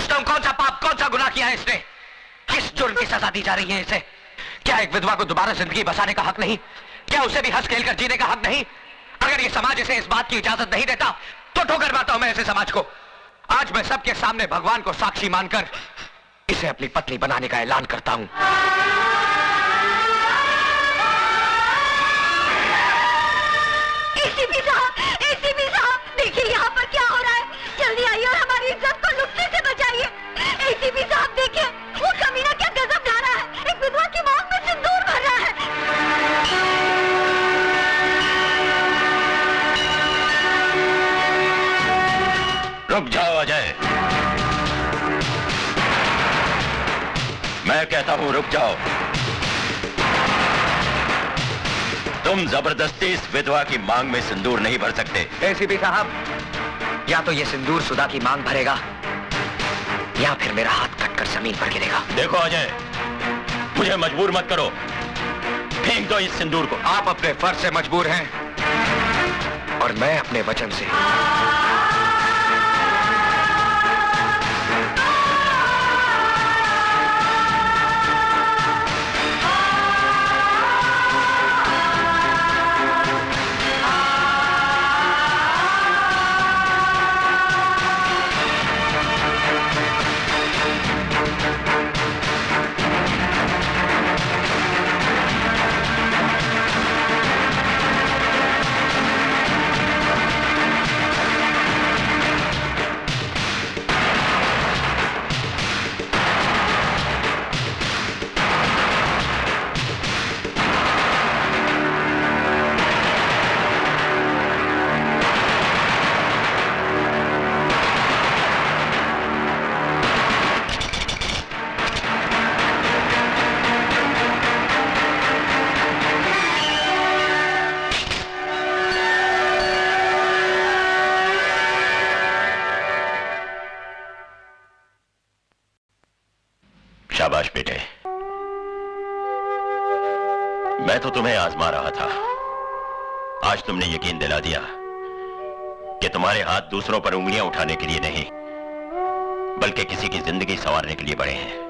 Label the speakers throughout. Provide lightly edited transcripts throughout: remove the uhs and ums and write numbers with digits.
Speaker 1: पूछता हूं, कौन सा पाप, कौन सा गुनाह किया है इसने? किस जुर्म की सजा दी जा रही है इसे? क्या एक विधवा को दोबारा जिंदगी बसाने का हक नहीं? क्या उसे भी हंस खेल कर जीने का हक नहीं? अगर ये समाज इसे इस बात की इजाजत नहीं देता तो ठोकर मारता हूं मैं ऐसे समाज को। आज मैं सबके सामने भगवान को साक्षी मानकर इसे अपनी पत्नी बनाने का ऐलान करता हूं।
Speaker 2: एसीपी साहब, देखिए यहाँ पर क्या हो रहा है। जल्दी आइए और हमारी इज्जत को लुटने से बचाइए। एसीपी साहब देखिए, वो कमीना क्या गजब ढा रहा है। एक विधवा की मौत में सिंदूर भर रहा है।
Speaker 3: रुक जाओ अजय, मैं कहता हूं रुक जाओ। तुम जबरदस्ती इस विधवा की मांग में सिंदूर नहीं भर सकते।
Speaker 1: एसीपी साहब, या तो ये सिंदूर सुधा की मांग भरेगा या फिर मेरा हाथ कटकर जमीन पर गिरेगा।
Speaker 3: देखो अजय, मुझे मजबूर मत करो, फेंक दो इस सिंदूर को।
Speaker 1: आप अपने फर्ज से मजबूर हैं और मैं अपने वचन से।
Speaker 3: शाबाश बेटे, मैं तो तुम्हें आजमा रहा था। आज तुमने यकीन दिला दिया कि तुम्हारे हाथ दूसरों पर उंगलियां उठाने के लिए नहीं, बल्कि किसी की जिंदगी संवारने के लिए बड़े हैं।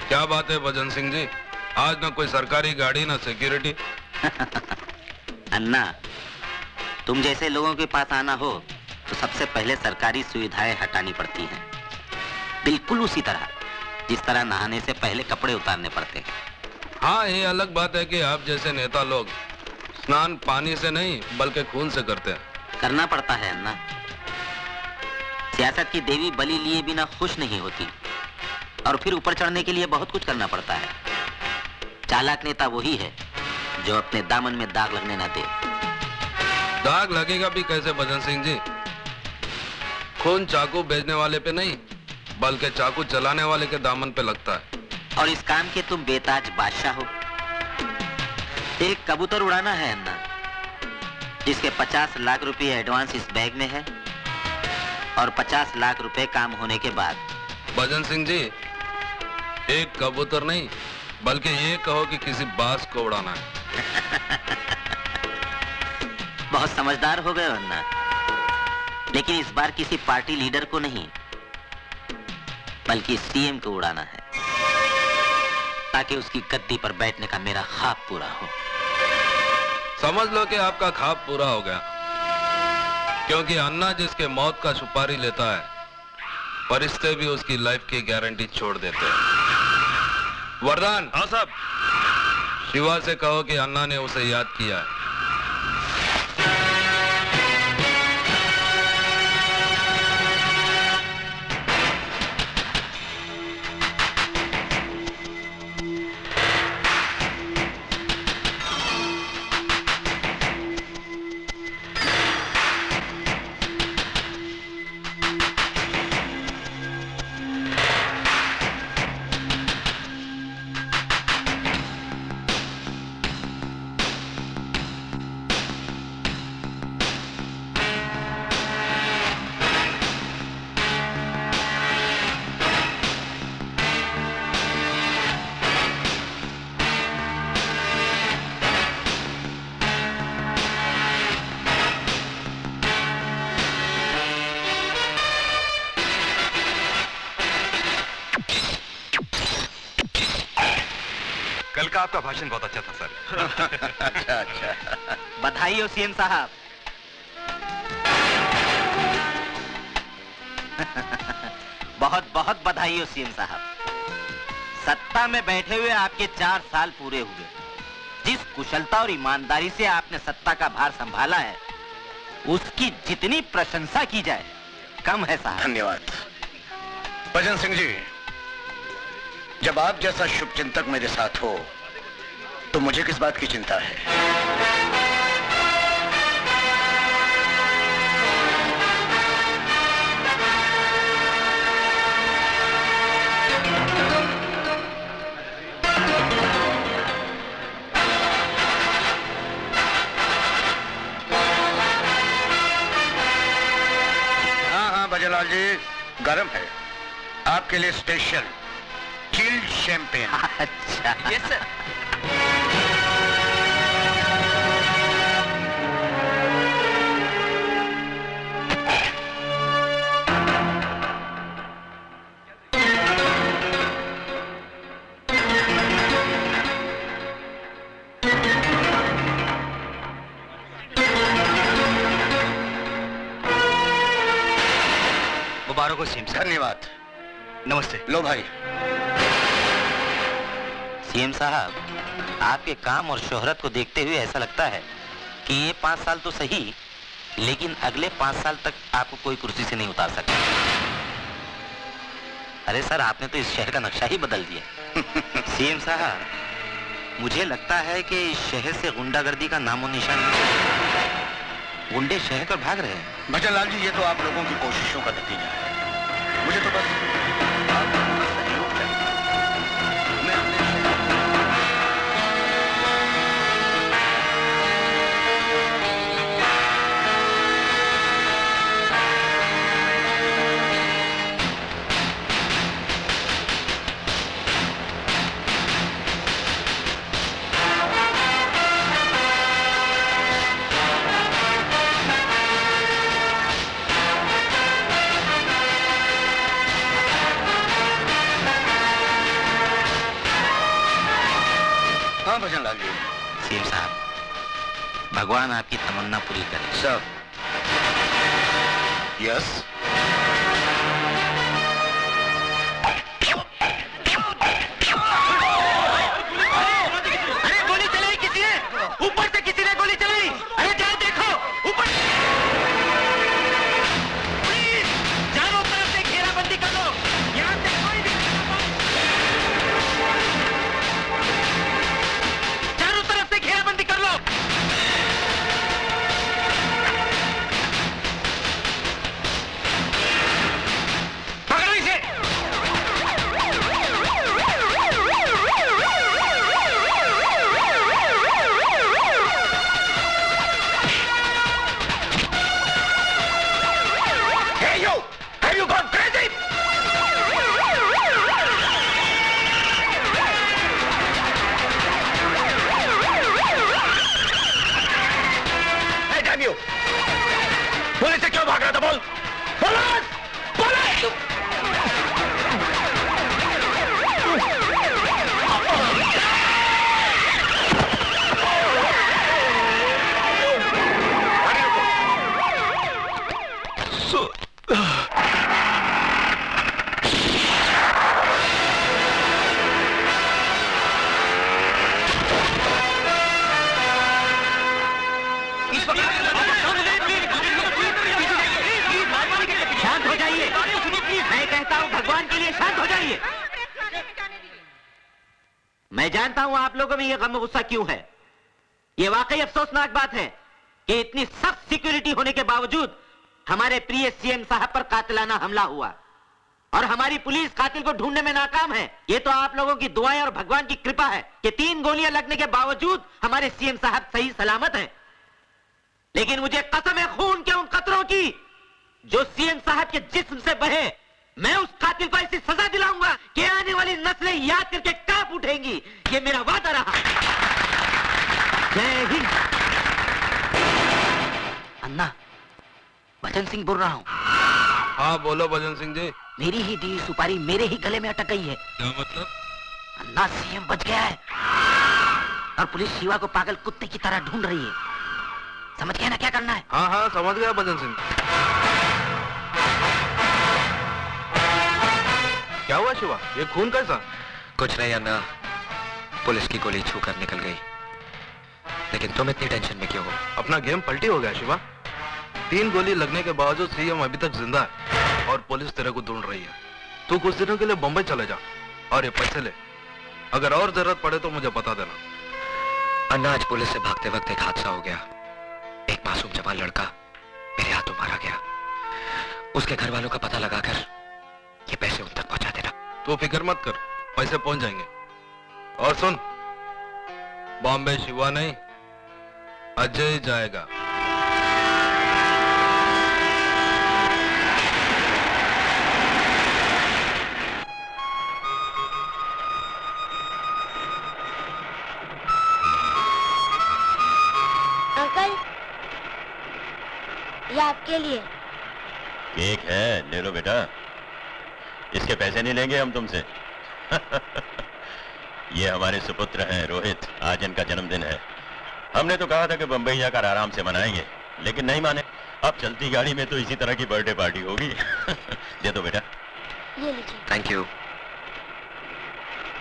Speaker 4: क्या बात है भजन सिंह जी, आज ना कोई सरकारी गाड़ी ना सिक्योरिटी।
Speaker 5: अन्ना, तुम जैसे लोगों के पास आना हो तो सबसे पहले सरकारी सुविधाएं हटानी पड़ती हैं, बिल्कुल उसी तरह जिस तरह नहाने से पहले कपड़े उतारने पड़ते हैं।
Speaker 4: हाँ, ये अलग बात है कि आप जैसे नेता लोग स्नान पानी से नहीं बल्कि खून से करते हैं।
Speaker 5: करना पड़ता है अन्ना, सियासत की देवी बलि लिए बिना खुश नहीं होती और फिर ऊपर चढ़ने के लिए बहुत कुछ करना पड़ता है। चालाक नेता वही है जो अपने दामन में दाग लगने ना दे।
Speaker 4: दाग लगेगा भी कैसे भजन सिंह जी? खून चाकू बेचने वाले पे नहीं बल्कि चाकू चलाने वाले के दामन पे लगता है।
Speaker 5: और इस काम के तुम बेताज बादशाह हो। एक कबूतर उड़ाना है अन्ना, जिसके 50 लाख रुपए एडवांस इस बैग में है और 50 लाख रुपए काम होने के बाद।
Speaker 4: भजन सिंह जी, एक कबूतर नहीं बल्कि ये कहो कि किसी बाज को उड़ाना है।
Speaker 5: बहुत समझदार हो गए अन्ना, लेकिन इस बार किसी पार्टी लीडर को नहीं बल्कि सीएम को उड़ाना है, ताकि उसकी गद्दी पर बैठने का मेरा ख्वाब पूरा हो।
Speaker 4: समझ लो कि आपका ख्वाब पूरा हो गया, क्योंकि अन्ना जिसके मौत का सुपारी लेता है, फरिश्ते भी उसकी लाइफ की गारंटी छोड़ देते हैं। वरदान।
Speaker 3: हाँ साहब।
Speaker 4: शिवा से कहो कि अन्ना ने उसे याद किया है।
Speaker 6: आपका भाषण बहुत अच्छा था सर।
Speaker 3: अच्छा अच्छा।
Speaker 5: बधाई हो सीएम साहब। बहुत बहुत बधाई हो सीएम साहब। सत्ता में बैठे हुए आपके 4 साल पूरे हुए। जिस कुशलता और ईमानदारी से आपने सत्ता का भार संभाला है, उसकी जितनी प्रशंसा की जाए कम है साहब।
Speaker 3: धन्यवाद। भजन सिंह जी, जब आप जैसा शुभचिंतक मेरे साथ हो तो मुझे किस बात की चिंता है? हाँ भजनलाल जी, गर्म है आपके लिए स्पेशल चिल्ड शैंपेन।
Speaker 5: अच्छा।
Speaker 1: Yes sir. मुबारक हो सीएम साहब।
Speaker 3: धन्यवाद।
Speaker 1: नमस्ते।
Speaker 3: लो भाई।
Speaker 5: सीएम साहब, आपके काम और शोहरत को देखते हुए ऐसा लगता है कि ये 5 साल तो सही, लेकिन अगले 5 साल तक आपको कोई कुर्सी से नहीं उतार सकता। अरे सर, आपने तो इस शहर का नक्शा ही बदल दिया। सीएम साहब, मुझे लगता है कि इस शहर से गुंडागर्दी का नामो निशान नहीं। गुंडे शहर पर भाग रहे हैं।
Speaker 3: भजनलाल जी, ये तो आप लोगों की कोशिशों का नतीजा है। मुझे तो बस आप लोगों का सहयोग चाहिए। मैं अपने हाँ भजनलाल जी।
Speaker 5: सीएम साहब, भगवान आपकी तमन्ना पूरी करे।
Speaker 3: सर। यस।
Speaker 5: अरे गोली चलाई किसी ने, ऊपर से किसी ने गोली चलाई। अरे जाओ देखो ऊपर। प्लीज चारों तरफ से घेराबंदी कर लो, यहाँ से कोई भी चारों तरफ से घेराबंदी कर लो।
Speaker 1: पकड़ो इसे। Hey you! Have you gone crazy? Hey damn you! Police से क्यों भाग रहा था? बोल! पुलिस! पुलिस!
Speaker 5: शांत हो जाइए। मैं कहता हूँ भगवान के लिए शांत हो जाइए। मैं जानता हूँ आप लोगों में ये गम गुस्सा क्यों है। ये वाकई अफसोसनाक बात है कि इतनी सख्त सिक्योरिटी होने के बावजूद हमारे प्रिय सीएम साहब पर कातिलाना हमला हुआ और हमारी पुलिस कातिल को ढूंढने में नाकाम है। ये तो आप लोगों की दुआएं और भगवान की कृपा है कि 3 गोलियां लगने के बावजूद हमारे सीएम साहब सही सलामत हैं। लेकिन मुझे कसम है खून के उन कतरों की जो सीएम साहब के जिस्म से बहे। मैं उस कातिल को ऐसी सजा दिलाऊंगा कि आने वाली नस्लें याद करके कांप उठेंगी। ये मेरा वादा रहा। जय हिंद। अन्ना, भजन सिंह बोल रहा हूँ।
Speaker 4: हाँ बोलो भजन सिंह जी।
Speaker 5: मेरी ही दी सुपारी मेरे ही गले में अटक गई है।
Speaker 4: क्या मतलब?
Speaker 5: अन्ना, सीएम बच गया है। और पुलिस शिवा को पागल कुत्ते की तरह ढूंढ रही है। समझ गया ना क्या करना है?
Speaker 4: हाँ हाँ समझ गया भजन सिंह। क्या हुआ शिवा, ये खून कैसा?
Speaker 1: कुछ नहीं अन्ना, पुलिस की गोली छू कर निकल गई। लेकिन तुम इतनी टेंशन में क्यों हो?
Speaker 4: अपना गेम पलटी हो गया शिवा। 3 गोली लगने के बावजूद सीएम अभी तक जिंदा है और पुलिस तेरे को ढूंढ रही है। तू कुछ दिनों के लिए बम्बई चले जा और ये पैसे ले। अगर और जरूरत पड़े तो मुझे बता देना।
Speaker 1: अन्ना, आज पुलिस से भागते वक्त एक हादसा हो गया। एक मासूम जवान लड़का मेरे हाथों मारा गया। उसके घर वालों का पता लगाकर ये पैसे उन तक पहुंचा देना।
Speaker 4: तू फिक्र मत कर, पैसे पहुंच जाएंगे। और सुन, बॉम्बे शिवा नहीं, अजय जाएगा।
Speaker 2: अंकल, ये आपके लिए।
Speaker 3: केक है, ले लो बेटा। इसके पैसे नहीं लेंगे हम तुमसे। ये हमारे सुपुत्र हैं रोहित, आज इनका जन्मदिन है। हमने तो कहा था कि बंबई जाकर आराम से मनाएंगे, लेकिन नहीं माने। अब चलती गाड़ी में तो इसी तरह की बर्थडे पार्टी होगी। दे दो बेटा।
Speaker 2: ये लीजिए।
Speaker 1: Thank you.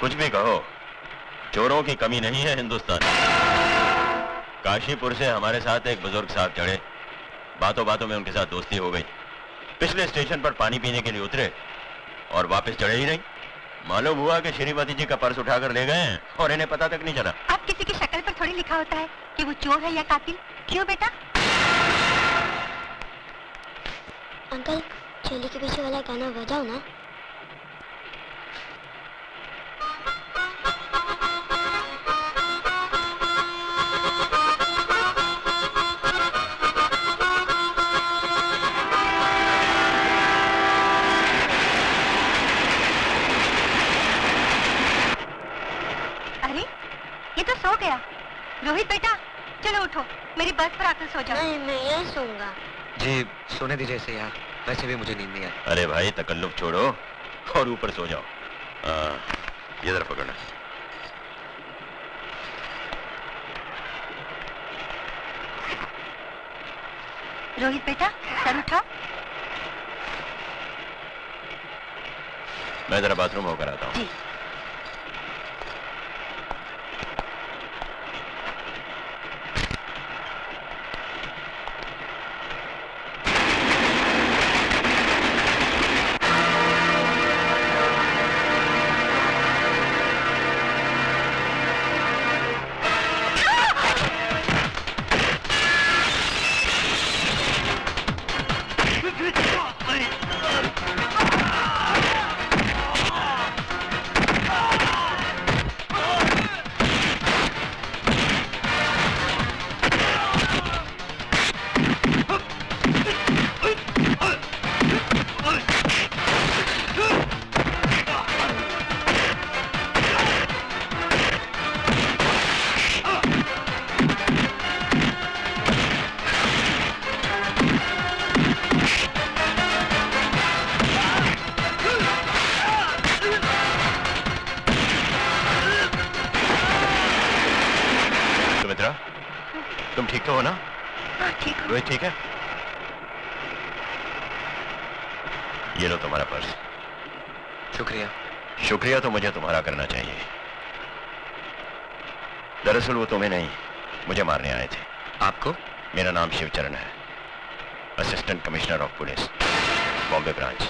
Speaker 3: कुछ भी कहो, चोरों की कमी नहीं है हिंदुस्तान। काशीपुर से हमारे साथ एक बुजुर्ग साहब चढ़े, बातों बातों में उनके साथ दोस्ती हो गई। पिछले स्टेशन पर पानी पीने के लिए उतरे और वापस चढ़े ही नहीं। मालूम हुआ कि श्रीमती जी का पर्स उठाकर ले गए हैं और इन्हें पता तक नहीं चला।
Speaker 2: अब किसी की शक्ल पर थोड़ी लिखा होता है कि वो चोर है या कातिल। क्यों बेटा? अंकल, चोली के पीछे वाला गाना बजाओ ना। अरे, ये तो सो गया। रोहित बेटा, चलो उठो, मेरी बस पर आकर सो जाओ। नहीं, मैं यहीं सोऊंगा।
Speaker 1: जी सोने दीजिए इसे यार, वैसे भी मुझे नींद नहीं आई।
Speaker 3: अरे भाई, तकल्लुफ छोड़ो और ऊपर सो जाओ। ये जरा पकड़ना।
Speaker 2: रोहित बेटा, सर उठाओ।
Speaker 3: मैं जरा बाथरूम होकर आता हूँ।
Speaker 2: जी।
Speaker 3: तुम ठीक तो हो ना?
Speaker 2: हाँ, ठीक हूँ।
Speaker 3: रोहित ठीक है? ये लो तुम्हारा पर्स।
Speaker 1: शुक्रिया।
Speaker 3: शुक्रिया तो मुझे तुम्हारा करना चाहिए। दरअसल वो तुम्हें नहीं, मुझे मारने आए थे।
Speaker 1: आपको?
Speaker 3: मेरा नाम शिवचरण है, assistant commissioner of police, Bombay branch.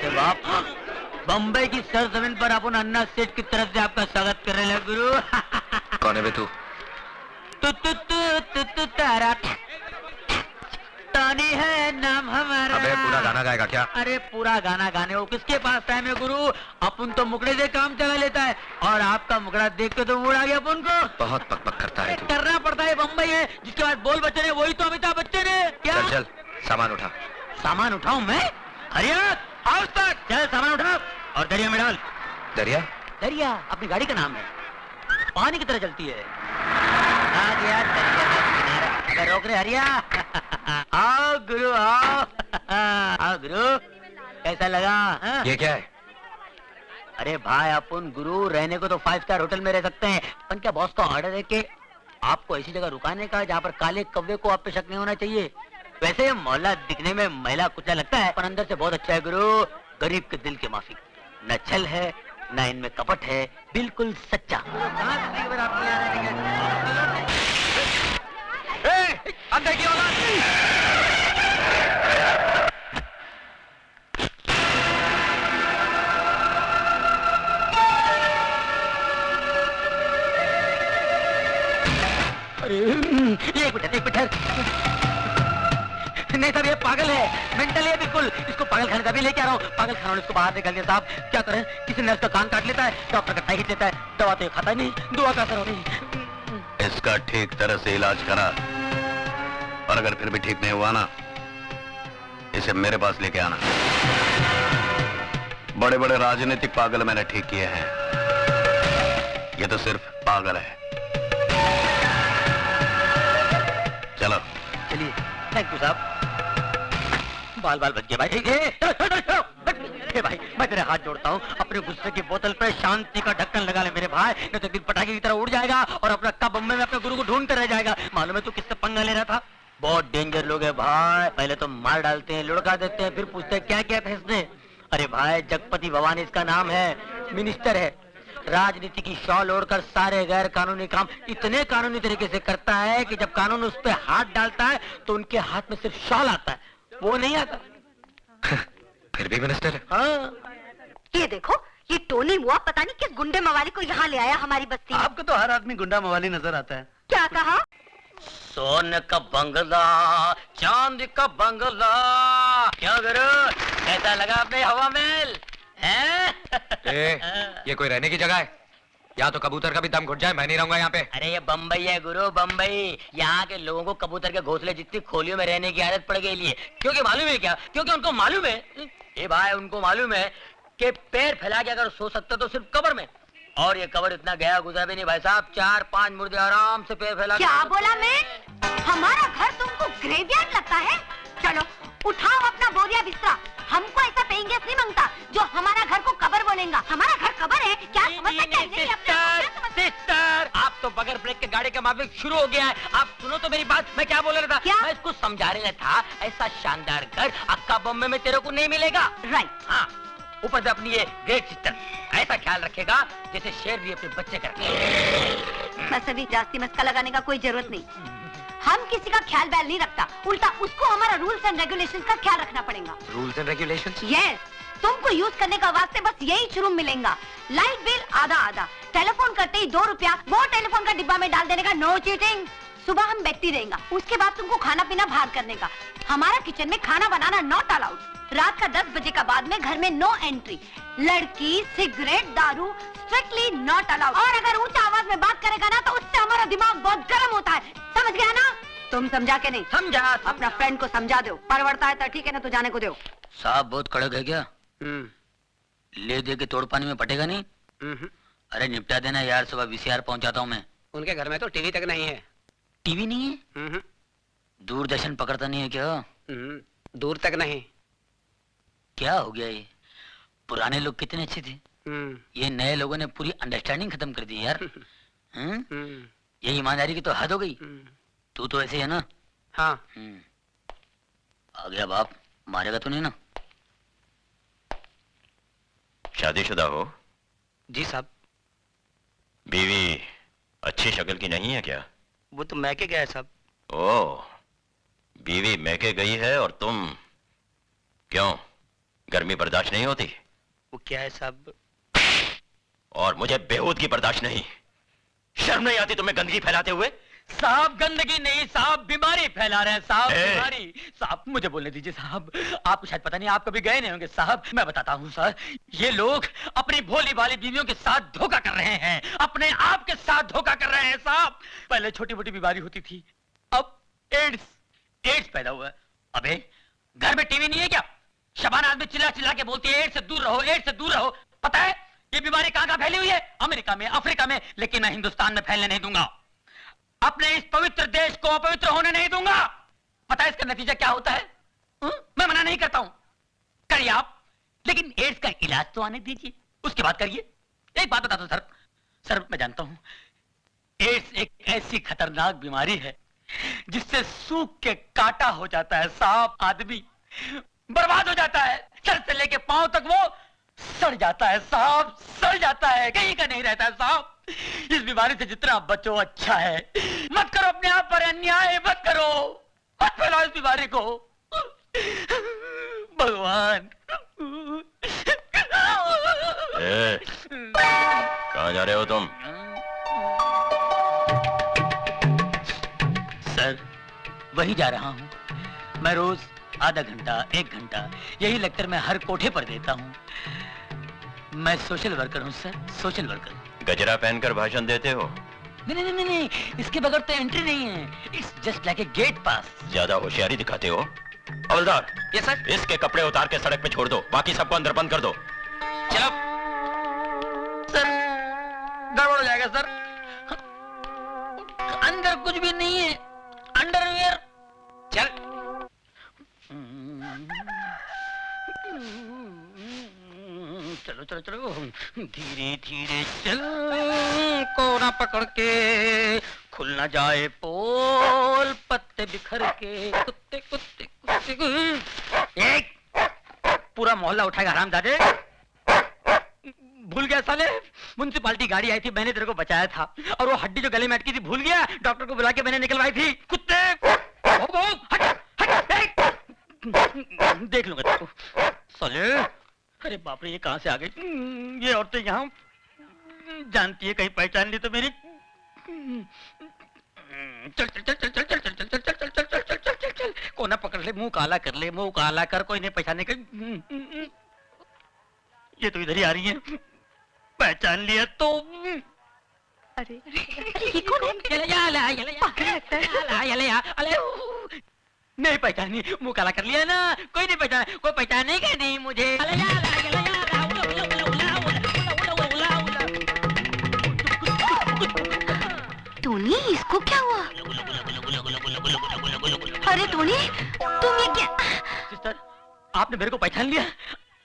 Speaker 5: बाप, बम्बई की सरजमीन पर अपन अन्ना सेठ की तरफ से आपका स्वागत कर रहे हैं गुरु।
Speaker 1: कौन है बे तू?
Speaker 5: तारा तानी है नाम हमारा।
Speaker 1: अबे पूरा गाना गाएगा क्या?
Speaker 5: अरे पूरा गाना गाने हो किसके पास टाइम है गुरु? अपन तो मुकड़े से काम चला लेता है और आपका मुकड़ा देख के तो मूड आ गया अपन को।
Speaker 1: बहुत पक करता है तू।
Speaker 5: करना पड़ता है, बम्बई है, जिसके बाद बोल बच्चन है वही तो अमिताभ बच्चन है। क्या
Speaker 1: चल चल सामान उठा।
Speaker 5: सामान उठाऊं मैं? हरिया हाउस तक चल, सामान उठा और दरिया में डाल।
Speaker 1: दरिया?
Speaker 5: दरिया अपनी गाड़ी का नाम है।
Speaker 7: पानी की तरह चलती है। आ गया दरिया का किनारा। अगर रोक रहे हरिया। आओ गुरु आओ। आओ गुरु, कैसा लगा? हाँ?
Speaker 1: ये क्या है?
Speaker 7: अरे भाई अपन गुरु रहने को तो 5 स्टार होटल में रह सकते हैं, अपन क्या बॉस का ऑर्डर है कि आपको ऐसी जगह रुकाने का जहाँ पर काले कौवे को आप पे शक नहीं होना चाहिए। वैसे मोहल्ला दिखने में महिला कुछ लगता है, पर अंदर से बहुत अच्छा है गुरु। गरीब के दिल के माफिक, न छल है न इनमें कपट है, बिल्कुल सच्चा।
Speaker 1: अंदर की औलाद!
Speaker 7: अरे एक मिनट नहीं साहब, ये पागल है, मेंटल है बिल्कुल। इसको पागल खाने का भी लेके आ रहा हूँ। पागल खाना इसको बाहर निकाल दिया साहब। क्या करें, किसी नर्स का कान काट लेता है, डॉक्टर का टाई खींच लेता है, दवा तो ये खाता ही नहीं, दुआ का असर हो नहीं।
Speaker 3: इसका ठीक तरह से इलाज करा, और अगर फिर भी ठीक नहीं हुआ ना, इसे मेरे पास लेके आना। बड़े बड़े राजनीतिक पागल मैंने ठीक किए हैं, ये तो सिर्फ पागल है। चलो
Speaker 7: चलिए, थैंक यू साहब। बाल बाल बच गए भाई। भाई मैं तेरे हाथ जोड़ता हूँ, अपने गुस्से की बोतल पे शांति का ढक्कन लगा ले मेरे भाई, नहीं तो दिल पटाखे की तरह उड़ जाएगा और अपना कब बम्बे में अपने गुरु को ढूंढते रह जाएगा। मालूम है तू किससे पंगा ले रहा था? बहुत डेंजर लोग है भाई, पहले तो मार डालते हैं, लुढ़का देते हैं, फिर पूछते हैं क्या क्या था इसने। अरे भाई जगपति भवानी इसका नाम है, मिनिस्टर है, राजनीति की शॉल ओढ़कर सारे गैर कानूनी काम इतने कानूनी तरीके से करता है कि जब कानून उस पर हाथ डालता है तो उनके हाथ में सिर्फ शॉल आता है, वो नहीं आता।
Speaker 1: फिर भी मिनिस्टर है।
Speaker 7: हाँ।
Speaker 2: ये देखो, ये टोनी मुआ पता नहीं किस गुंडे मवाली को यहाँ ले आया हमारी बस्ती में।
Speaker 8: आपको तो हर आदमी गुंडा मवाली नजर आता है।
Speaker 2: क्या कहा?
Speaker 7: सोने का बंगला, चांदी का बंगला, क्या गुरु कैसा लगा अपने हवा महल?
Speaker 1: ये कोई रहने की जगह है? या तो कबूतर का भी दम घुट जाए, मैं नहीं रहूंगा यहाँ पे।
Speaker 7: अरे ये बम्बई है गुरु, बम्बई। यहाँ के लोगों को कबूतर के घोंसले जितनी खोलियों में रहने की आदत पड़ गई है। क्योंकि मालूम है क्या? क्योंकि उनको मालूम है, ये भाई उनको मालूम है कि पैर फैला के अगर सो सकते तो सिर्फ कब्र में, और ये कब्र इतना गया गुजरा भी नहीं भाई साहब। 4-5 मुर्दे आराम से पैर फैला।
Speaker 2: क्या बोला मैं? हमारा घर तुमको ग्रेवयार्ड लगता है? चलो उठाओ अपना बोरिया बिस्तरा, हमको ऐसा पेंगे नहीं मांगता जो हमारा घर को कब्र बोलेगा। हमारा घर कब्र है क्या? समझ सकते हैं? नहीं, अपने आप को क्या समझ-
Speaker 7: सिस्टर, आप तो बगैर ब्रेक के गाड़ी का माफिक शुरू हो गया है। आप सुनो तो मेरी बात, मैं क्या बोल रहा था?
Speaker 2: क्या?
Speaker 7: मैं इसको समझा रहा था, ऐसा शानदार घर अक्का बॉम्बे में तेरे को नहीं मिलेगा।
Speaker 2: राइट।
Speaker 7: हाँ, ऊपर से अपनी ये ग्रेट सिस्टर ऐसा ख्याल रखेगा जैसे शेर भी अपने बच्चे का रखे।
Speaker 2: बस अभी जास्ती मस्का लगाने का कोई जरूरत नहीं। हम किसी का ख्याल बैल नहीं रखता, उल्टा उसको हमारा रूल्स एंड रेगुलेशंस का ख्याल रखना पड़ेगा।
Speaker 1: Rules and regulations?
Speaker 2: यस, तुमको यूज करने का वास्ते बस यही शुरू मिलेगा। लाइट बिल आधा आधा, टेलीफोन करते ही 2 रुपया वो टेलीफोन का डिब्बा में डाल देने का, नो चीटिंग। सुबह हम बैठती रहेगा, उसके बाद तुमको खाना पीना बाहर करने का। हमारा किचन में खाना बनाना नॉट अलाउड। रात का 10 बजे का बाद में घर में नो एंट्री। लड़की, सिगरेट, दारू स्ट्रिक्टली नॉट अलाउड। और अगर ऊंचा आवाज में बात करेगा ना तो उससे हमारा दिमाग बहुत गर्म होता है, समझ गया ना? तुम समझा के नहीं?
Speaker 7: समझा।
Speaker 2: अपना फ्रेंड को समझा दो, परवड़ता है तो ठीक है ना, तो जाने को दो।
Speaker 7: साहब बहुत कड़क है क्या? ले दे के तोड़ पानी में पटेगा नहीं? अरे निपटा देना यार, सुबह VCR पहुंचाता हूँ मैं।
Speaker 8: उनके घर में तो टीवी तक नहीं है।
Speaker 7: टीवी नहीं है? दूरदर्शन पकड़ता नहीं है क्या?
Speaker 8: दूर तक नहीं।
Speaker 7: क्या हो गया ये? पुराने लोग कितने अच्छे थे, ये नए लोगों ने पूरी अंडरस्टैंडिंग खत्म कर दी यार। ये ईमानदारी की तो हद हो गई। तू तो ऐसे है ना?
Speaker 8: हाँ।
Speaker 7: आ गया बाप, मारेगा तो नहीं ना?
Speaker 3: शादीशुदा हो?
Speaker 8: जी साहब।
Speaker 3: बीवी अच्छी शक्ल की नहीं है क्या?
Speaker 8: वो तो मैके गया है साहब।
Speaker 3: ओह, बीवी मैके गई है और तुम क्यों, गर्मी बर्दाश्त नहीं होती?
Speaker 8: वो क्या है साहब?
Speaker 3: और मुझे बेहूदगी बर्दाश्त नहीं। शर्म नहीं आती तुम्हें गंदगी फैलाते हुए?
Speaker 7: साहब गंदगी नहीं साहब, बीमारी फैला रहे हैं साहब,
Speaker 3: ए!
Speaker 7: बीमारी। साहब मुझे बोलने दीजिए साहब, आपको शायद पता नहीं, आप कभी गए नहीं होंगे साहब। मैं बताता हूँ सर, ये लोग अपनी भोली भाली बीवियों के साथ धोखा कर रहे हैं, अपने आप के साथ धोखा कर रहे हैं साहब। पहले छोटी मोटी बीमारी होती थी, अब एड्स पैदा हुआ है। अबे घर में टीवी नहीं है क्या? शबाना आदमी चिल्ला चिल्ला के बोलती है एड्स से दूर रहो, एड्स से दूर रहो। पता है ये बीमारी कहां कहां फैली हुई है? अमेरिका में, अफ्रीका में, लेकिन मैं हिंदुस्तान में फैलने नहीं दूंगा। अपने इस पवित्र देश को अपवित्र होने नहीं दूंगा। पता है इसका नतीजा क्या होता है? मैं मना नहीं करता हूं, करिए आप, लेकिन एड्स का इलाज तो आने दीजिए, उसके बाद करिए। एक बात बता दो सर, मैं जानता हूं एड्स एक ऐसी खतरनाक बीमारी है जिससे सूख के काटा हो जाता है सांप आदमी, बर्बाद हो जाता है। सर से लेके पांव तक वो सड़ जाता है, सांप सड़ जाता है, कहीं का नहीं रहता है सांप। इस बीमारी से जितना बचो अच्छा है। मत करो अपने आप पर अन्याय, मत करो, मत फैलाओ इस बीमारी को। भगवान।
Speaker 3: कहाँ जा रहे हो तुम?
Speaker 7: सर वहीं जा रहा हूँ। मैं रोज आधा घंटा, 1 घंटा यही लेक्चर मैं हर कोठे पर देता हूँ। मैं सोशल वर्कर हूँ सर, सोशल वर्कर।
Speaker 3: गजरा पहनकर भाषण देते हो?
Speaker 7: नहीं नहीं नहीं नहीं, इसके बगैर तो एंट्री नहीं है। It's just like a gate pass.
Speaker 3: ज्यादा होशियारी दिखाते हो। हवलदार,
Speaker 8: ये सर,
Speaker 3: इसके कपड़े उतार के सड़क पे छोड़ दो, बाकी सबको अंदर बंद कर दो।
Speaker 8: चलो।
Speaker 7: सर गड़बड़ हो जाएगा सर, अंदर कुछ भी नहीं है, अंडरवियर।
Speaker 8: चल।
Speaker 7: चलो चलो चलो, धीरे धीरे चल, कोना पकड़ के, खुल ना जाए पोल, पत्ते बिखर के, कुत्ते कुत्ते कुत्ते। एक पूरा मोहल्ला उठाएगा हरामजादे। भूल गया साले, म्युनिसिपालिटी गाड़ी आई थी, मैंने तेरे को बचाया था, और वो हड्डी जो गले में अटकी थी भूल गया, डॉक्टर को बुला के मैंने निकलवाई थी। कुत्ते हट, देख लूंगा तेरे को साले। अरे बाप रे, ये कहां से आ गई? ये औरतें यहाँ जानती है, कहीं पहचान ली तो मेरी। चल चल चल चल चल चल चल चल चल चल चल चल चल चल चल चल, कोना पकड़ ले, मुंह काला कर ले, मुंह काला कर, कोई नहीं पहचानने का। ये तो इधर ही आ रही है, पहचान लिया तो।
Speaker 2: अरे ये कौन है?
Speaker 7: नहीं पहचानी, मुंह काला कर लिया ना, कोई नहीं पहचाना, कोई पहचानेगा नहीं मुझे।
Speaker 2: टोनी, इसको क्या हुआ? अरे टोनी, तुम ये क्या?
Speaker 7: सिस्टर, आपने मेरे को पहचान लिया?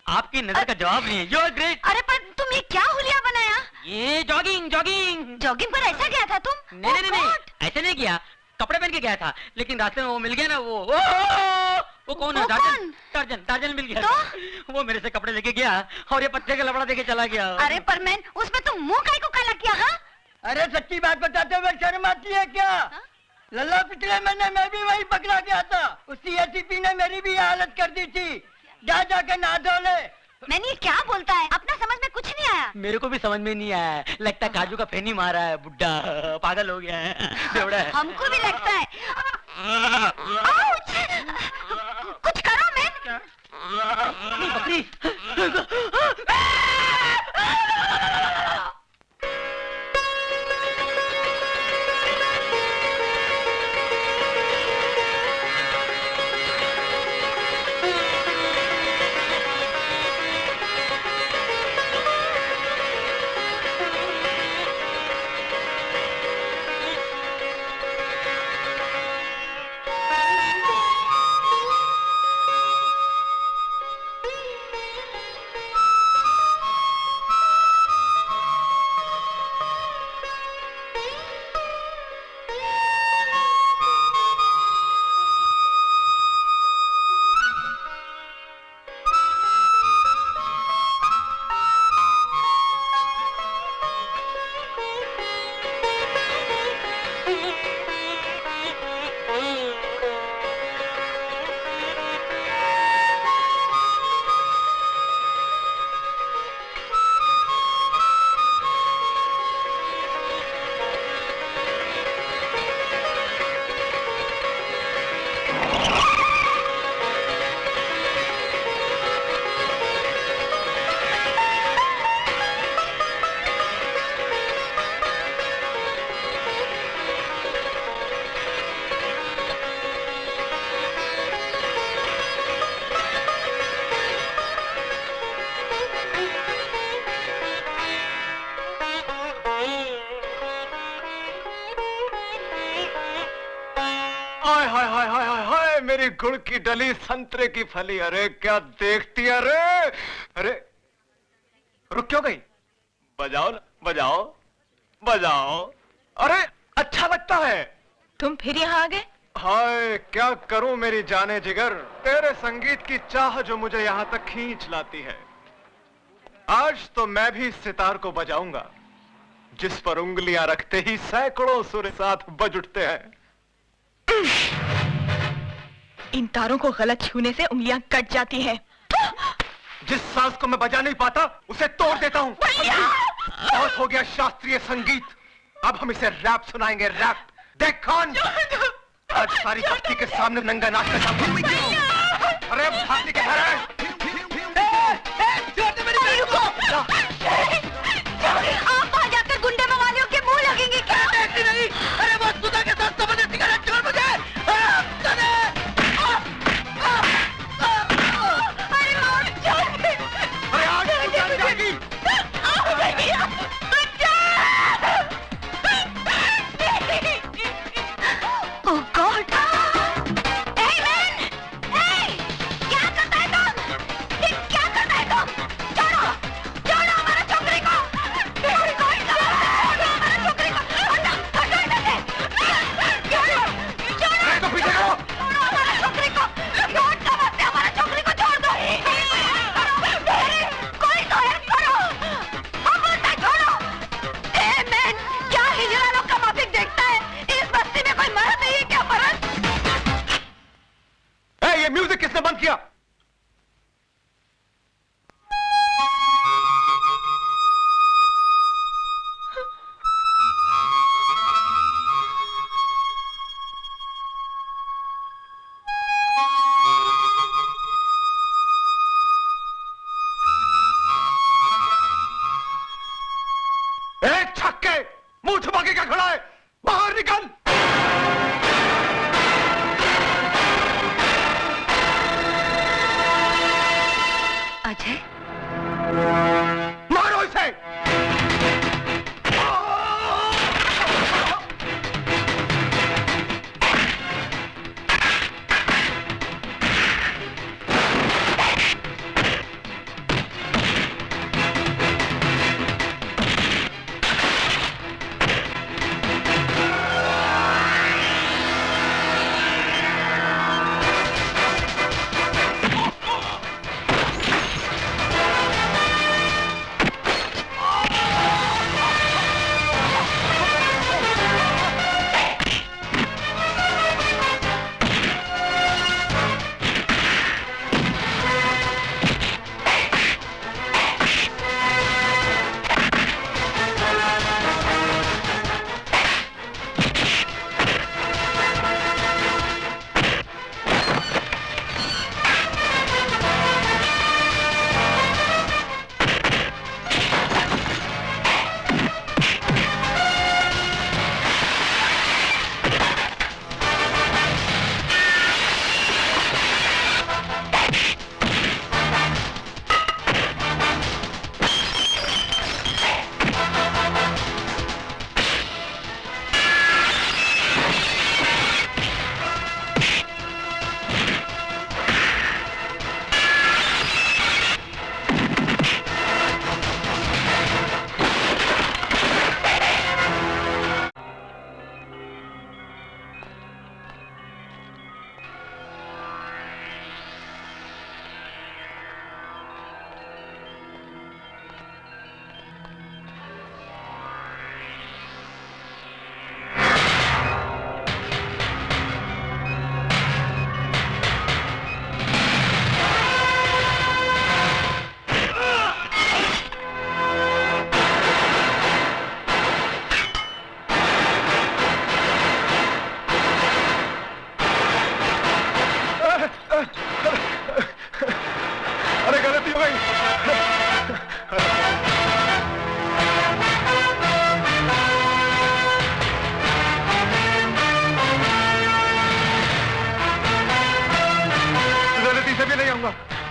Speaker 7: आपकी नजर का जवाब नहीं है। You are great.
Speaker 2: अरे पर तुम ये क्या हुलिया बनाया?
Speaker 7: ये जॉगिंग जॉगिंग
Speaker 2: जॉगिंग पर ऐसा गया था तुम?
Speaker 7: नहीं नहीं नहीं,
Speaker 2: Oh
Speaker 7: ऐसे नहीं किया, कपड़े पहन के गया था, लेकिन रास्ते में वो मिल गया ना, वो कौन है?
Speaker 2: वो
Speaker 7: टार्जन
Speaker 2: कौन?
Speaker 7: टार्जन टार्जन मिल गया
Speaker 2: तो?
Speaker 7: वो मेरे से कपड़े लेके गया और ये पत्ते का लफड़ा देके चला गया।
Speaker 2: अरे पर मैं उसमें तुम मुंह काहे को काला किया? हाँ,
Speaker 9: अरे सच्ची बात बताते हुए शर्म आती है क्या? लल्ला पिछले महीने मैं भी वही पकड़ा गया था, उसी एसीपी ने मेरी भी हालत कर दी थी। जा जाके नहा धो ले।
Speaker 2: मैंने ये क्या बोलता है? अपना समझ में कुछ नहीं आया।
Speaker 7: मेरे को भी समझ में नहीं आया, लगता है काजू का फेनी मारा है, बुड्ढा पागल हो गया है, बेवड़ा है।
Speaker 2: हमको भी लगता है। आउच! कुछ करो मैन।
Speaker 7: बकरी।
Speaker 10: गुड़ की डली संतरे की फली, अरे क्या देखती है? अरे अरे रुक क्यों गई? बजाओ ना, बजाओ बजाओ। अरे अच्छा लगता है।
Speaker 2: तुम फिर यहाँ आ गए?
Speaker 10: हाय क्या करूं मेरी जाने जिगर, तेरे संगीत की चाह जो मुझे यहां तक खींच लाती है। आज तो मैं भी इस सितार को बजाऊंगा जिस पर उंगलियां रखते ही सैकड़ों सुर साथ बज उठते हैं।
Speaker 2: इन तारों को गलत छूने से उंगलियां कट जाती हैं।
Speaker 10: जिस सांस को मैं बजा नहीं पाता उसे तोड़ देता हूँ। बहुत हो गया शास्त्रीय संगीत, अब हम इसे रैप सुनाएंगे, रैप। देख कौन आज सारी भक्ति के सामने नंगा नाच का। अरे भाती के घर है।
Speaker 2: आप वहाँ जाकर गुंडे मवालियों के मुंह लगेंगे क्या?
Speaker 7: नहीं, अरे वो सुधा के साथ समझ सिगरेट छोड़ मुझे।
Speaker 10: अरे आज तू जान जाएगी।
Speaker 2: Oh God! Hey man! Hey! क्या करता है तुम? ये क्या करता है तुम? छोड़ो! छोड़ो हमारे छोकरी को! छोड़ो हमारे छोकरी को! हटो! हटो इधर से! छोड़ो! छोड़ो!
Speaker 10: तो पीछे करो।
Speaker 2: छोड़ो हमारे छोकरी को! छोड़ दो मत, हमारे छोकरी को छोड़ दो! कोई तो है, करो! हम बोलते छोड़ो! Hey man! क्या हिजड़ालों का माफिक देखता है? इस बस्ती में कोई मर्द नहीं है क्या? मर्द?
Speaker 10: ये म्यूजिक किसने बंद किया? छक्के, मुंह छुपा के क्या खड़ा है? बाहर निकल।
Speaker 2: अजय,
Speaker 10: मारो इसे।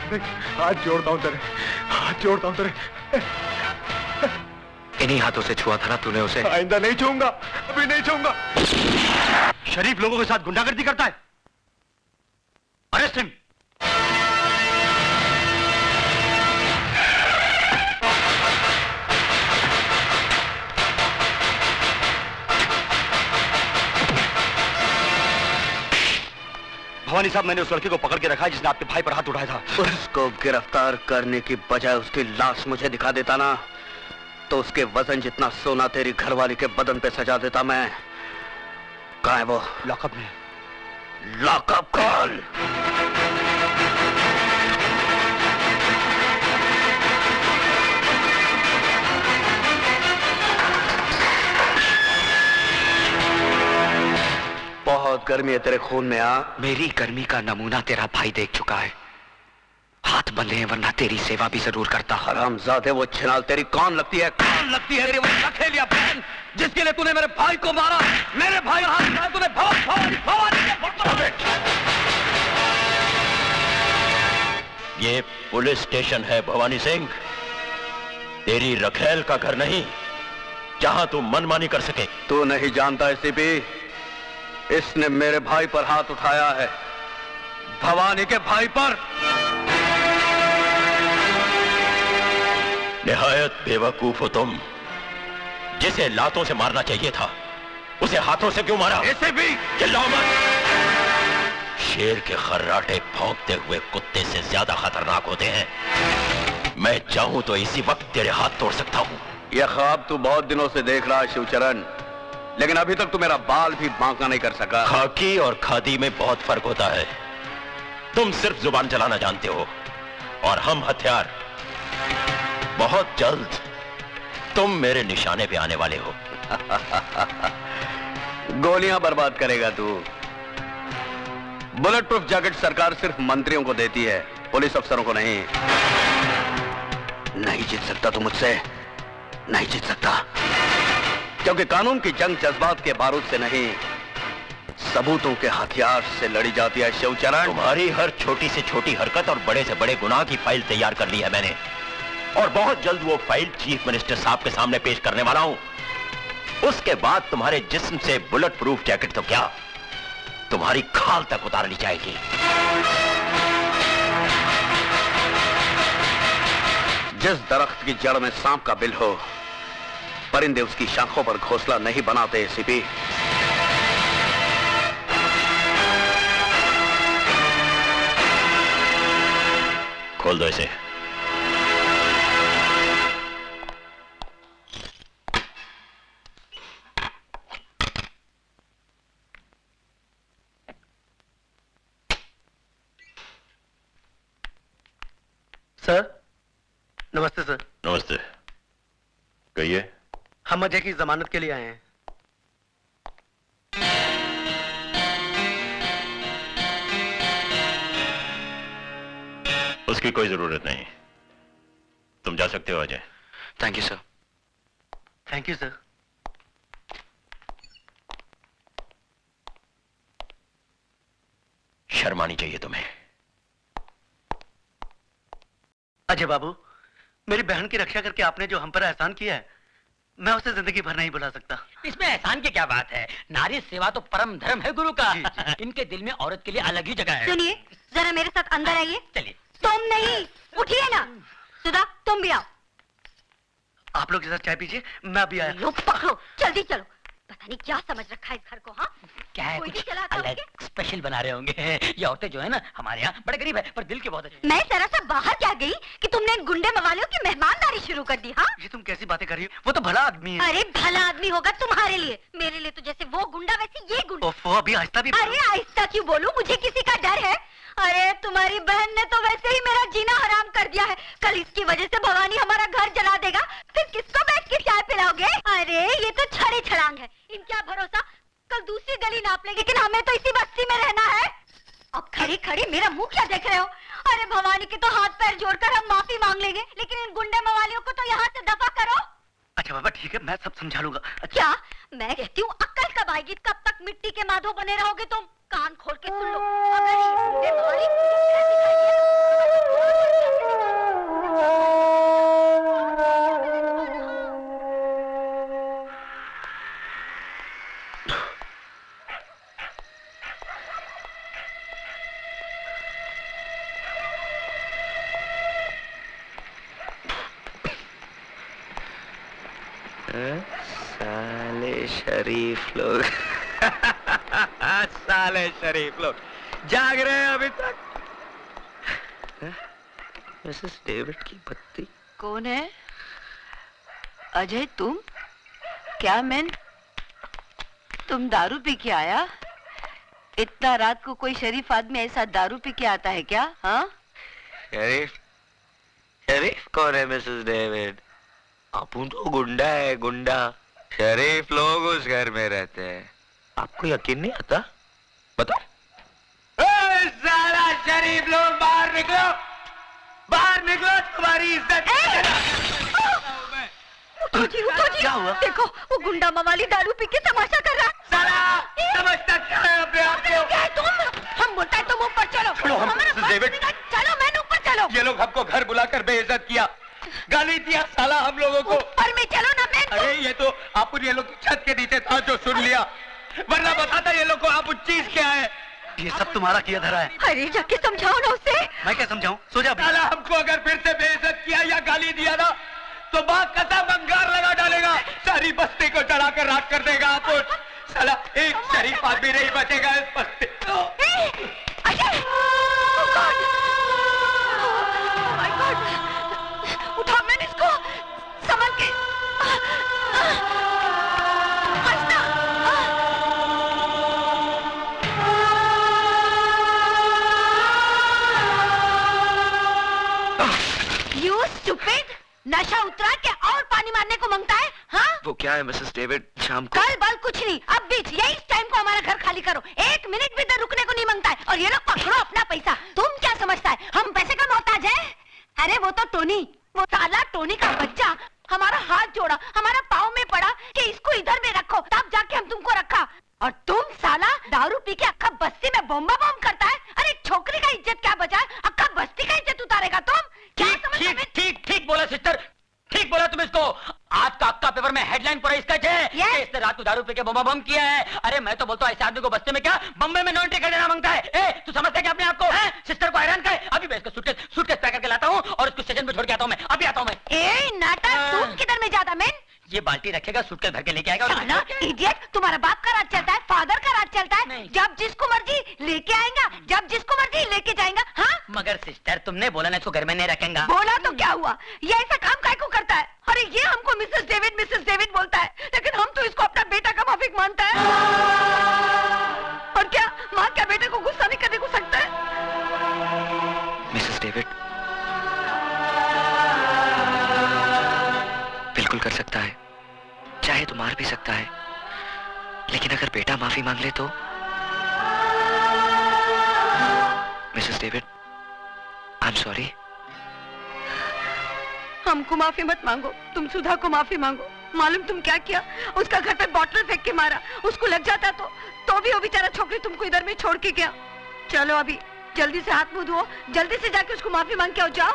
Speaker 10: देख, हाथ जोड़ता हूँ तेरे, हाथ जोड़ता हूँ तेरे।
Speaker 1: इन्हीं हाथों से छुआ था ना तूने उसे?
Speaker 10: आइंदा नहीं छूऊंगा, अभी नहीं छूऊंगा।
Speaker 7: शरीफ लोगों के साथ गुंडागर्दी करता है। Arrest him.
Speaker 10: भवानी साहब, मैंने उस लड़के को पकड़ के रखा है जिसने आपके भाई पर हाथ उठाया था।
Speaker 8: उसको गिरफ्तार करने की बजाय उसकी लाश मुझे दिखा देता ना, तो उसके वजन जितना सोना तेरी घरवाली के बदन पे सजा देता मैं। कहाँ है वो?
Speaker 10: लॉकअप में।
Speaker 8: Lockup call. बहुत गर्मी है तेरे खून में।
Speaker 1: मेरी गर्मी का नमूना तेरा भाई देख चुका है। हाथ बंधे हैं, वरना तेरी सेवा भी जरूर करता।
Speaker 8: हरामजादे, वो छिनाल तेरी कौन लगती है?
Speaker 1: कौन लगती है तेरी वो लखेलिया बहन, जिसके लिए तूने मेरे भाई को मारा। मेरे भाई और हाथ में तूने
Speaker 3: ये पुलिस स्टेशन है भवानी सिंह, तेरी रखेल का घर नहीं जहां तू मनमानी कर सके।
Speaker 8: तू नहीं जानता एसीपी, इसने मेरे भाई पर हाथ उठाया है, भवानी के भाई पर।
Speaker 3: निहायत बेवकूफ हो तुम। जिसे लातों से मारना चाहिए था उसे हाथों से क्यों मारा?
Speaker 8: ऐसे भी
Speaker 3: चिल्लाओ मत। शेर के खर्राटे भौंकते हुए कुत्ते से ज्यादा खतरनाक होते हैं। मैं चाहूं तो इसी वक्त तेरे हाथ तोड़ सकता हूं।
Speaker 8: यह ख्वाब तू बहुत दिनों से देख रहा है शिवचरण, लेकिन अभी तक तू मेरा बाल भी बांका नहीं कर सका।
Speaker 3: खाकी और खादी में बहुत फर्क होता है। तुम सिर्फ जुबान चलाना जानते हो और हम हथियार। बहुत जल्द तुम मेरे निशाने पे आने वाले हो।
Speaker 8: गोलियां बर्बाद करेगा तू। बुलेट प्रूफ जैकेट सरकार सिर्फ मंत्रियों को देती है, पुलिस अफसरों को नहीं। नहीं जीत सकता तू मुझसे, नहीं जीत सकता, क्योंकि कानून की जंग जज्बात के बारूद से नहीं, सबूतों के हथियार से लड़ी जाती है शिवचरण।
Speaker 3: तुम्हारी हर छोटी से छोटी हरकत और बड़े से बड़े गुनाह की फाइल तैयार कर ली है मैंने, और बहुत जल्द वो फाइल चीफ मिनिस्टर साहब के सामने पेश करने वाला हूं। उसके बाद तुम्हारे जिस्म से बुलेट प्रूफ जैकेट तो क्या, तुम्हारी खाल तक उतार ली जाएगी।
Speaker 8: जिस दरख्त की जड़ में सांप का बिल हो, परिंदे उसकी शाखों पर घोंसला नहीं बनाते एसीपी।
Speaker 3: खोल दो इसे।
Speaker 8: सर नमस्ते। सर
Speaker 3: नमस्ते, कहिए।
Speaker 8: हम अजय की जमानत के लिए आए हैं।
Speaker 3: उसकी कोई जरूरत नहीं, तुम जा सकते हो Ajay.
Speaker 1: Thank you sir.
Speaker 8: Thank you sir.
Speaker 3: शर्म आनी चाहिए तुम्हें।
Speaker 8: अजय बाबू, मेरी बहन की रक्षा करके आपने जो हम पर एहसान किया है, मैं उसे जिंदगी भर नहीं भुला सकता।
Speaker 7: इसमें एहसान की क्या बात है, नारी सेवा तो परम धर्म है गुरु का। इनके दिल में औरत के लिए अलग ही जगह है।
Speaker 2: सुनिए, जरा मेरे साथ अंदर आइए।
Speaker 7: चलिए।
Speaker 2: तुम नहीं, उठिए ना। सुधा, तुम भी आओ।
Speaker 8: आप लोग के साथ चाय पीजिए, मैं अभी आया।
Speaker 2: लो पकड़ो, जल्दी चलो। पता नहीं क्या समझ रखा है इस घर को। हाँ,
Speaker 7: क्या है,
Speaker 2: कोई
Speaker 7: कुछ
Speaker 2: भी चलाता
Speaker 7: अलग
Speaker 2: होंगे।
Speaker 7: स्पेशल बना रहे होंगे। ये औरतें जो है ना हमारे यहाँ बड़े गरीब है, पर दिल के बहुत अच्छे।
Speaker 2: मैं जरा सा बाहर क्या गई कि तुमने इन गुंडे मवालियों की मेहमानदारी शुरू कर दी। हाँ,
Speaker 8: ये तुम कैसी बातें कर रही हो? वो तो भला आदमी है।
Speaker 2: अरे भला आदमी होगा तुम्हारे लिए, मेरे लिए तो जैसे वो गुंडा वैसे ये गुंडा।
Speaker 8: ओफो, अभी आहिस्ता भी।
Speaker 2: अरे आहिस्ता क्यों बोलूं, मुझे किसी का डर है? अरे तुम्हारी बहन ने तो वैसे ही मेरा जीना हराम कर दिया है। कल इसकी वजह से भवानी हमारा घर जला देगा, फिर किसको बैठ के चाय पिलाओगे? अरे ये तो छड़े छड़ांग है, इनका भरोसा। कल दूसरी गली नाप लेंगे, लेकिन हमें तो इसी बस्ती में रहना है। अब खड़ी खड़ी मेरा मुंह क्या देख रहे हो? अरे भवानी के तो हाथ पैर जोड़कर हम माफी मांग लेंगे, लेकिन इन गुंडे मवालियों को तो यहाँ से दफा करो।
Speaker 8: अच्छा बाबा ठीक है, मैं सब समझा लूंगा।
Speaker 2: क्या? मैं कहती हूँ अक्ल कब आएगी? कब तक मिट्टी के माधो बने रहोगे तुम? कान खोल के सुन लो, अगर ये गुंडे मवाली मुझे दिखाई
Speaker 1: साले शरीफ लोग साले शरीफ लोग जाग रहे हैं अभी तक। मिसेस डेविड की बत्ती
Speaker 2: कौन है? अजय तुम? क्या मैन, तुम दारू पी के आया? इतना रात को कोई शरीफ आदमी ऐसा दारू पी के आता है क्या? हाँ,
Speaker 1: शरीफ शरीफ कौन है मिसेस डेविड? अपुन तो गुंडा है, गुंडा। शरीफ लोग उस घर में रहते हैं। आपको यकीन नहीं आता? बताओ। सारा शरीफ लोग बाहर निकलो, बाहर निकलो, तुम्हारी इज्जत।
Speaker 2: उठो जी, उठो जी।
Speaker 1: क्या हुआ?
Speaker 2: देखो वो गुंडा मवाली दारू पी के तमाशा कर रहा है।
Speaker 1: साला समझता क्या है अपने आप को?
Speaker 2: क्या है तुम? हम बोलता है तुम ऊपर चलो।
Speaker 1: छोड़ो हम,
Speaker 2: हमारा
Speaker 1: मिसेस डेविड।
Speaker 2: चलो मैंने ऊपर चलो।
Speaker 1: ये लोग हमको घर बुलाकर बेइज्जत किया, गाली दिया साला हम लोगों को।
Speaker 2: ऊपर में चलो ना मैन।
Speaker 1: अरे ये तो आप ये लोग छत के नीचे था जो सुन लिया, वरना बताता ये लोग को आप चीज क्या है।
Speaker 8: ये सब तुम्हारा किया धरा है।
Speaker 2: अरे जाके समझाओ ना उसे।
Speaker 8: मैं क्या समझाऊं? सो जा।
Speaker 1: साला हमको अगर फिर से बेइज्जत किया या गाली दिया ना तो बात कसम अंगार लगा डालेगा, सारी बस्ती को जला कर राख कर देगा। आप साला एक शरीफ आदमी नहीं बचेगा इस बस्ती।
Speaker 2: Ajay! Oh God! Oh my God! उठा मैंने इसको, संभल के। हंसना। You stupid! नशा उतरा के और पानी मारने को मांगता है? हाँ?
Speaker 1: वो क्या है मिसेस डेविड, शाम को
Speaker 2: कल बल कुछ नहीं, अब बीच यही इस टाइम को हमारा घर खाली करो। एक मिनट भी इधर रुकने को नहीं मांगता है। और ये लोग पकड़ो अपना पैसा। तुम क्या समझता है हम पैसे का मोहताज है? अरे वो तो टोनी, वो साला टोनी का बच्चा हमारा हाथ जोड़ा, हमारा पाँव में पड़ा कि इसको इधर में रखो, तब जाके हम तुमको रखा। और तुम साला दारू पी के अक्का बस्ती में बम्बा बम करता है। अरे छोकरी का इज्जत क्या बचा है? अक्का बस्ती का इज्जत उतारेगा तुम? क्या समझते हो?
Speaker 7: ठीक ठीक बोला सिस्टर, ठीक बोला तुम इसको। आज का अक्का पेपर में हेडलाइन पूरा इसका है कि इसने रात को दारू पी के बम किया है। अरे मैं तो बोलता हूँ ऐसे आदमी को बस्ती में क्या बम्बे में नॉन्ट्री कर देना मांगता है। ए तू समझता क्या अपने आप को? सिस्टर को हैरान करे। अभी मैं इसको सूटकेस पैक करके लाता हूँ और इसको स्टेशन पे छोड़ के आता हूँ। मैं अभी आता हूँ। मैं
Speaker 2: ए नाटक, तुम किधर में ज्यादा मैन?
Speaker 7: ये बाल्टी रखेगा, सूटकेस भर के लेके आएगा।
Speaker 2: साला इडियट, तुम्हारा बाप का राज चलता है, फादर का राज चलता है।
Speaker 7: नहीं।
Speaker 2: जब जिसको मर्जी लेके आएगा, जब जिसको मर्जी लेके जाएगा। हाँ,
Speaker 7: मगर सिस्टर तुमने बोला ना इसको घर में नहीं रखेगा।
Speaker 2: बोला तो क्या हुआ? ये ऐसा काम काय को करता है? अरे ये हमको मिसेस डेविड बोलता है, लेकिन हम तो इसको अपना बेटा का माफिक मानता है। और क्या माँ क्या बेटे को गुस्सा नहीं करने को सकता है?
Speaker 1: मिसेस डेविड बिल्कुल कर सकता है, चाहे तो मार भी सकता है, लेकिन अगर बेटा माफी मांग ले तो? Mrs David I am sorry.
Speaker 2: हमको माफी मत मांगो, तुम सुधा को माफी मांगो। मालूम तुम क्या किया? उसका घर पे बॉटल फेंक के मारा। उसको लग जाता तो भी वो बेचारा छोकरी तुमको इधर में छोड़ के गया। चलो अभी जल्दी से हाथ मुंह धो, जल्दी से जाके उसको माफी मांग के आओ। जाओ।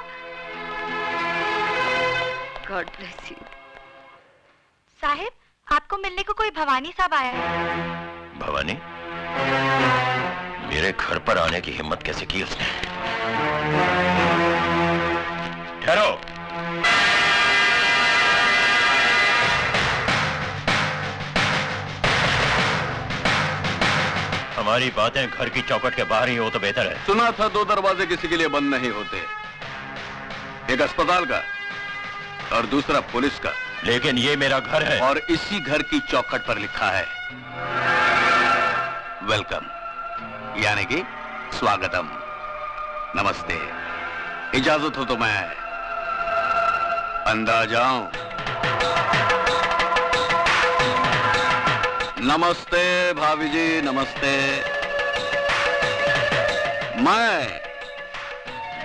Speaker 2: God bless you. साहिब, आपको मिलने को कोई भवानी साहब आया है।
Speaker 3: भवानी? मेरे घर पर आने की हिम्मत कैसे की उसने? ठहरो। हमारी बातें घर की चौखट के बाहर ही हो तो बेहतर है।
Speaker 8: सुना था 2 दरवाजे किसी के लिए बंद नहीं होते, एक अस्पताल का और दूसरा पुलिस का।
Speaker 3: लेकिन ये मेरा घर है
Speaker 8: और इसी घर की चौखट पर लिखा है वेलकम, यानी कि स्वागतम, नमस्ते। इजाजत हो तो मैं अंदर आ जाऊं? नमस्ते भाभी जी, नमस्ते। मैं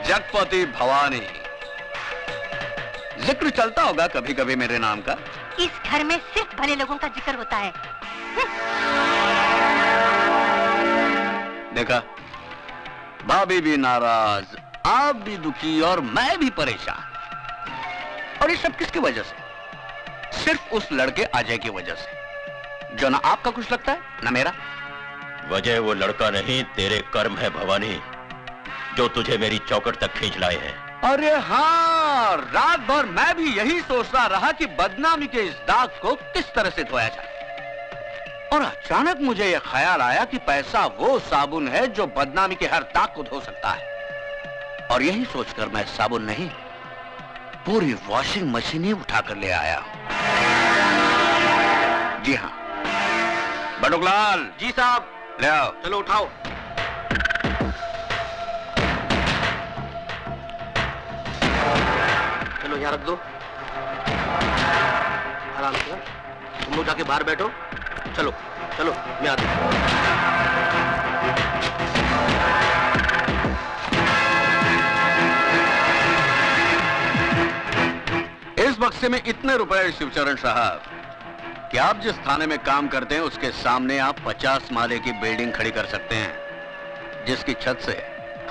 Speaker 8: जगपति भवानी। जिक्र चलता होगा कभी कभी मेरे नाम का।
Speaker 2: इस घर में सिर्फ भले लोगों का जिक्र होता है।
Speaker 8: देखा, भाभी भी नाराज, आप भी दुखी और मैं भी परेशान। और ये सब किसकी वजह से? सिर्फ उस लड़के अजय की वजह से, जो ना आपका कुछ लगता है ना मेरा।
Speaker 3: वजह वो लड़का नहीं, तेरे कर्म है भवानी, जो तुझे मेरी चौखट तक खींच लाए हैं।
Speaker 8: अरे हाँ, रात भर मैं भी यही सोचता रहा कि बदनामी के इस दाग को किस तरह से धोया जाए, और अचानक मुझे यह ख्याल आया कि पैसा वो साबुन है जो बदनामी के हर दाग को धो सकता है। और यही सोचकर मैं साबुन नहीं, पूरी वॉशिंग मशीन ही उठाकर ले आया हूं। जी हाँ बटुकलाल।
Speaker 10: जी साहब।
Speaker 8: ले आओ।
Speaker 10: चलो उठाओ। चलो यहाँ रख दो, आराम से। तुम लोग जाके बाहर बैठो। चलो चलो, मैं आता हूँ।
Speaker 8: इस बक्से में इतने रुपए शिवचरण साहब कि आप जिस थाने में काम करते हैं उसके सामने आप 50 माले की बिल्डिंग खड़ी कर सकते हैं, जिसकी छत से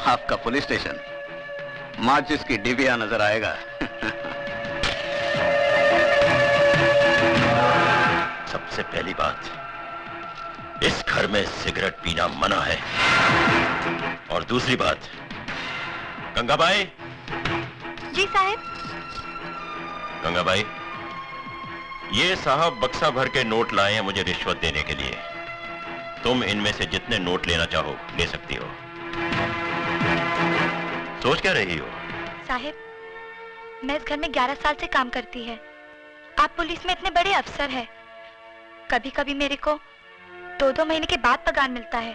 Speaker 8: आपका पुलिस स्टेशन माचिस की डिबिया नजर आएगा।
Speaker 3: सबसे पहली बात, इस घर में सिगरेट पीना मना है। और दूसरी बात, गंगाबाई।
Speaker 2: जी साहब।
Speaker 3: गंगाबाई, ये साहब बक्सा भर के नोट लाए हैं मुझे रिश्वत देने के लिए। तुम इनमें से जितने नोट लेना चाहो ले सकती हो। सोच क्या रही हो?
Speaker 2: साहब, मैं इस घर में 11 साल से काम करती है। आप पुलिस में इतने बड़े अफसर हैं। कभी कभी मेरे को 2-2 महीने के बाद पगार मिलता है।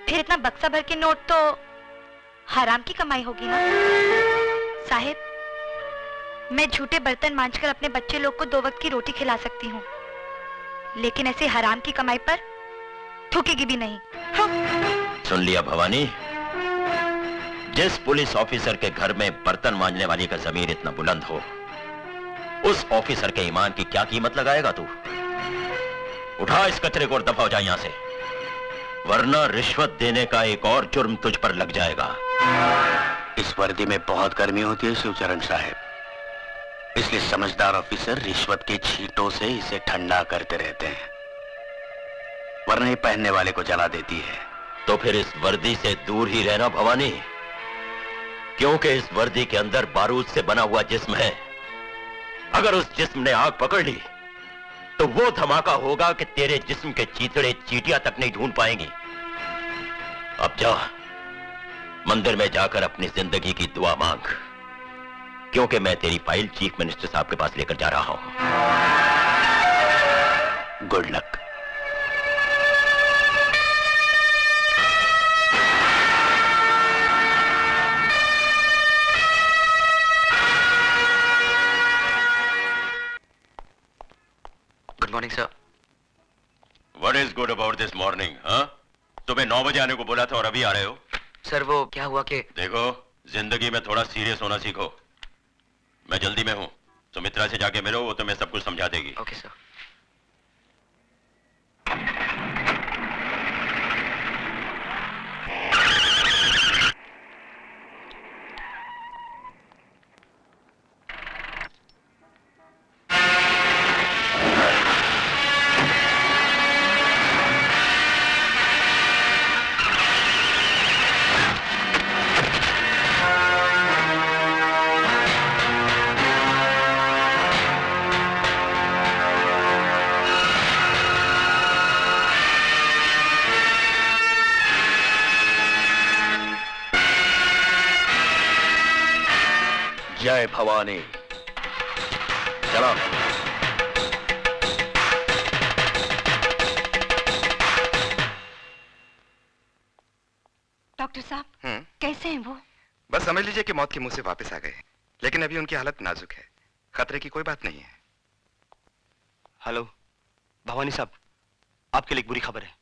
Speaker 2: फिर इतना बक्सा भर के नोट तो हराम की कमाई होगी ना। साहब, मैं झूठे बर्तन मांजकर अपने बच्चे लोग को 2 वक्त की रोटी खिला सकती हूँ, लेकिन ऐसे हराम की कमाई पर थूकेगी भी नहीं। हाँ।
Speaker 3: सुन लिया भवानी, जिस पुलिस ऑफिसर के घर में बर्तन मांजने वाली का जमीर इतना बुलंद हो, उस ऑफिसर के ईमान की क्या कीमत लगाएगा तू? उठा इस कचरे को और दफा हो जा यहां से, वरना रिश्वत देने का एक और जुर्म तुझ पर लग जाएगा।
Speaker 8: इस वर्दी में बहुत गर्मी होती है शिवचरण साहब, इसलिए समझदार ऑफिसर रिश्वत के छींटों से इसे ठंडा करते रहते हैं, वरना ये पहनने वाले को जला देती है।
Speaker 3: तो फिर इस वर्दी से दूर ही रहना भवानी, क्योंकि इस वर्दी के अंदर बारूद से बना हुआ जिस्म है। अगर उस जिस्म ने आग पकड़ ली तो वो धमाका होगा कि तेरे जिस्म के चीतड़े चीटियां तक नहीं ढूंढ पाएंगी। अब जा, मंदिर में जाकर अपनी जिंदगी की दुआ मांग, क्योंकि मैं तेरी फाइल चीफ मिनिस्टर साहब के पास लेकर जा रहा हूं।
Speaker 8: Good luck.
Speaker 1: Good morning sir.
Speaker 3: What is good about this morning? हाँ? सुबह 9 बजे आने को बोला था और अभी आ रहे हो?
Speaker 1: सर वो क्या हुआ कि
Speaker 3: देखो, जिंदगी में थोड़ा सीरियस होना सीखो। मैं जल्दी में हूं, सुमित्रा से जाके मिलो, वो तुम्हें सब कुछ समझा देगी।
Speaker 1: Okay sir.
Speaker 8: जय भवानी। चलो।
Speaker 2: डॉक्टर साहब, कैसे हैं वो?
Speaker 6: बस समझ लीजिए कि मौत के मुंह से वापस आ गए, लेकिन अभी उनकी हालत नाजुक है। खतरे की कोई बात नहीं है।
Speaker 10: हेलो भवानी साहब, आपके लिए एक बुरी खबर है।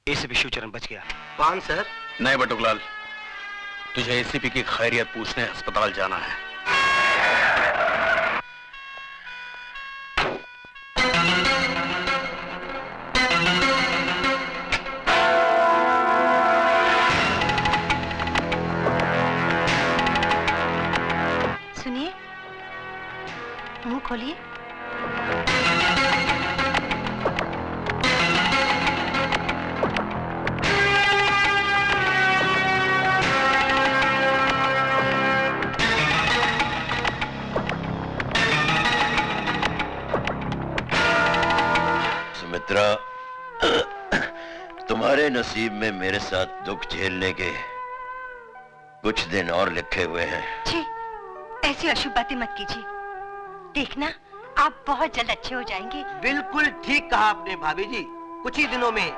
Speaker 10: एसीपी शिवचरण बच गया।
Speaker 1: कौन सर?
Speaker 8: नहीं बटुकलाल, तुझे एसीपी की खैरियत पूछने अस्पताल जाना है।
Speaker 2: सुनिए, मुंह खोलिए।
Speaker 3: चित्रा, तुम्हारे नसीब में मेरे साथ दुख झेलने के कुछ दिन और लिखे हुए हैं।
Speaker 2: छी, ऐसी अशुभ बातें मत कीजिए। देखना, आप बहुत जल्द अच्छे हो जाएंगे।
Speaker 9: बिल्कुल ठीक कहा आपने भाभी जी, कुछ ही दिनों में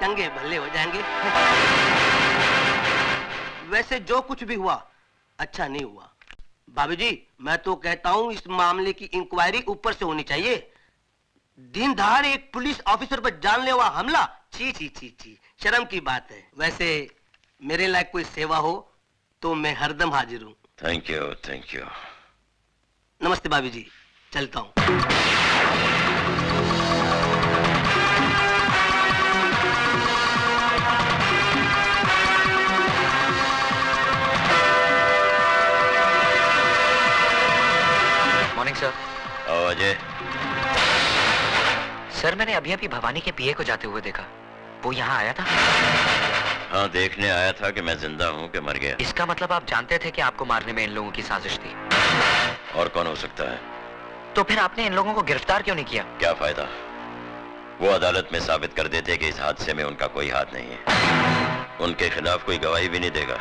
Speaker 9: चंगे भले हो जाएंगे। वैसे जो कुछ भी हुआ अच्छा नहीं हुआ भाभी जी। मैं तो कहता हूँ इस मामले की इंक्वायरी ऊपर से होनी चाहिए। दिन दहाड़े एक पुलिस ऑफिसर पर जानलेवा हमला, छी छी छी छी, शर्म की बात है। वैसे मेरे लायक कोई सेवा हो तो मैं हरदम हाजिर हूँ।
Speaker 3: Thank you, thank you.
Speaker 9: नमस्ते भाभी जी, चलता हूँ।
Speaker 1: Morning sir.
Speaker 3: अजय।
Speaker 1: सर, मैंने अभी अभी भवानी के पीए को जाते हुए देखा। वो यहाँ आया था?
Speaker 3: हाँ, देखने आया था कि मैं जिंदा हूँ कि मर गया।
Speaker 1: इसका मतलब आप जानते थे कि आपको मारने में इन लोगों की साजिश थी।
Speaker 3: और कौन हो सकता है?
Speaker 1: तो फिर आपने इन लोगों को गिरफ्तार क्यों नहीं किया?
Speaker 3: क्या फायदा? वो अदालत में साबित कर देते कि इस हादसे में उनका कोई हाथ नहीं है। उनके खिलाफ कोई गवाही भी नहीं देगा,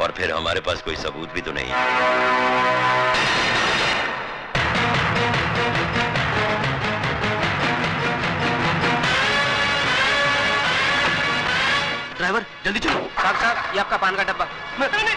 Speaker 3: और फिर हमारे पास कोई सबूत भी तो नहीं है।
Speaker 9: ड्राइवर जल्दी चलो।
Speaker 7: साहब, ये आपका पान का डब्बा।
Speaker 9: मेरा नहीं।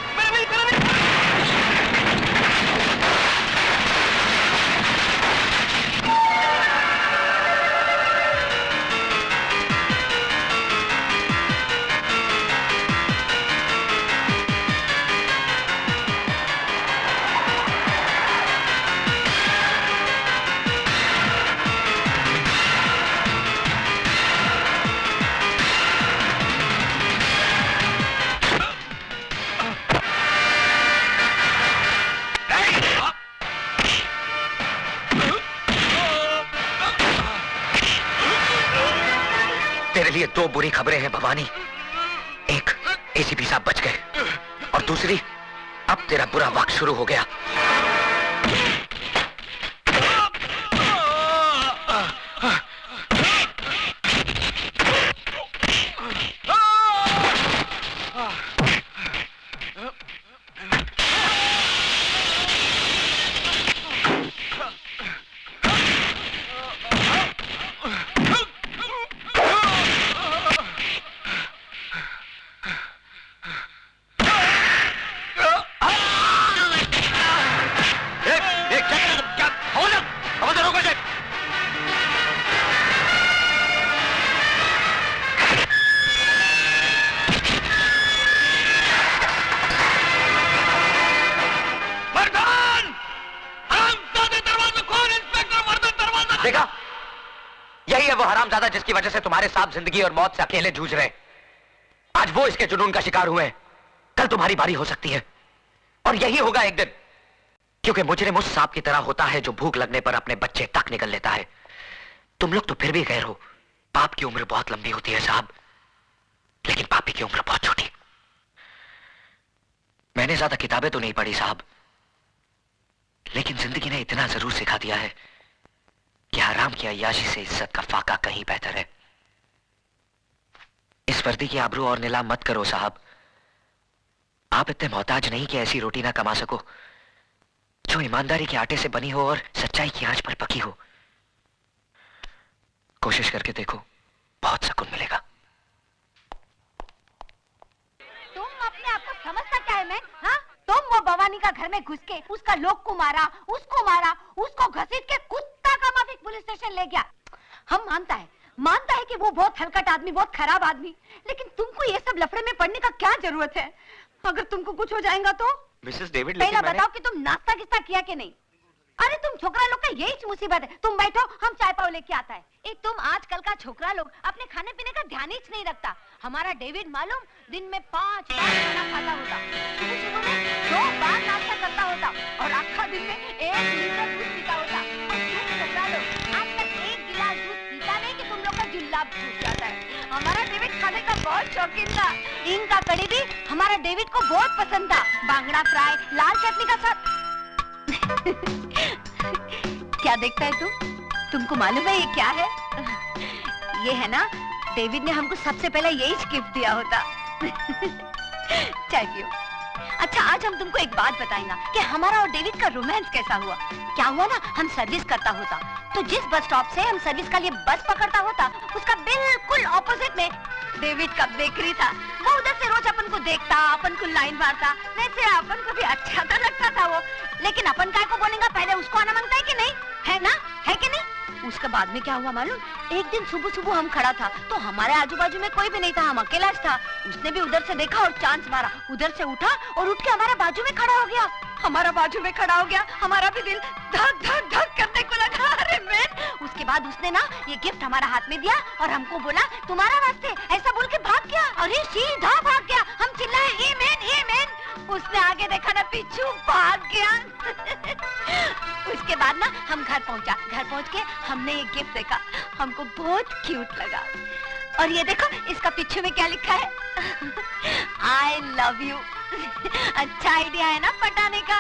Speaker 1: तेरे लिए दो बुरी खबरें हैं भवानी। एक, एसीपी साहब बच गए, और दूसरी, अब तेरा बुरा वक्त शुरू हो गया। देखा, यही है वो हरामजादा जिसकी वजह से तुम्हारे साथ जिंदगी और मौत से अकेले जूझ रहे। आज वो इसके जुनून का शिकार हुए हैं, कल तुम्हारी बारी हो सकती है, और यही होगा एक दिन। क्योंकि मुजरिम उस सांप की तरह होता है जो भूख लगने पर अपने बच्चे तक निकल लेता है। तुम लोग तो फिर भी गैर हो। पाप की उम्र बहुत लंबी होती है साहब, लेकिन पापी की उम्र बहुत छोटी। मैंने ज्यादा किताबें तो नहीं पढ़ी साहब, लेकिन जिंदगी ने इतना जरूर सिखा दिया है कि हराम की अय्याशी से इज्जत का फाका कहीं बेहतर है। इस वर्दी की आबरू और नीलाम मत करो साहब। आप इतने मोहताज नहीं कि ऐसी रोटी ना कमा सको जो ईमानदारी के आटे से बनी हो और सच्चाई की आंच पर पकी हो। कोशिश करके देखो, बहुत सुकून मिलेगा।
Speaker 2: तुम अपने आप को समझता क्या है? मैं हाँ, तुम वो भवानी का घर में घुस के उसका लोग को मारा, उसको घसीट के कुत्ता का माफिक पुलिस स्टेशन ले गया। हम मानता है कि वो बहुत हलकट आदमी, बहुत खराब आदमी, लेकिन तुमको ये सब लफड़े में पड़ने का क्या जरूरत है? अगर तुमको कुछ हो जाएगा तो?
Speaker 1: मिसेस डेविड,
Speaker 2: पहला बताओ कि तुम नाश्ता किस्ता किया कि नहीं? अरे तुम छोकरा लोग का यही मुसीबत है। तुम बैठो, हम चाय पाव लेके आता है। तुम आजकल का छोकरा लोग अपने खाने पीने का ध्यान ही नहीं रखता। हमारा डेविड मालूम दिन में 5 बार खाना खाता होता, सुबह में 2 बार नाश्ता करता होता, और आखा दिन में 1 लीटर दूध पीता होता। और तुम छोकरा लोग आज तक 1 गिलास दूध पीता नहीं कि तुम लोग का जुल्लाब छूट जाता है। हमारा डेविड खाने का बहुत शौकीन था। इनका कड़ी भी हमारा डेविड को बहुत पसंद था। बांगड़ा फ्राई, लाल चटनी का साथ। क्या देखता है तुमको मालूम है ये क्या है? ये है ना, डेविड ने हमको सबसे पहले यही गिफ्ट दिया होता। चाहिए। अच्छा, आज हम तुमको एक बात बताएंगे कि हमारा और डेविड का रोमांस कैसा हुआ। क्या हुआ ना, हम सर्विस करता होता तो जिस बस स्टॉप से हम सर्विस का लिए बस पकड़ता होता, उसका बिल्कुल ऑपोजिट में डेविड का बेकरी था। वो उधर से रोज अपन को देखता, अपन को लाइन मारता, वैसे अपन को भी अच्छा तो लगता था वो। लेकिन अपन काय को बोलेंगे, पहले उसको आना मांगता है कि नहीं, है ना, है कि नहीं? उसके बाद में क्या हुआ मालूम, एक दिन सुबह सुबह हम खड़ा था तो हमारे आजू बाजू में कोई भी नहीं था, हम अकेला था। उसने भी उधर से देखा और चांस मारा, उधर से उठा और उठ के हमारे बाजू में खड़ा हो गया। हमारा बाजू में खड़ा हो गया, हमारा भी दिल धक धक धक करने को लगा। अरे मैन, उसके बाद उसने ना ये गिफ्ट हमारा हाथ में दिया और हमको बोला तुम्हारा वास्ते, ऐसा बोल के भाग गया। अरे सीधा भाग गया। हम चिल्लाए ए मैन। उसने आगे देखा ना, पीछू भाग गया। उसके बाद ना हम घर पहुंचा, घर पहुंच के हमने ये गिफ्ट देखा, हमको बहुत क्यूट लगा। और ये देखो, इसका पीछे में क्या लिखा है, आई लव यू। अच्छा आइडिया है ना पटाने का।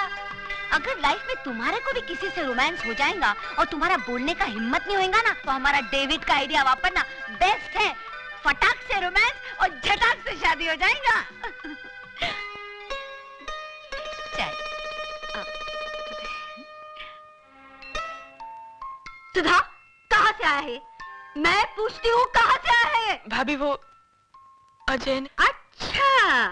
Speaker 2: अगर लाइफ में तुम्हारे को भी किसी से रोमांस हो जाएगा और तुम्हारा बोलने का हिम्मत नहीं होगा ना, तो हमारा डेविड का आइडिया वापरना बेस्ट है। फटाक से रोमांस और झटाक से शादी हो जाएगा। सुधा, कहाँ से आया है? मैं पूछती हूँ कहाँ से आया है?
Speaker 11: भाभी वो अजय ने।
Speaker 2: अच्छा,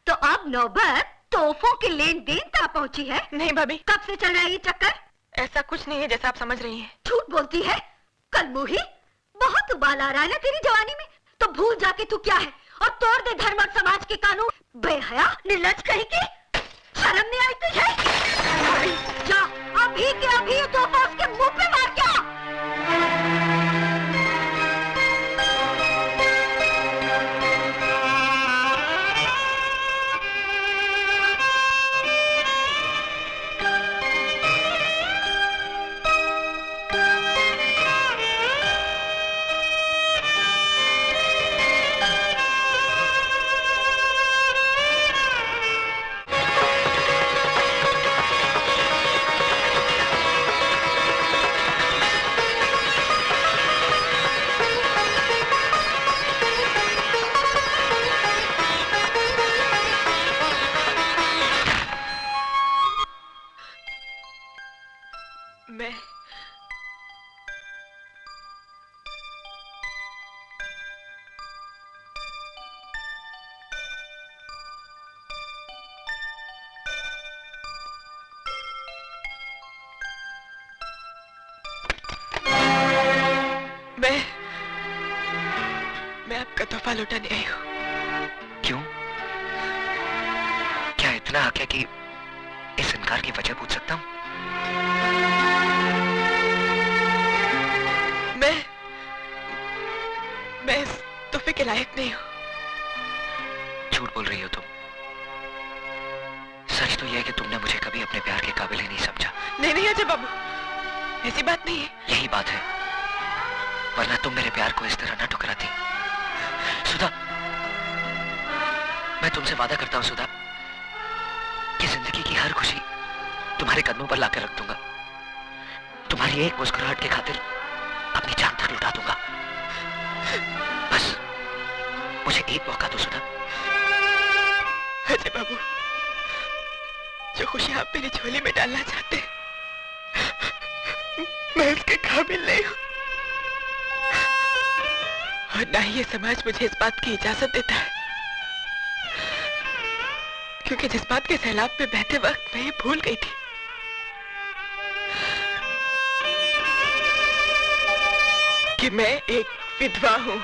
Speaker 2: तो अब नौबत तोहफों की लेन देन तक पहुँची है?
Speaker 11: नहीं भाभी।
Speaker 2: कब से चल रहा है ये चक्कर?
Speaker 11: ऐसा कुछ नहीं है जैसा आप समझ रही हैं।
Speaker 2: झूठ बोलती है कल मुही, बहुत उबाल आ रहा है ना तेरी जवानी में, तो भूल जाके तू क्या है और तोड़ दे धर्म और समाज के कानून। बेहया निर्लज कहीं की, शर्म नहीं आई तुझे? जा अभी के अभी तोहफा उसके मुंह पे मार के आ।
Speaker 11: मैं आपका तोहफा लौटाने आई हूँ।
Speaker 1: क्यों? क्या इतना हक है कि इस इनकार की वजह पूछ सकता हूँ?
Speaker 11: मैं इस तोहफे के लायक नहीं हूँ।
Speaker 1: झूठ बोल रही हो तुम। सच तो यह है कि तुमने मुझे कभी अपने प्यार के काबिल ही नहीं समझा।
Speaker 11: नहीं अजय बाबू, ऐसी बात नहीं है।
Speaker 1: यही बात है, वरना तुम मेरे प्यार को इस तरह ना ठुकराती। सुधा, मैं तुमसे वादा करता हूं सुधा, कि जिंदगी की हर खुशी तुम्हारे कदमों पर लाकर रख दूंगा। तुम्हारी एक मुस्कुराहट के खातिर अपनी जान तक लुटा दूंगा। बस मुझे एक मौका दो सुधा।
Speaker 11: अजय बाबू, जो खुशी आप मेरी झोली में डालना चाहते हैं, मैं उसके काबिल नहीं हूं, और ना ही ये समाज मुझे इस बात की इजाजत देता है, क्योंकि जज्बात के सैलाब में बहते वक्त मैं ये भूल गई थी कि मैं एक विधवा हूं।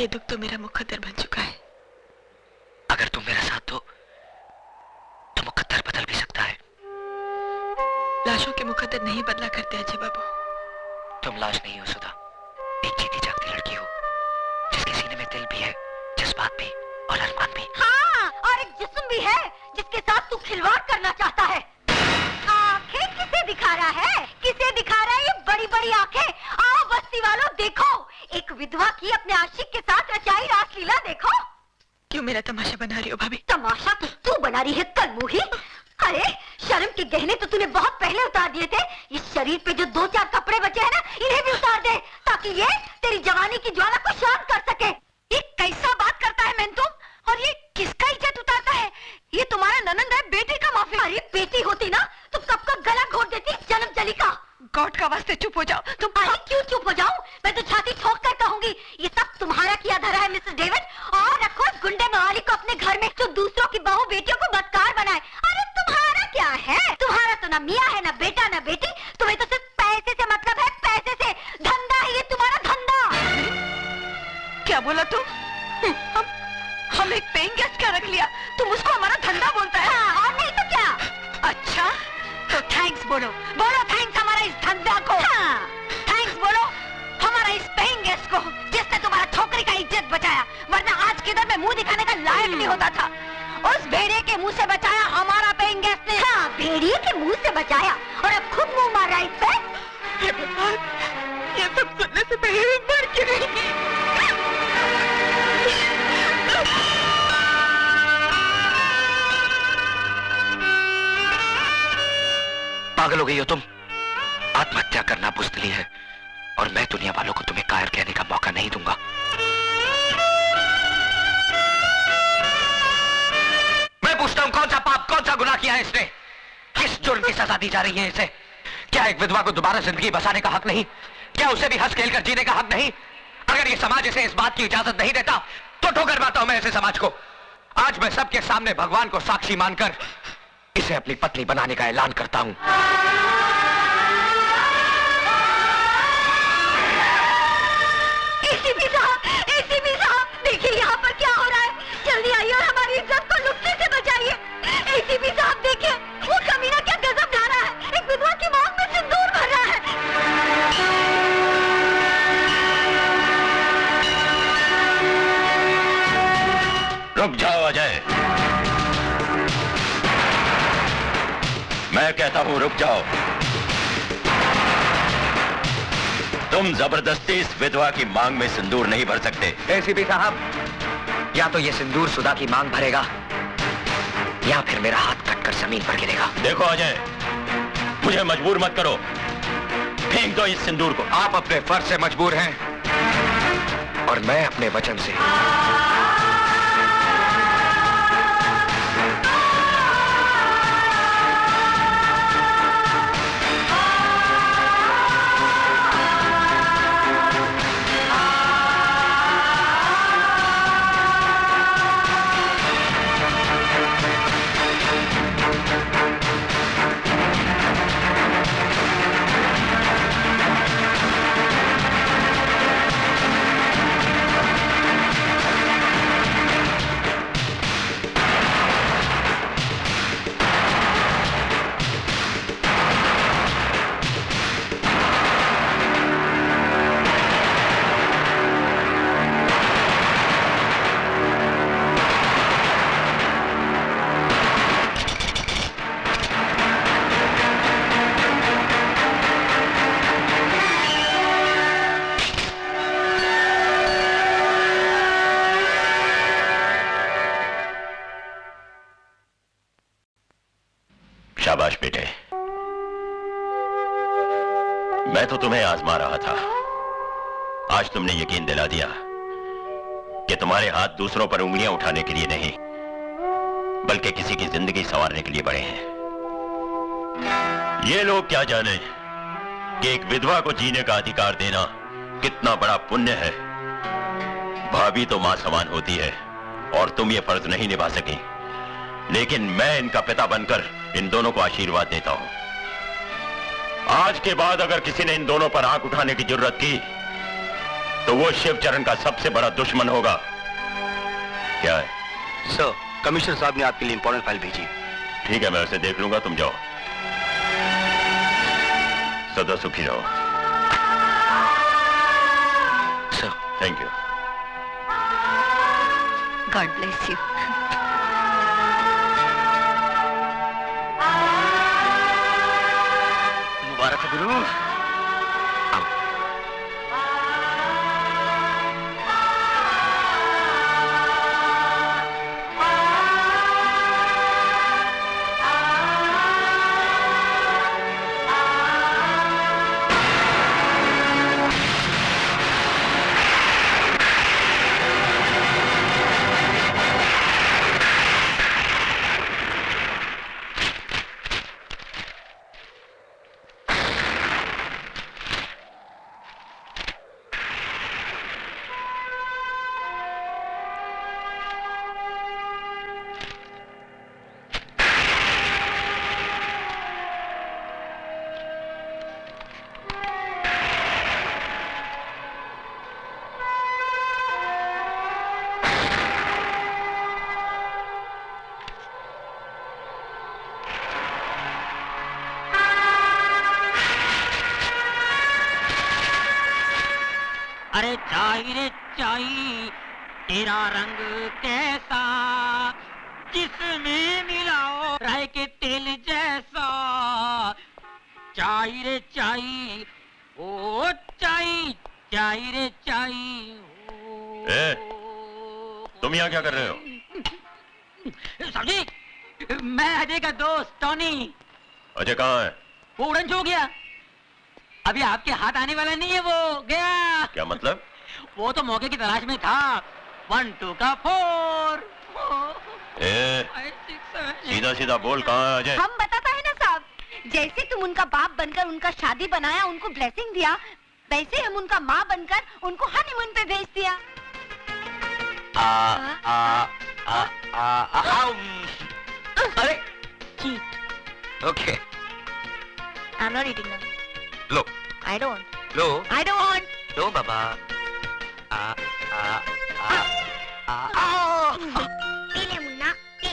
Speaker 11: ये दुख तो मेरा मुकद्दर बन चुका है।
Speaker 1: अगर तुम मेरा साथ दो तो मुकद्दर बदल भी सकता है।
Speaker 11: लाशों के मुकद्दर नहीं बदला करते अजय बाबू।
Speaker 1: तुम लाश नहीं हो सुधा, एक जीती जागती लड़की हो जिसके सीने में दिल भी है, जज्बात भी और अरमान भी।
Speaker 2: हाँ, और एक जिस्म भी है जिसके साथ तू खिलवाड़ करना चाहता है। आंखें किसे दिखा रहा है? किसे दिखा रहा है ये बड़ी बड़ी आंखें? आओ बस्ती वालों देखो, एक विधवा की अपने आशिक के साथ रचाई रासलीला देखो।
Speaker 11: क्यों मेरा तमाशा बना रही हो भाभी?
Speaker 2: तमाशा तो तू बना रही है कलमुही। अरे शर्म के गहने तो तूने बहुत पहले उतार दिए थे। इस शरीर पे जो 2-4 कपड़े बचे हैं ना, इन्हें भी उतार दे ताकि ये तेरी जवानी की ज्वाला को शांत कर सके। ये कैसा बात करता है मैन तुम? और ये किसका इज्जत उतारता है? ये तुम्हारा ननंद है, बेटी का माफी। अरे बेटी होती ना तो कब का गला घोट देती जन्म जली का।
Speaker 11: गॉड का वास्ते चुप हो जाओ तुम।
Speaker 2: अरे क्यों चुप हो जाऊं? मैं तो छाती ठोक कर कहूंगी ये सब तुम्हारा किया धरा है मिसेस डेविड। और रखो इस गुंडे मवाली को अपने घर में जो दूसरों की बहू बेटियों को बदकार बनाए। अरे तुम्हारा क्या है? तुम्हारा तो ना मियाँ है, ना बेटा, ना बेटी। तुम्हें तो सिर्फ पैसे से मतलब है, पैसे से। धंधा है ये तुम्हारा, धंधा।
Speaker 11: क्या बोला तुम? हम एक पेइंग गेस्ट क्या रख लिया, तुम उसको हमारा धंधा बोलता है?
Speaker 2: हाँ, और नहीं तो क्या।
Speaker 11: अच्छा तो थैंक्स बोलो, बोलो थैंक्स हमारा इस धंधा को।
Speaker 2: हाँ,
Speaker 11: थैंक्स बोलो हमारा इस पेइंग गेस्ट को जिसने तुम्हारा छोकरी का इज्जत बचाया, वरना आज किधर में मुंह दिखाने का लायक नहीं होता था। उस भेड़िए के मुंह से बचाया हमारा पेइंग गेस्ट ने।
Speaker 2: हाँ, भेड़िए के मुंह से बचाया और अब खुद मुंह मार रहा है इस पे।
Speaker 11: ये सब सुनने से पहले मैं मर क्यों नहीं?
Speaker 1: पागल हो गई हो तुम? आत्महत्या करना बुज़दिली है और मैं दुनिया वालों को तुम्हें कायर कहने का मौका नहीं दूंगा। मैं पूछता हूं कौन सा पाप, कौन सा गुनाह किया है इसने? किस जुर्म की सजा दी जा रही है इसे? क्या एक विधवा को दोबारा जिंदगी बसाने का हक नहीं? क्या उसे भी हंस खेल कर जीने का हक नहीं? अगर ये समाज इसे इस बात की इजाजत नहीं देता तो ठोकर मारता हूं मैं ऐसे समाज को। आज मैं सबके सामने भगवान को साक्षी मानकर इसे अपनी पत्नी बनाने का ऐलान करता हूं।
Speaker 2: एसीपी साहब, देखिए यहाँ पर क्या हो रहा है। जल्दी आइए और हमारी इज्जत को लुटने से बचाइए। एसीपी साहब देखिए, वो कमीना क्या गजब ढा रहा है। एक विधवा की मांग में सिंदूर भर रहा है।
Speaker 3: रुक जाओ अजय, मैं कहता हूं रुक जाओ। तुम जबरदस्ती इस विधवा की मांग में सिंदूर नहीं भर सकते।
Speaker 1: एसीपी साहब, या तो ये सिंदूर सुधा की मांग भरेगा या फिर मेरा हाथ कटकर जमीन पर गिरेगा।
Speaker 3: देखो अजय, मुझे मजबूर मत करो, फेंक दो इस सिंदूर को।
Speaker 1: आप अपने फर्ज से मजबूर हैं और मैं अपने वचन से।
Speaker 3: शाबाश बेटे, मैं तो तुम्हें आजमा रहा था। आज तुमने यकीन दिला दिया कि तुम्हारे हाथ दूसरों पर उंगलियां उठाने के लिए नहीं, बल्कि किसी की जिंदगी संवारने के लिए बड़े हैं। ये लोग क्या जाने कि एक विधवा को जीने का अधिकार देना कितना बड़ा पुण्य है। भाभी तो मां समान होती है और तुम ये फर्ज नहीं निभा सकी, लेकिन मैं इनका पिता बनकर इन दोनों को आशीर्वाद देता हूं। आज के बाद अगर किसी ने इन दोनों पर आंख उठाने की जरूरत की तो वो शिवचरण का सबसे बड़ा दुश्मन होगा। क्या है?
Speaker 6: सर, कमिश्नर साहब ने आपके लिए इंपॉर्टेंट फाइल भेजी।
Speaker 3: ठीक है, मैं उसे देख लूंगा, तुम जाओ। सदा सुखी रहो।
Speaker 6: Sir.
Speaker 3: Thank you.
Speaker 11: God bless you.
Speaker 7: मुबारक हो गुरु। अरे चाई रे चाई तेरा रंग कैसा, जिसमें मिलाओ राय के तेल जैसा। चाई रे चाई, ओ चाई, चाई रे चाई।
Speaker 3: तुम यहाँ क्या कर रहे हो?
Speaker 7: समझी, मैं अजय का दोस्त टॉनी।
Speaker 3: अजय कहाँ है?
Speaker 7: वो उड़न छू गया, अभी आपके हाथ आने वाला नहीं है, वो गया।
Speaker 3: क्या मतलब?
Speaker 7: वो तो मौके की तलाश में था। 1 2 का 4।
Speaker 3: सीधा सीधा बोल, कहाँ है अजय?
Speaker 11: हम बताता है ना साहब, जैसे तुम उनका बाप बनकर उनका शादी बनाया, उनको ब्लेसिंग दिया, वैसे हम उनका माँ बनकर उनको हनीमून पे भेज दिया।
Speaker 6: अरे
Speaker 11: cheat.
Speaker 6: Okay,
Speaker 11: I am not eating now.
Speaker 6: Low
Speaker 11: I don't.
Speaker 6: Low
Speaker 11: I don't.
Speaker 6: Low Baba.
Speaker 11: P ले मुन्ना, पी।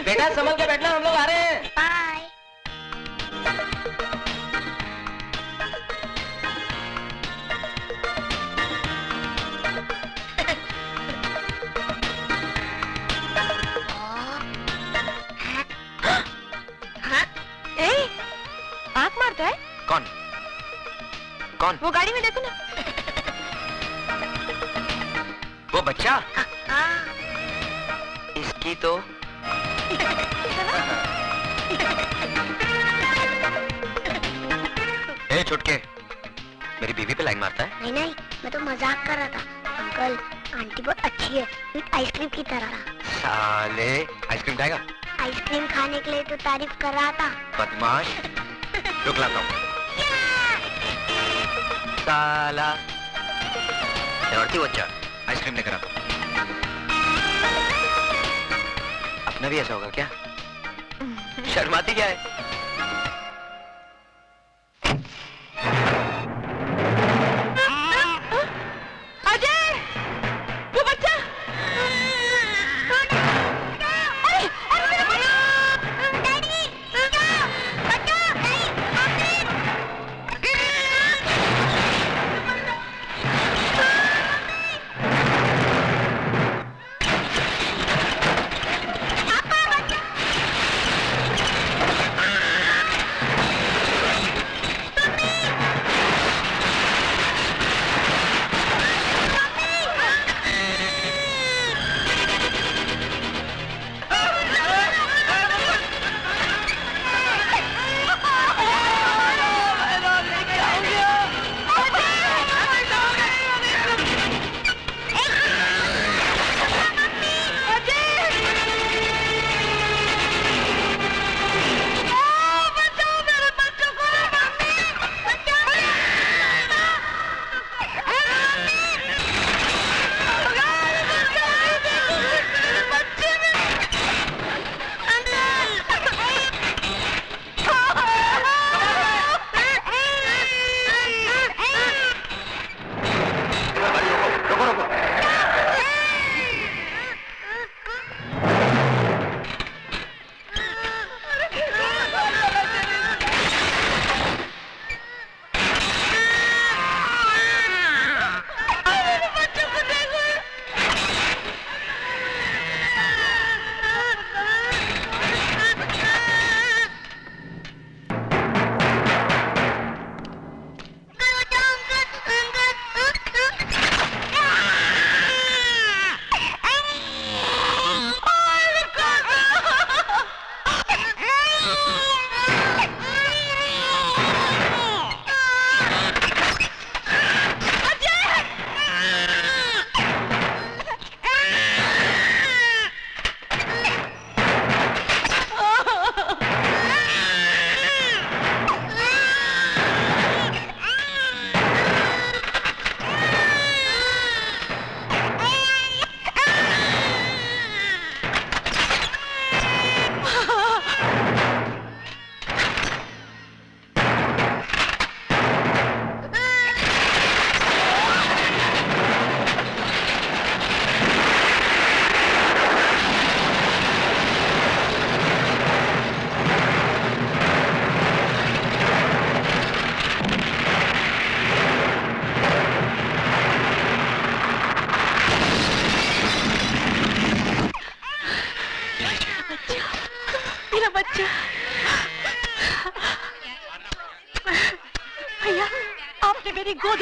Speaker 9: बेटा संभल के बैठना, हम लोग आ रहे हैं।
Speaker 11: बाय। आँख मारता है?
Speaker 6: कौन? कौन?
Speaker 11: वो गाड़ी में देखो ना।
Speaker 6: वो बच्चा? इसकी तो ए छुटके, मेरी बीवी पे लाइन मारता है?
Speaker 2: नहीं नहीं, मैं तो मजाक कर रहा था। अंकल, आंटी बहुत अच्छी है, आइसक्रीम की तरह।
Speaker 6: साले, आइसक्रीम खाएगा?
Speaker 2: आइसक्रीम खाने के लिए तो तारीफ कर रहा था।
Speaker 6: बदमाश, रुक लाता हूँ। साला शरारती बच्चा, आइसक्रीम लेकर आता हूँ। अपना भी ऐसा होगा क्या? शर्माती क्या है?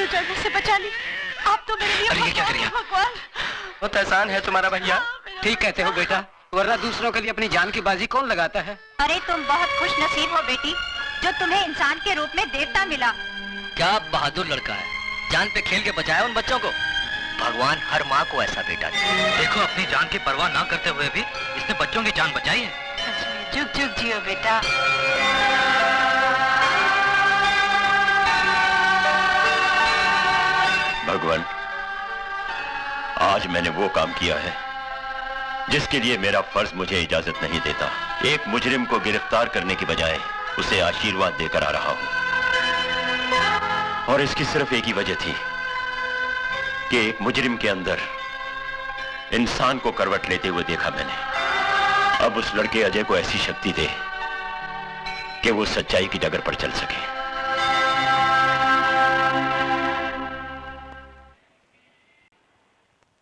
Speaker 11: तो जलने से बचा ली। आप तो मेरे लिए
Speaker 1: अरे ये क्या कर रही है?
Speaker 11: भगवान।
Speaker 10: बहुत एहसान है तुम्हारा भैया।
Speaker 7: ठीक कहते हो बेटा, वरना दूसरों के लिए अपनी जान की बाजी कौन लगाता है?
Speaker 11: अरे तुम बहुत खुश नसीब हो बेटी, जो तुम्हें इंसान के रूप में देवता मिला।
Speaker 7: क्या बहादुर लड़का है, जान पे खेल के बचाया उन बच्चों को।
Speaker 1: भगवान हर माँ को ऐसा बेटा दे। देखो अपनी जान की परवाह ना करते हुए भी इसने बच्चों की जान बचाई है।
Speaker 11: सच में जुग जुग जियो बेटा।
Speaker 3: भगवान, आज मैंने वो काम किया है जिसके लिए मेरा फर्ज मुझे इजाजत नहीं देता। एक मुजरिम को गिरफ्तार करने की बजाय उसे आशीर्वाद देकर आ रहा हूं, और इसकी सिर्फ एक ही वजह थी कि एक मुजरिम के अंदर इंसान को करवट लेते हुए देखा मैंने। अब उस लड़के अजय को ऐसी शक्ति दे कि वो सच्चाई की डगर पर चल सके।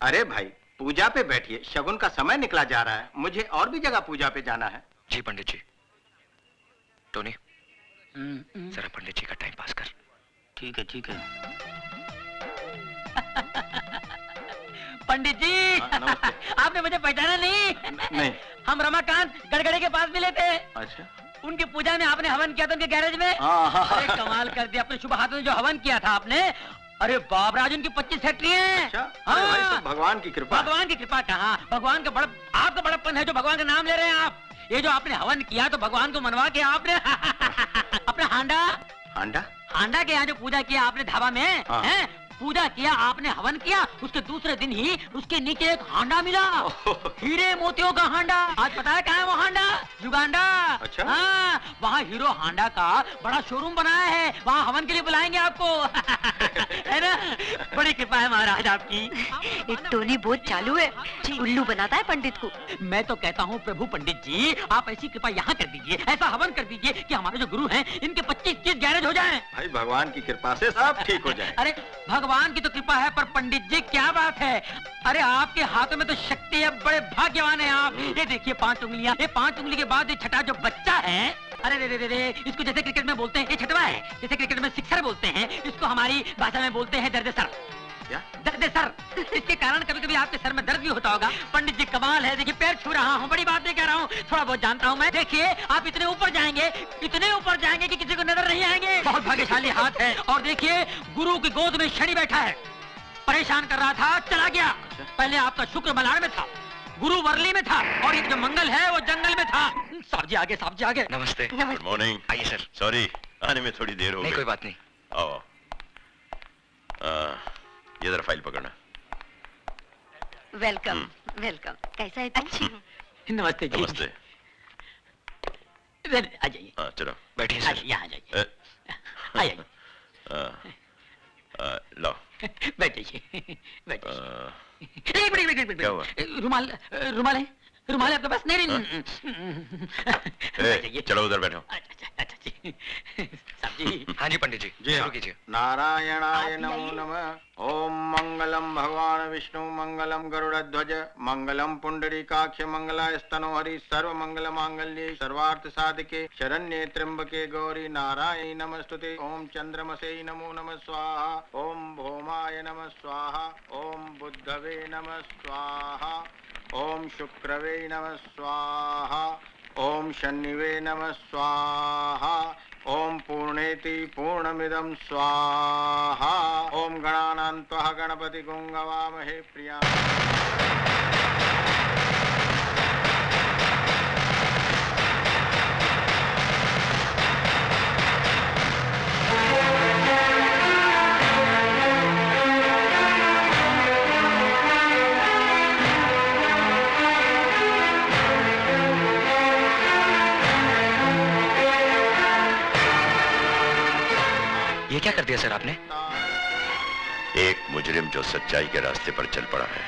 Speaker 10: अरे भाई, पूजा पे बैठिए, शगुन का समय निकला जा रहा है। मुझे और भी जगह पूजा पे जाना है।
Speaker 1: जी पंडित जी। टोनी, जरा पंडित जी का टाइम पास कर।
Speaker 5: ठीक है ठीक है।
Speaker 7: पंडित जी, आपने मुझे पहचाना नहीं?
Speaker 10: नहीं।
Speaker 7: हम रमाकांत गड़गड़े के पास मिले थे।
Speaker 10: अच्छा।
Speaker 7: उनकी पूजा में आपने हवन किया था उनके गैरेज में। अरे कमाल कर दिया, अपने शुभ हाथों से जो हवन किया था आपने। अरे बाप राज, उनकी 25 फैक्ट्री है।
Speaker 10: अच्छा? अरे भाई, तो भगवान की कृपा।
Speaker 7: भगवान की कृपा कहाँ, भगवान का बड़ा, आपका बड़प्पन है जो भगवान का नाम ले रहे हैं आप। ये जो आपने हवन किया तो भगवान को मनवा के आपने अपना हांडा हांडा के यहाँ जो पूजा किया आपने धाबा में, हैं? पूजा किया आपने, हवन किया, उसके दूसरे दिन ही उसके नीचे एक हांडा मिला, हीरे मोतियों का हांडा। आज पता है कहाँ है वो हांडा? युगांडा।
Speaker 10: अच्छा?
Speaker 7: हाँ, वहाँ हीरो हांडा का बड़ा शोरूम बनाया है, वहाँ हवन के लिए बुलाएंगे आपको। है ना? बड़ी कृपा है महाराज आपकी।
Speaker 2: एक टोनी बहुत चालू है, उल्लू बनाता है पंडित को।
Speaker 7: मैं तो कहता हूँ प्रभु पंडित जी, आप ऐसी कृपा यहाँ कर दीजिए, ऐसा हवन कर दीजिए कि हमारे जो गुरु हैं इनके 25-30 गैरेज हो जाएं।
Speaker 10: भाई भगवान की कृपा से सब ठीक हो जाए।
Speaker 7: अरे भगवान की तो कृपा है, पर पंडित जी क्या बात है, अरे आपके हाथों में तो शक्ति है, बड़े भाग्यवान हैं आप। ये देखिए 5 उंगलियां, ये 5 उंगली के बाद ये छठा जो बच्चा है, अरे रे रे रे, इसको जैसे क्रिकेट में बोलते हैं ये छठवा है, जैसे क्रिकेट में सिक्सर बोलते हैं, इसको हमारी भाषा में बोलते हैं दर्द सर।
Speaker 10: क्या?
Speaker 7: दर्द सर। इसके कारण कभी कभी आपके सर में दर्द भी होता होगा। पंडित जी कमाल है, देखिए पैर छू रहा हूँ, बड़ी बात नहीं कह रहा हूँ, थोड़ा बहुत जानता हूँ मैं। देखिए आप इतने ऊपर जाएंगे, इतने ऊपर जाएंगे कि किसी को नजर नहीं आएंगे। बहुत भाग्यशाली हाथ है। और देखिए गुरु की गोद में शनि बैठा है, परेशान कर रहा था, चला गया। पहले आपका शुक्र मलाड़ में था, गुरु वर्ली में था, और ये जो मंगल है वो जंगल में था। साहब जी आगे, साहब जी आगे।
Speaker 1: नमस्ते।
Speaker 3: Good morning.
Speaker 1: आइए सर।
Speaker 3: सॉरी, आने में थोड़ी देर हो गई।
Speaker 1: नहीं कोई बात नहीं।
Speaker 3: आओ। ये जरा फाइल पकड़ना।
Speaker 2: Welcome welcome. कैसा है तुम?
Speaker 7: अच्छी। नमस्ते जी।
Speaker 3: नमस्ते।
Speaker 7: आ जाइए।
Speaker 3: हाँ चलो
Speaker 1: बैठिए
Speaker 7: आ
Speaker 1: सर।
Speaker 7: जाइए, यहाँ आ जाइए, आ जाइए।
Speaker 3: लो
Speaker 7: बैठ जाइए, बैठ जाइए।
Speaker 3: क्या हुआ?
Speaker 7: रुमाल, रुमाल है, रुमाल है आपके पास? नहीं
Speaker 3: ए, चलो उधर बैठो।
Speaker 7: अच्छा जी। साहब जी।
Speaker 1: हाँ जी पंडित जी,
Speaker 10: जी
Speaker 1: शुरू
Speaker 10: हाँ।
Speaker 1: कीजिए।
Speaker 10: नारायणाय नमो नमः। ओम मंगलम भगवान विष्णु, मंगलम गरुड़ध्वज, मंगलम पुंडरीकाक्ष, मंगलास्तनो हरि, सर्व मंगल मांगल्ये, सर्वार्थ साधके, शरण्ये त्र्यंबके गौरी, नारायणी नमस्तुते। ओम चंद्रमसे नमो नमः स्वाहा, ओम भौमाय नमः स्वाहा, ओम बुद्धवे नमः स्वाहा, ओम शुक्रवे नमः स्वाहा, ओम शनिवे नमः स्वाहा, ओम पूर्णेति पूर्णमिदं स्वाहा, ओम गणानान्त्वा गणपति गुंगवामहे प्रिया।
Speaker 1: ये क्या कर दिया सर आपने?
Speaker 3: एक मुजरिम जो सच्चाई के रास्ते पर चल पड़ा है,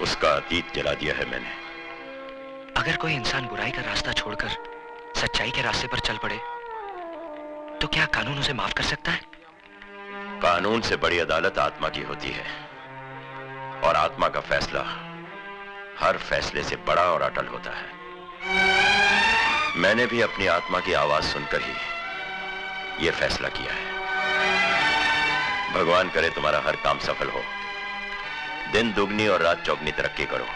Speaker 3: उसका अतीत जला दिया है मैंने।
Speaker 1: अगर कोई इंसान बुराई का रास्ता छोड़कर सच्चाई के रास्ते पर चल पड़े तो क्या कानून उसे माफ कर सकता है?
Speaker 3: कानून से बड़ी अदालत आत्मा की होती है, और आत्मा का फैसला हर फैसले से बड़ा और अटल होता है। मैंने भी अपनी आत्मा की आवाज सुनकर ही यह फैसला किया है। भगवान करे तुम्हारा हर काम सफल हो, दिन दुगनी और रात चौगनी तरक्की करो,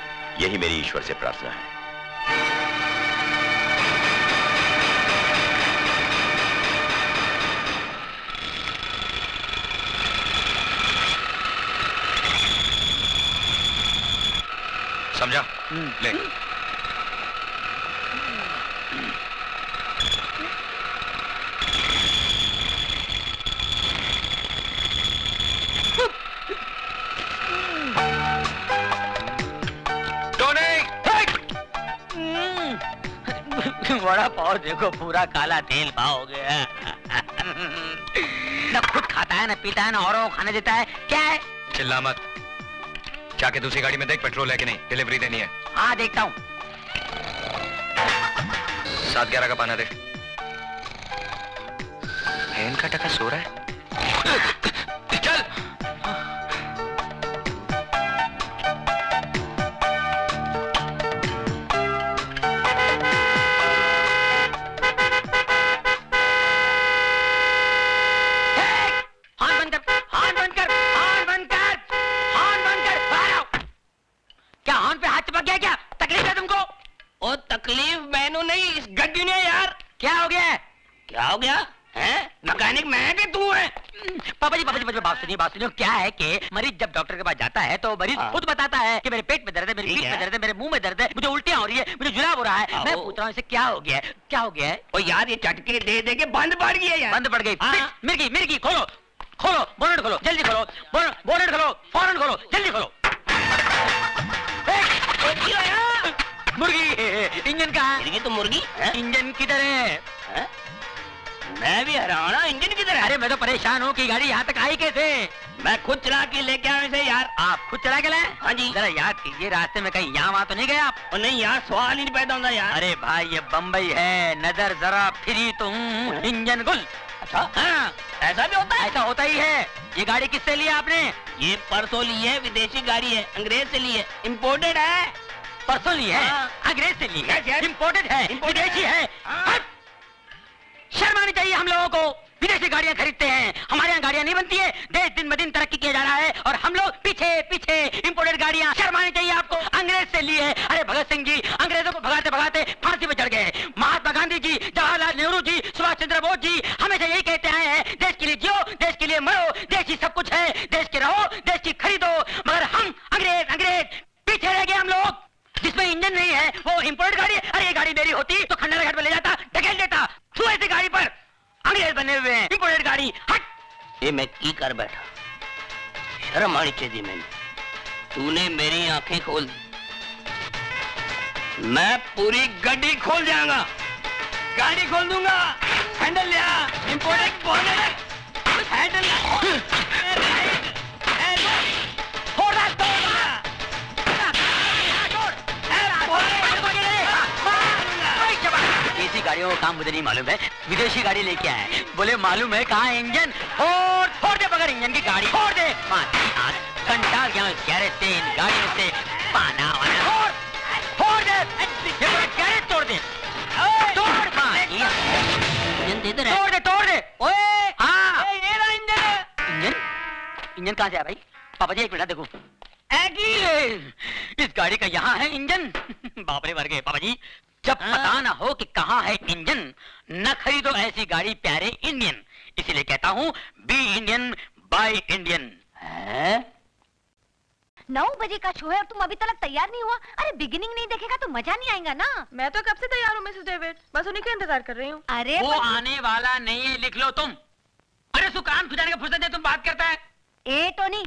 Speaker 3: यही मेरी ईश्वर से प्रार्थना है।
Speaker 1: समझा? ले।
Speaker 7: बड़ा पाव देखो, पूरा काला तेल पाव हो गया। न खुद खाता है, न पीता है, न औरों को खाने देता है। क्या है?
Speaker 1: चिल्ला मत। जाके दूसरी गाड़ी में देख पेट्रोल है कि नहीं, डिलीवरी देनी है।
Speaker 7: हाँ देखता हूँ।
Speaker 1: 7-11 का पाना दे। बहन का टका सो रहा है। चल।
Speaker 7: तकलीफ मैनू नहीं, इस गड्डी ने यार। क्या हो गया? क्या हो गया? हैं? मैकेनिक मैं है कि तू है? पापा जी बात सुनिए। क्या है कि मरीज जब डॉक्टर के पास जाता है तो मरीज खुद बताता है कि मेरे पेट में दर्द है, मेरी पीठ में दर्द है, मेरे मुंह में दर्द है, मुझे उल्टियां हो रही है, मुझे जुलाब हो रहा है। मैं पूछ रहा हूँ इसे क्या हो गया है? क्या हो गया है? ओ यार ये चटके दे दे के बंद पड़ गई है यार। बंद पड़ गई। मिर्गी खोलो, बोनट खोलो, जल्दी खोलो, बोनट खोलो, फौरन खोलो, जल्दी खोलो। मुर्गी, इंजन कहाँ है? तो मुर्गी इंजन किधर है? मैं भी हैरान हूं, इंजन किधर है? अरे मैं तो परेशान हूँ कि गाड़ी यहाँ तक आई कैसे? मैं खुद चला के लेके आया इसे यार। आप खुद चला के लाए? हाँ जी। जरा याद कीजिए, रास्ते में कहीं यहाँ वहाँ तो नहीं गए आप? और नहीं यार, सवाल ही नहीं पैदा होता यार। अरे भाई ये बम्बई है, नजर जरा फिरी तुम, इंजन गुल। अच्छा हाँ, ऐसा भी होता है? ऐसा होता ही है। ये गाड़ी किससे ली आपने? ये परसों ली है, विदेशी गाड़ी है, अंग्रेज से ली है, इम्पोर्टेड है। परसों ली है, अंग्रेज से ली है, इम्पोर्टेड है, विदेशी है। शर्म आनी चाहिए हम लोगों को। विदेशी गाड़ियां खरीदते हैं, हमारे यहाँ गाड़ियां नहीं बनती है। देश दिन ब दिन तरक्की किया जा रहा है और हम लोग पीछे इम्पोर्टेड गाड़ियां। शर्म आनी चाहिए आपको। अंग्रेज से ली है। अरे भगत सिंह जी अंग्रेजों को भगाते भगाते फांसी पे चढ़ गए। महात्मा गांधी जी, जवाहरलाल नेहरू जी, सुभाष चंद्र बोस जी हमेशा यही कहते आए हैं, देश के लिए जियो, देश के लिए मरो, देश ही सब कुछ है, देश के रहो, देश की खरीदो। मगर हम अंग्रेज पीछे रह गए। हम लोग जिसमें इंजन नहीं है वो इम्पोर्टेड गाड़ी है। अरे ये गाड़ी मेरी होती तो खंडर घाट में ले जाता, ढकेल देता। तू ऐसी गाड़ी पर अंग्रेज बने हुए हैं, इम्पोर्टेड गाड़ी। हट। ये मैं की कर बैठा, शर्म आनी चाहिए मैंने। तूने मेरी आंखें खोल दी, मैं पूरी गड्डी खोल जाऊंगा, गाड़ी खोल दूंगा। हैंडल लिया, इम्पोर्टेड बोनट, हैंडल देसी गाड़ियों का काम मुझे नहीं मालूम है, विदेशी गाड़ी लेके आए हैं। बोले मालूम है कहाँ इंजन? फोड़ दे बगैर इंजन की गाड़ी, फोड़ दे। कंटाल गया गैरेज से, इन गाड़ियों से पाना वाना। फोड़ दे, ये गैरेज तोड़ दे, तोड़ दे। ओए हाँ, इंजन कहाँ से आया भाई? पापा जी एक मिनट देखो, इस गाड़ी का यहाँ है इंजन। बाप रे मर गए पापा जी। जब पता ना हो कि कहाँ है इंजन, न खरीदो ऐसी गाड़ी प्यारे इंडियन। इसीलिए कहता हूँ बी इंडियन बाय इंडियन।
Speaker 2: 9 बजे का शो है और तुम अभी तक तैयार नहीं हुआ। अरे बिगिनिंग नहीं देखेगा तो मजा नहीं आएगा ना।
Speaker 11: मैं तो कब से तैयार हूँ मिसेस डेविड, बस उन्हीं का इंतजार कर रही हूँ।
Speaker 2: अरे
Speaker 7: वो आने वाला नहीं है, लिख लो तुम। अरे सुकान खुजाने का फुर्सत है, तुम बात करता है।
Speaker 2: ए टोनी,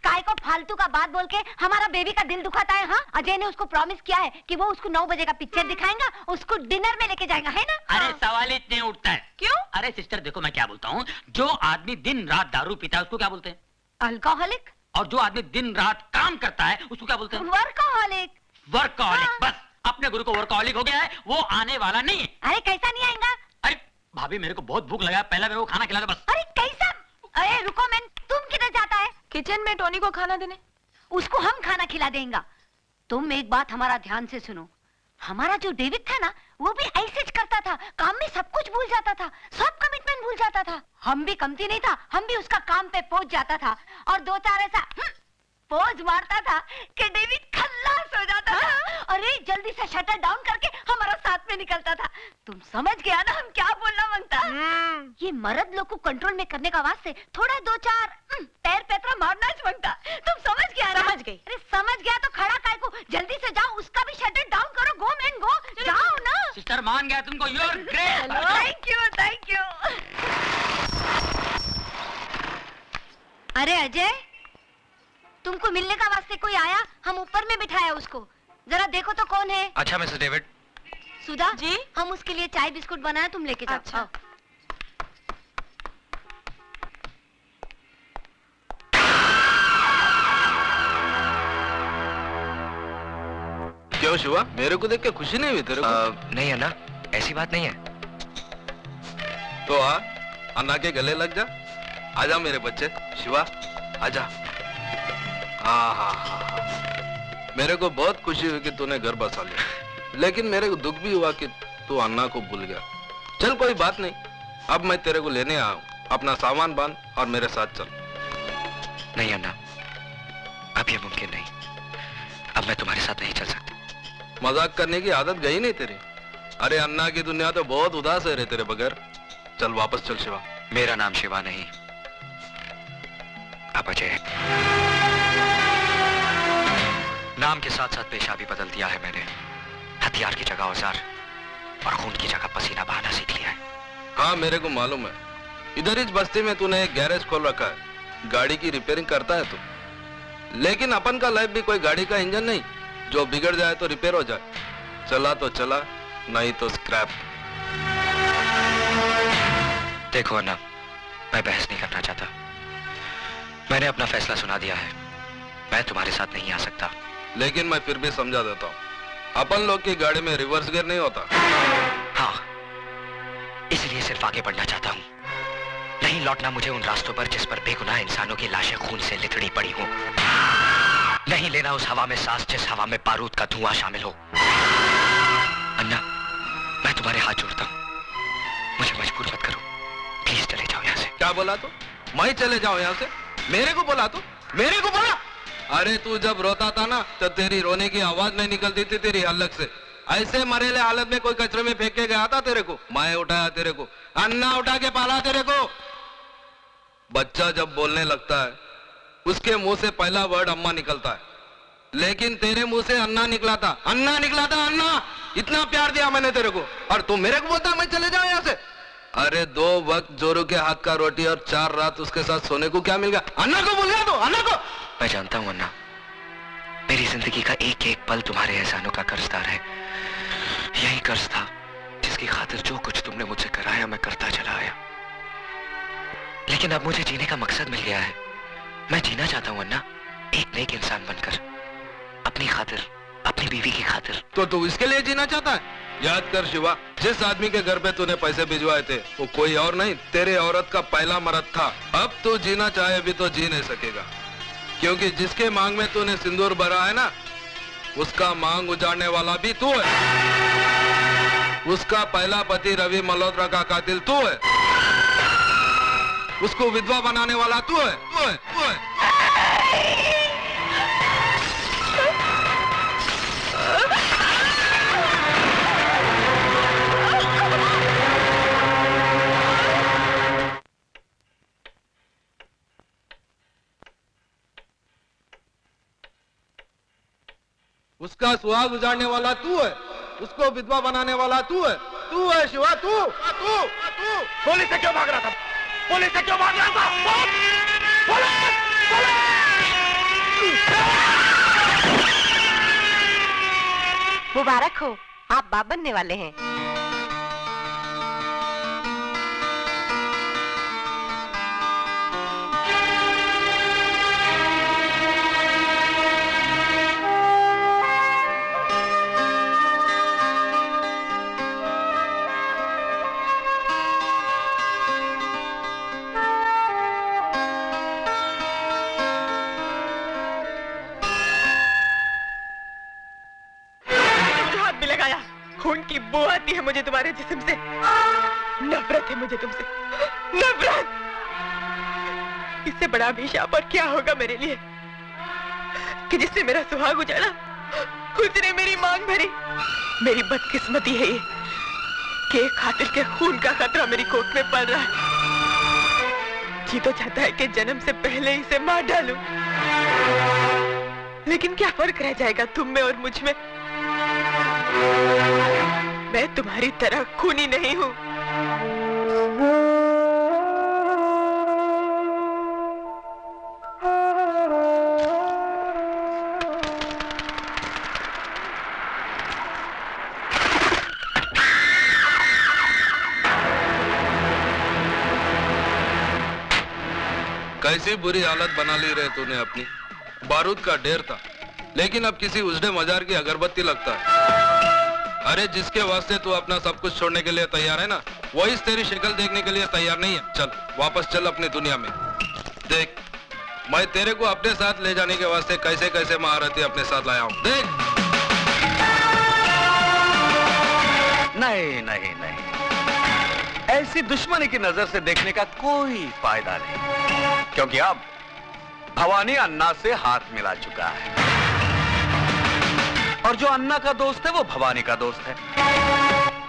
Speaker 2: काय को फालतू का बात बोल के हमारा बेबी का दिल दुखाता है? हाँ, अजय ने उसको प्रॉमिस किया है कि वो उसको 9 बजे का पिक्चर दिखाएगा, उसको डिनर में लेके जाएगा, है ना?
Speaker 7: अरे सवाल इतने उठता है
Speaker 2: क्यों?
Speaker 7: अरे सिस्टर देखो मैं क्या बोलता हूँ, जो आदमी दिन रात दारू पीता है उसको क्या बोलते हैं?
Speaker 2: अल्कोहलिक।
Speaker 7: और जो आदमी दिन रात काम करता है उसको क्या बोलते हैं?
Speaker 2: वर्कोहलिक।
Speaker 7: वर्कोहलिक।
Speaker 2: हाँ।
Speaker 7: बस अपने गुरु को वर्कोहलिक हो गया है, वो आने वाला नहीं है।
Speaker 2: अरे कैसा नहीं आएगा?
Speaker 7: अरे भाभी मेरे को बहुत भूख लगा, पहले मेरे को खाना खिला दो बस।
Speaker 2: अरे कैसा? अरे रुको मैन, तुम किधर जाता है?
Speaker 11: किचन में टोनी को खाना देने।
Speaker 2: उसको हम खाना खिला देंगे। तुम एक बात हमारा ध्यान से सुनो,
Speaker 11: हमारा जो डेविड था ना, वो भी ऐसे ही करता था, काम में सब कुछ भूल जाता था, सब कमिटमेंट भूल जाता था। हम भी कमती नहीं था, हम भी उसका काम पे पहुंच जाता था और दो चार ऐसा पोज मारता था कि डेविड खल्लास हो जाता था। अरे जल्दी से शटर डाउन करके हमारा साथ में निकलता था। तुम समझ गया ना हम क्या बोलना मांगता। ये मर्द लोग को कंट्रोल में करने का वास्ते थोड़ा दो चार पैर पैतरा मारना च मांगता। तुम समझ गया ना? समझ गई। अरे समझ गया तो खड़ा काय को, जल्दी से जाओ, उसका भी शटर डाउन करो। गो मैन गो, जाओ ना।
Speaker 7: सिस्टर मान गया तुमको, you are great.
Speaker 11: Thank you thank you. अरे अजय, तुमको मिलने का वास्ते कोई आया, हम ऊपर में बिठाया उसको, जरा देखो तो कौन है।
Speaker 1: अच्छा मिसेस डेविड।
Speaker 11: सुधा जी, हम उसके लिए चाय बिस्कुट बनाया, तुम लेके जाओ। अच्छा।
Speaker 4: क्यों शिवा, मेरे को देख के खुशी नहीं हुई तेरे को?
Speaker 1: नहीं अन्ना, ऐसी बात नहीं है।
Speaker 4: तो आ, अन्ना के गले लग जा। आजा मेरे बच्चे, शिवा आजा। हाँ, मेरे को बहुत खुशी हुई कि तूने घर बसा लिया, लेकिन मेरे को दुख भी हुआ कि तू अन्ना को भूल गया। चल कोई बात नहीं, अब मैं तेरे को लेने आया हूँ। अपना सामान बांध और मेरे साथ चल।
Speaker 1: नहीं अन्ना, अब ये मुमकिन नहीं। अब मैं तुम्हारे साथ नहीं चल सकती।
Speaker 4: मजाक करने की आदत गई नहीं तेरी। अरे अन्ना की दुनिया तो बहुत उदास है रे तेरे बगैर। चल वापस चल शिवा।
Speaker 1: मेरा नाम शिवा नहीं, अब अजय है। नाम के साथ साथ पेशा भी बदल दिया है मैंने। हथियार की जगह औजार और खून की जगह पसीना बहाना सीख लिया है।
Speaker 4: हाँ मेरे को मालूम है, इधर इस बस्ती में तूने एक गैरेज खोल रखा है, गाड़ी की रिपेयरिंग करता है तू। लेकिन अपन का लाइफ भी कोई गाड़ी का इंजन नहीं, जो बिगड़ जाए तो रिपेयर हो जाए। चला तो चला, नहीं तो स्क्रैप।
Speaker 1: देखो अन्ना, मैं बहस नहीं करना चाहता। मैंने अपना फैसला सुना दिया है। मैं तुम्हारे साथ नहीं आ सकता।
Speaker 4: लेकिन मैं फिर भी समझा देता हूँ, अपन लोग की गाड़ी में रिवर्स गियर नहीं होता।
Speaker 1: हाँ, इसलिए सिर्फ आगे बढ़ना चाहता हूँ। नहीं लौटना मुझे उन रास्तों पर जिस पर बेगुनाह इंसानों की लाशें खून से लिथड़ी पड़ी हो। नहीं लेना उस हवा में सांस जिस हवा में बारूद का धुआं शामिल हो। अन्ना, मैं तुम्हारे हाथ जोड़ता हूँ, मुझे मजबूर मत करो। प्लीज चले जाओ यहाँ से।
Speaker 4: क्या बोला तो? मैं चले जाऊं यहाँ से? मेरे को बोला तो? मेरे को बोला? अरे तू जब रोता था ना, तो तेरी रोने की आवाज नहीं निकलती थी तेरी हलक से। ऐसे मरेले हालत में कोई कचरे में फेंक के गया था तेरे को? मैं उठाया तेरे को, अन्ना उठा के पाला तेरे को। बच्चा जब बोलने लगता है, उसके मुंह से पहला वर्ड अम्मा निकलता है, लेकिन तेरे मुंह से अन्ना निकला था। अन्ना निकला था, अन्ना। इतना प्यार दिया मैंने तेरे को, और तू मेरे को बोलता मैं चले जाऊं यहाँ से? अरे 2 वक्त जोरू के हाथ का रोटी और 4 रात उसके साथ सोने को क्या मिल गया? अन्ना को बोल गया तो, अन्ना को।
Speaker 1: मैं जानता हूं अन्ना, मेरी जिंदगी का एक एक पल तुम्हारे एहसानों का कर्जदार है। यही कर्ज था जिसकी खातिर जो कुछ तुमने मुझसे कराया मैं करता चला आया। लेकिन अब मुझे जीने का मकसद मिल गया है। मैं जीना चाहता हूं अन्ना, एक नेक इंसान बनकर, अपनी खातिर, अपनी बीवी की खातिर।
Speaker 4: तो तू इसके लिए जीना चाहता है? याद कर शिवा, जिस आदमी के घर पे तूने पैसे भिजवाए थे, वो कोई और नहीं, तेरे औरत का पहला मर्द था। अब तू जीना चाहे भी तो जी नहीं सकेगा, क्योंकि जिसके मांग में तूने सिंदूर भरा है ना, उसका मांग उजाड़ने वाला भी तू है। उसका पहला पति रवि मल्होत्रा का कातिल तू है। उसको विधवा बनाने वाला तू है, तू है, तू है। उसका सुहाग उजाड़ने वाला तू है, उसको विधवा बनाने वाला तू है शिवा, तू।
Speaker 10: पुलिस से क्यों भाग रहा था? पुलिस से क्यों भाग रहा था?
Speaker 2: मुबारक हो, आप बाप बनने वाले हैं।
Speaker 12: खून की बू आती है मुझे तुम्हारे जिस्म से। नफरत है मुझे तुमसे, नफरत। इससे बड़ा अभिशाप और क्या होगा मेरे लिए कि जिससे मेरा सुहाग उजाड़ा उसने मेरी मांग भरी। मेरी बदकिस्मती है ये कि एक कातिल के खून का खतरा मेरी कोख में पड़ रहा है। जी तो चाहता है कि जन्म से पहले इसे मार डालूं, लेकिन क्या फर्क रह जाएगा तुम में और मुझ में? मैं तुम्हारी तरह खूनी नहीं हूं।
Speaker 4: कैसी बुरी हालत बना ली रे तूने अपनी। बारूद का ढेर था, लेकिन अब किसी उजड़े मजार की अगरबत्ती लगता है। अरे जिसके वास्ते तू अपना सब कुछ छोड़ने के लिए तैयार है ना, वही तेरी शक्ल देखने के लिए तैयार नहीं है। चल वापस चल अपनी दुनिया में। देख, मैं तेरे को अपने साथ ले जाने के वास्ते कैसे कैसे महारथी अपने साथ लाया हूँ। देख।
Speaker 8: नहीं नहीं नहीं, ऐसी दुश्मनी की नजर से देखने का कोई फायदा नहीं, क्योंकि अब भवानी अन्ना से हाथ मिला चुका है, और जो अन्ना का दोस्त है वो भवानी का दोस्त है।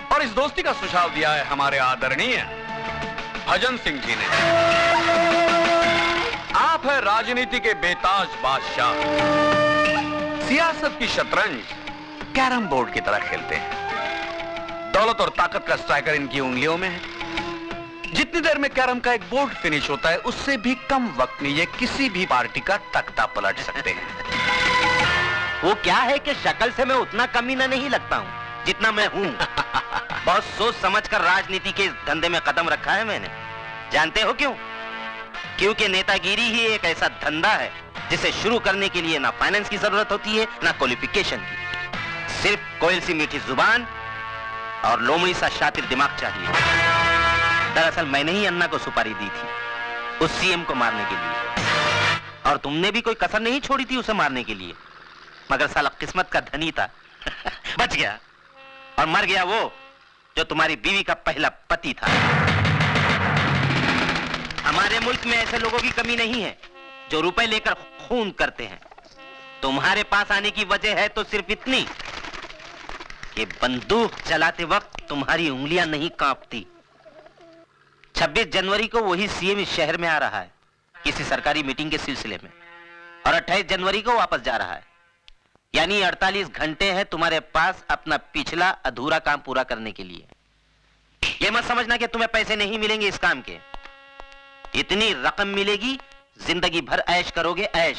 Speaker 8: और इस दोस्ती का सुझाव दिया है हमारे आदरणीय भजन सिंह जी ने। आप है राजनीति के बेताज बादशाह, सियासत की शतरंज कैरम बोर्ड की तरह खेलते हैं। दौलत और ताकत का स्ट्राइकर इनकी उंगलियों में है। जितनी देर में कैरम का एक बोर्ड फिनिश होता है, उससे भी कम वक्त में ये किसी भी पार्टी का तख्ता पलट सकते हैं।
Speaker 5: वो क्या है कि शक्ल से मैं उतना कमीना नहीं लगता हूँ जितना मैं हूँ। बहुत सोच समझकर राजनीति के इस धंधे में कदम रखा है मैंने। जानते हो क्यों? क्योंकि नेतागिरी ही एक ऐसा धंधा है जिसे शुरू करने के लिए ना फाइनेंस की जरूरत होती है ना क्वालिफिकेशन की। सिर्फ कोयल सी मीठी जुबान और लोमड़ी सा शातिर दिमाग चाहिए। दरअसल मैंने ही अन्ना को सुपारी दी थी उस सीएम को मारने के लिए, और तुमने भी कोई कसर नहीं छोड़ी थी उसे मारने के लिए। मगर साला किस्मत का धनी था बच गया, और मर गया वो जो तुम्हारी बीवी का पहला पति था। हमारे मुल्क में ऐसे लोगों की कमी नहीं है जो रुपए लेकर खून करते हैं। तुम्हारे पास आने की वजह है तो सिर्फ इतनी कि बंदूक चलाते वक्त तुम्हारी उंगलियां नहीं कांपती। 26 जनवरी को वही सीएम इस शहर में आ रहा है किसी सरकारी मीटिंग के सिलसिले में, और 28 जनवरी को वापस जा रहा है। यानी 48 घंटे हैं तुम्हारे पास अपना पिछला अधूरा काम पूरा करने के लिए। यह मत समझना कि तुम्हें पैसे नहीं मिलेंगे इस काम के। इतनी रकम मिलेगी, जिंदगी भर ऐश करोगे, ऐश।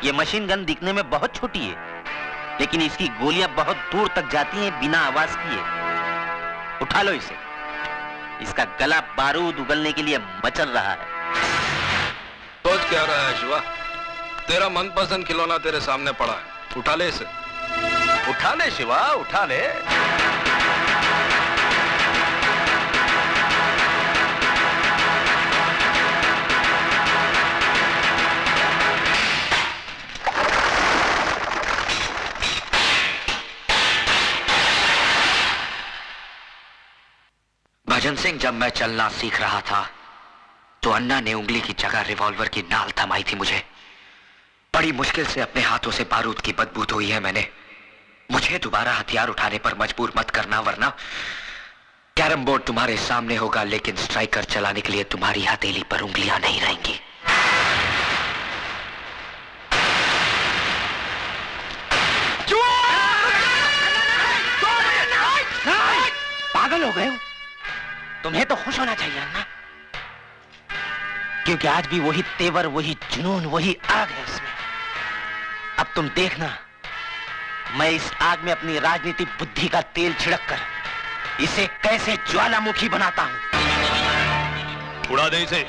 Speaker 5: ये मशीन गन दिखने में बहुत छोटी है, लेकिन इसकी गोलियां बहुत दूर तक जाती हैं बिना आवाज किए। उठा लो इसे, इसका गला बारूद उगलने के लिए मचल रहा है।
Speaker 4: सोच क्या रहा है शिवा? तेरा मनपसंद खिलौना तेरे सामने पड़ा है, उठा ले इसे।
Speaker 8: उठा ले शिवा, उठा ले।
Speaker 1: भजन सिंह, जब मैं चलना सीख रहा था तो अन्ना ने उंगली की जगह रिवॉल्वर की नाल थमाई थी मुझे। बड़ी मुश्किल से अपने हाथों से बारूद की बदबू धोई है मैंने। मुझे दोबारा हथियार उठाने पर मजबूर मत करना, वरना कैरम बोर्ड तुम्हारे सामने होगा, लेकिन स्ट्राइकर चलाने के लिए तुम्हारी हथेली पर उंगलियां नहीं रहेंगी।
Speaker 5: पागल हो गए हो? तुम्हें तो खुश होना चाहिए ना, क्योंकि आज भी वही तेवर, वही जुनून, वही आग है इसमें। अब तुम देखना, मैं इस आग में अपनी राजनीतिक बुद्धि का तेल छिड़ककर इसे कैसे ज्वालामुखी बनाता हूं।
Speaker 3: उड़ा दे इसे।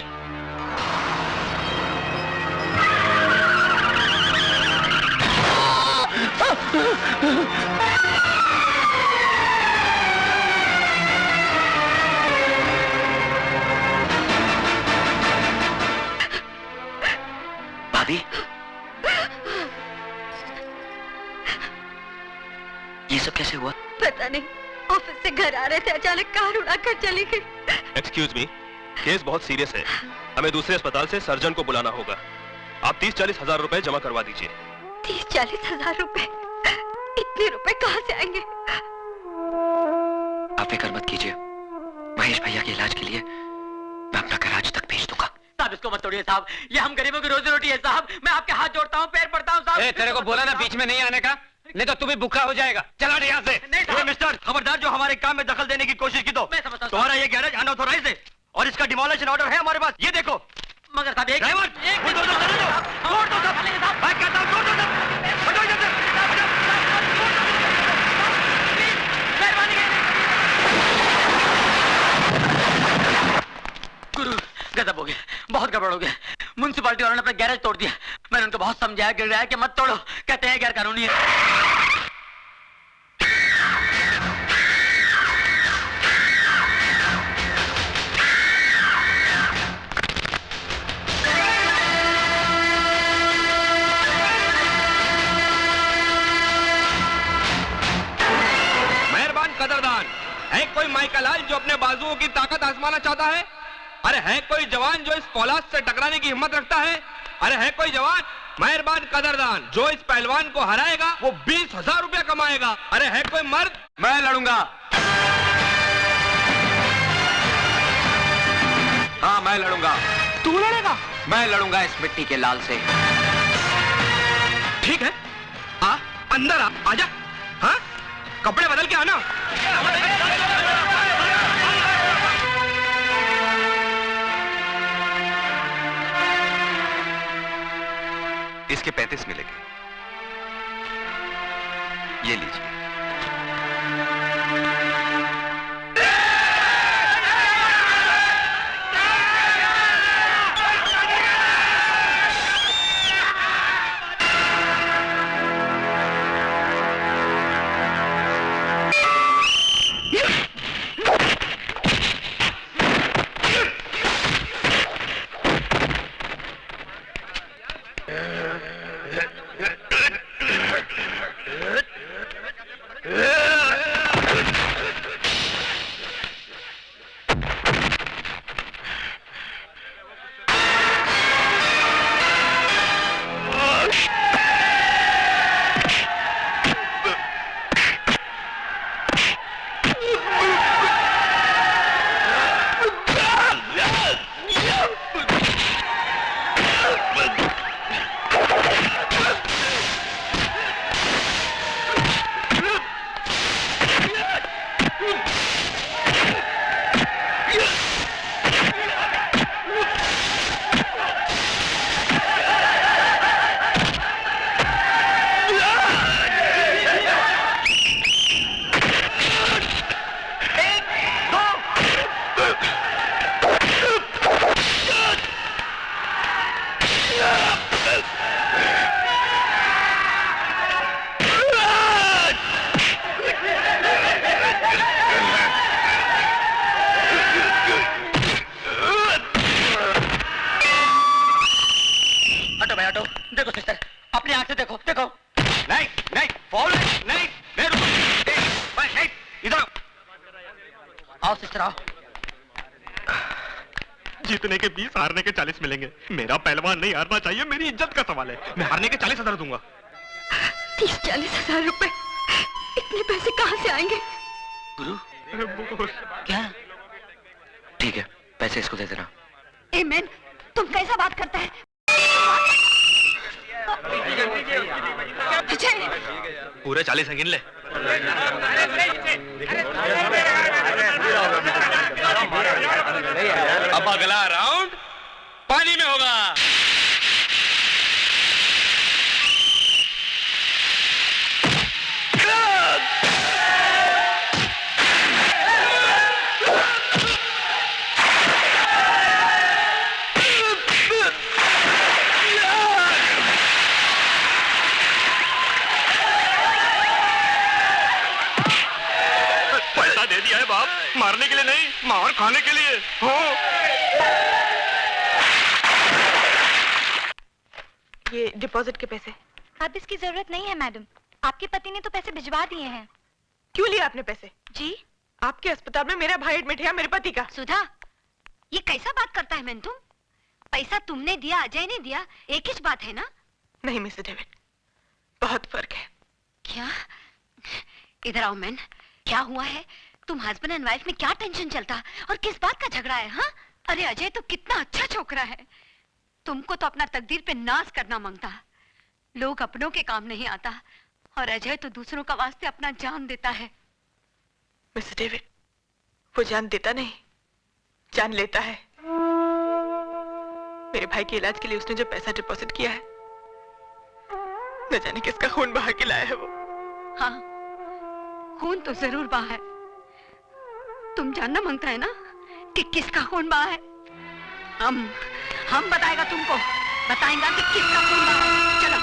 Speaker 1: भाभी,
Speaker 5: सब कैसे हुआ?
Speaker 2: पता नहीं, ऑफिस से घर आ रहे थे, अचानक कार उड़ाकर चली गई।
Speaker 13: एक्सक्यूज मी, केस बहुत सीरियस है, हमें दूसरे अस्पताल से सर्जन को बुलाना होगा। आप 30-40 हजार रुपए जमा करवा दीजिए।
Speaker 2: 30-40 हजार रुपए? इतने रुपए कहाँ से आएंगे?
Speaker 1: आप फिक्र मत कीजिए, महेश भैया के इलाज के लिए मैं अपना कराच तक भेज दूंगा।
Speaker 7: साहब इसको मत तोड़िए साहब, ये हम गरीबों की रोजी रोटी है साहब। मैं आपके हाथ जोड़ता हूँ, पैर पड़ता हूँ साहब।
Speaker 1: तेरे को बोला ना बीच में नहीं आने का, नहीं तो तू भी भूखा हो जाएगा। चला यहाँ से।
Speaker 7: मिस्टर,
Speaker 1: खबरदार, जो हमारे काम में दखल देने की कोशिश की तो
Speaker 7: मैं समझता हूँ।
Speaker 1: तुम्हारा ये गैरेज अनऑथोराइज्ड है और इसका डिमोलिशन ऑर्डर है हमारे पास, ये देखो।
Speaker 7: मगर साहब एक
Speaker 1: ड्राइवर, छोड़ दो सब। मैं कहता हूँ छोड़ दो सब। हटो इधर से।
Speaker 7: गुरु, गजब हो गया, बहुत गड़बड़ हो गया। म्युनिसिपालिटी वालों ने अपना गैरेज तोड़ दिया। मैंने उनको बहुत समझाया, गिराया कि मत तोड़ो, कहते हैं गैर कानूनी है।
Speaker 4: कदरदान है कोई माइकलाल जो अपने बाजुओं की ताकत आजमाना चाहता है? अरे है कोई जवान जो इस फौलाद से टकराने की हिम्मत रखता है? अरे है कोई जवान मेहरबान कदरदान जो इस पहलवान को हराएगा वो 20,000 रुपया कमाएगा? अरे है कोई मर्द?
Speaker 1: मैं लड़ूंगा। हाँ मैं लड़ूंगा।
Speaker 4: तू लड़ेगा?
Speaker 1: मैं लड़ूंगा इस मिट्टी के लाल से।
Speaker 4: ठीक है, आ अंदर आ, आजा। हाँ, कपड़े बदल के आना।
Speaker 6: इसके 35 मिलेंगे, ये लीजिए।
Speaker 13: जीतने के 20, हारने के 40 मिलेंगे। मेरा पहलवान नहीं हारना चाहिए, मेरी इज्जत का सवाल है। मैं हारने के 40,000 दूंगा।
Speaker 2: 30-40 हजार रुपए? इतने पैसे कहाँ से आएंगे?
Speaker 1: गुरु,
Speaker 5: क्या?
Speaker 1: ठीक है, पैसे इसको दे देना।
Speaker 2: एमेन, तुम कैसा बात करता है?
Speaker 13: पूरे 40 गिन ले।
Speaker 4: अब अगला राउंड पानी में होगा।
Speaker 13: पैसा दे दिया है बाप, मारने के लिए नहीं, मार खाने के लिए। हो
Speaker 12: ये डिपॉजिट के पैसे।
Speaker 11: अब इसकी जरूरत नहीं है मैडम, आपके पति ने तो पैसे भिजवा दिए हैं।
Speaker 12: क्यों लिया आपने पैसे?
Speaker 11: जी?
Speaker 12: आपके अस्पताल में मेरा भाई एडमिट है, मेरे पति का।
Speaker 11: सुधा, ये कैसा बात करता है मैन तुम? पैसा तुमने दिया, अजय ने दिया, एक ही बात है ना?
Speaker 12: नहीं मिस्टर डेविड, बहुत फर्क है।
Speaker 11: क्या? इधर आओ मैन, क्या हुआ है? तुम हस्बैंड एंड वाइफ में क्या टेंशन चलता और किस बात का झगड़ा है? हाँ, अरे अजय तो कितना अच्छा छोकरा है, तुमको तो अपना तकदीर पे नाज करना मांगता। लोग अपनों के काम नहीं आता और अजय तो दूसरों का वास्ते अपना जान देता है।
Speaker 12: मिस्टर डेविड, वो जान देता नहीं, जान लेता है। मेरे भाई के इलाज के लिए उसने जो पैसा डिपॉजिट किया है, न जाने किसका खून बहा के लाया है वो।
Speaker 11: हाँ, खून तो जरूर बहा है। तुम जानना मांगता है ना कि किसका खून बहा है? हम बताएगा तुमको, बताएगा कि किसका खून बहा है। चलो।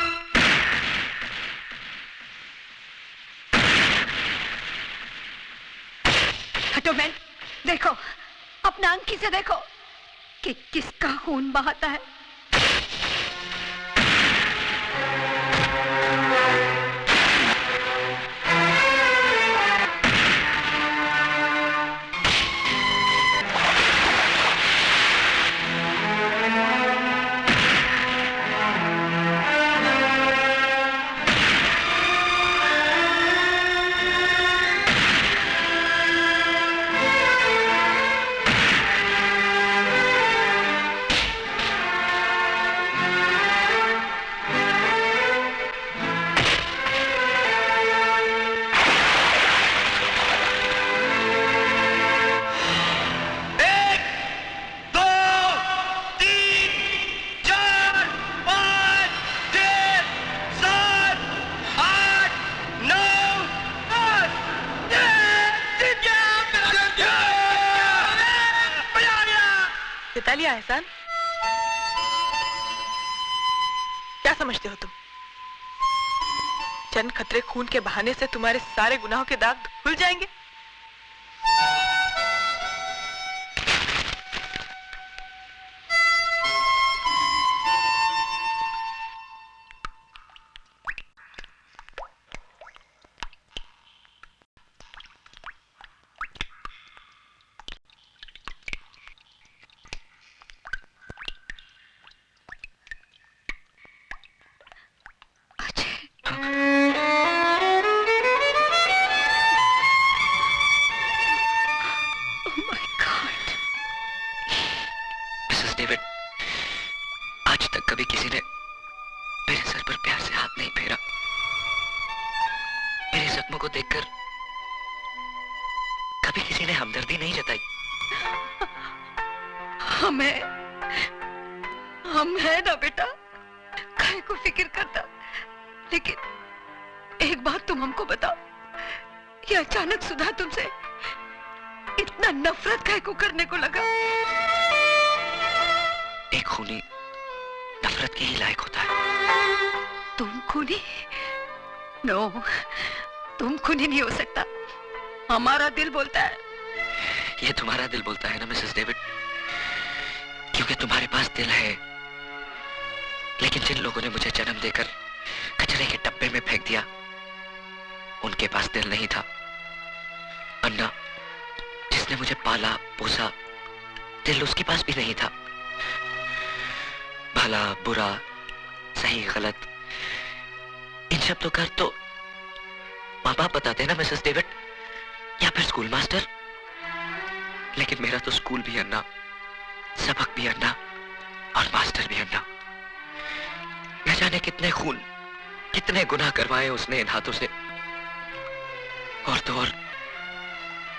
Speaker 11: हटो मैन, देखो अपना आंखी से देखो कि किसका खून बहाता है।
Speaker 12: लिया एहसान, क्या समझते हो तुम? चंद खतरे खून के बहाने से तुम्हारे सारे गुनाहों के दाग धुल जाएंगे?
Speaker 11: हम है ना बेटा, काहे को फिक्र करता। लेकिन एक बात तुम हमको बताओ, ये अचानक सुधा तुमसे इतना नफरत काहे को करने को लगा?
Speaker 1: एक खूनी नफरत के ही लायक होता है।
Speaker 11: तुम खूनी? नो, तुम खूनी नहीं हो सकता। हमारा दिल बोलता है।
Speaker 1: ये तुम्हारा दिल बोलता है ना मिसेस डेविड, क्योंकि तुम्हारे पास दिल है। लेकिन जिन लोगों ने मुझे जन्म देकर कचरे के डब्बे में फेंक दिया, उनके पास दिल नहीं था। अन्ना, जिसने मुझे पाला पोसा, दिल उसके पास भी नहीं था। भला बुरा, सही गलत, इन शब्दों का तो माँ बाप बताते ना मिसेस डेविड, या फिर स्कूल मास्टर। लेकिन मेरा तो स्कूल भी अन्ना, सबक भी अन्ना और मास्टर भी अन्ना। न जाने कितने खून, कितने गुनाह करवाए उसने इन हाथों से। और तो और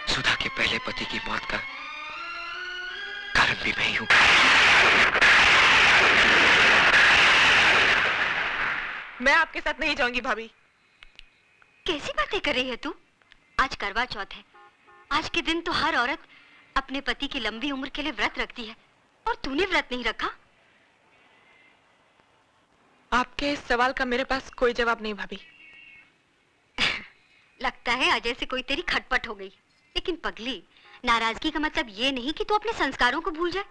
Speaker 1: सुधा के पहले पति की मौत का कारण भी मैं ही हूं।
Speaker 12: मैं आपके साथ नहीं जाऊंगी भाभी।
Speaker 11: कैसी बातें कर रही है तू? आज करवा चौथ है। आज के दिन तो हर औरत अपने पति की लंबी उम्र के लिए व्रत रखती है, और तूने व्रत नहीं रखा।
Speaker 12: आपके इस सवाल का मेरे पास कोई जवाब नहीं भाभी।
Speaker 11: लगता है अजय से कोई तेरी खटपट हो गई। लेकिन पगली, नाराजगी का मतलब ये नहीं कि तू अपने संस्कारों को भूल जाए।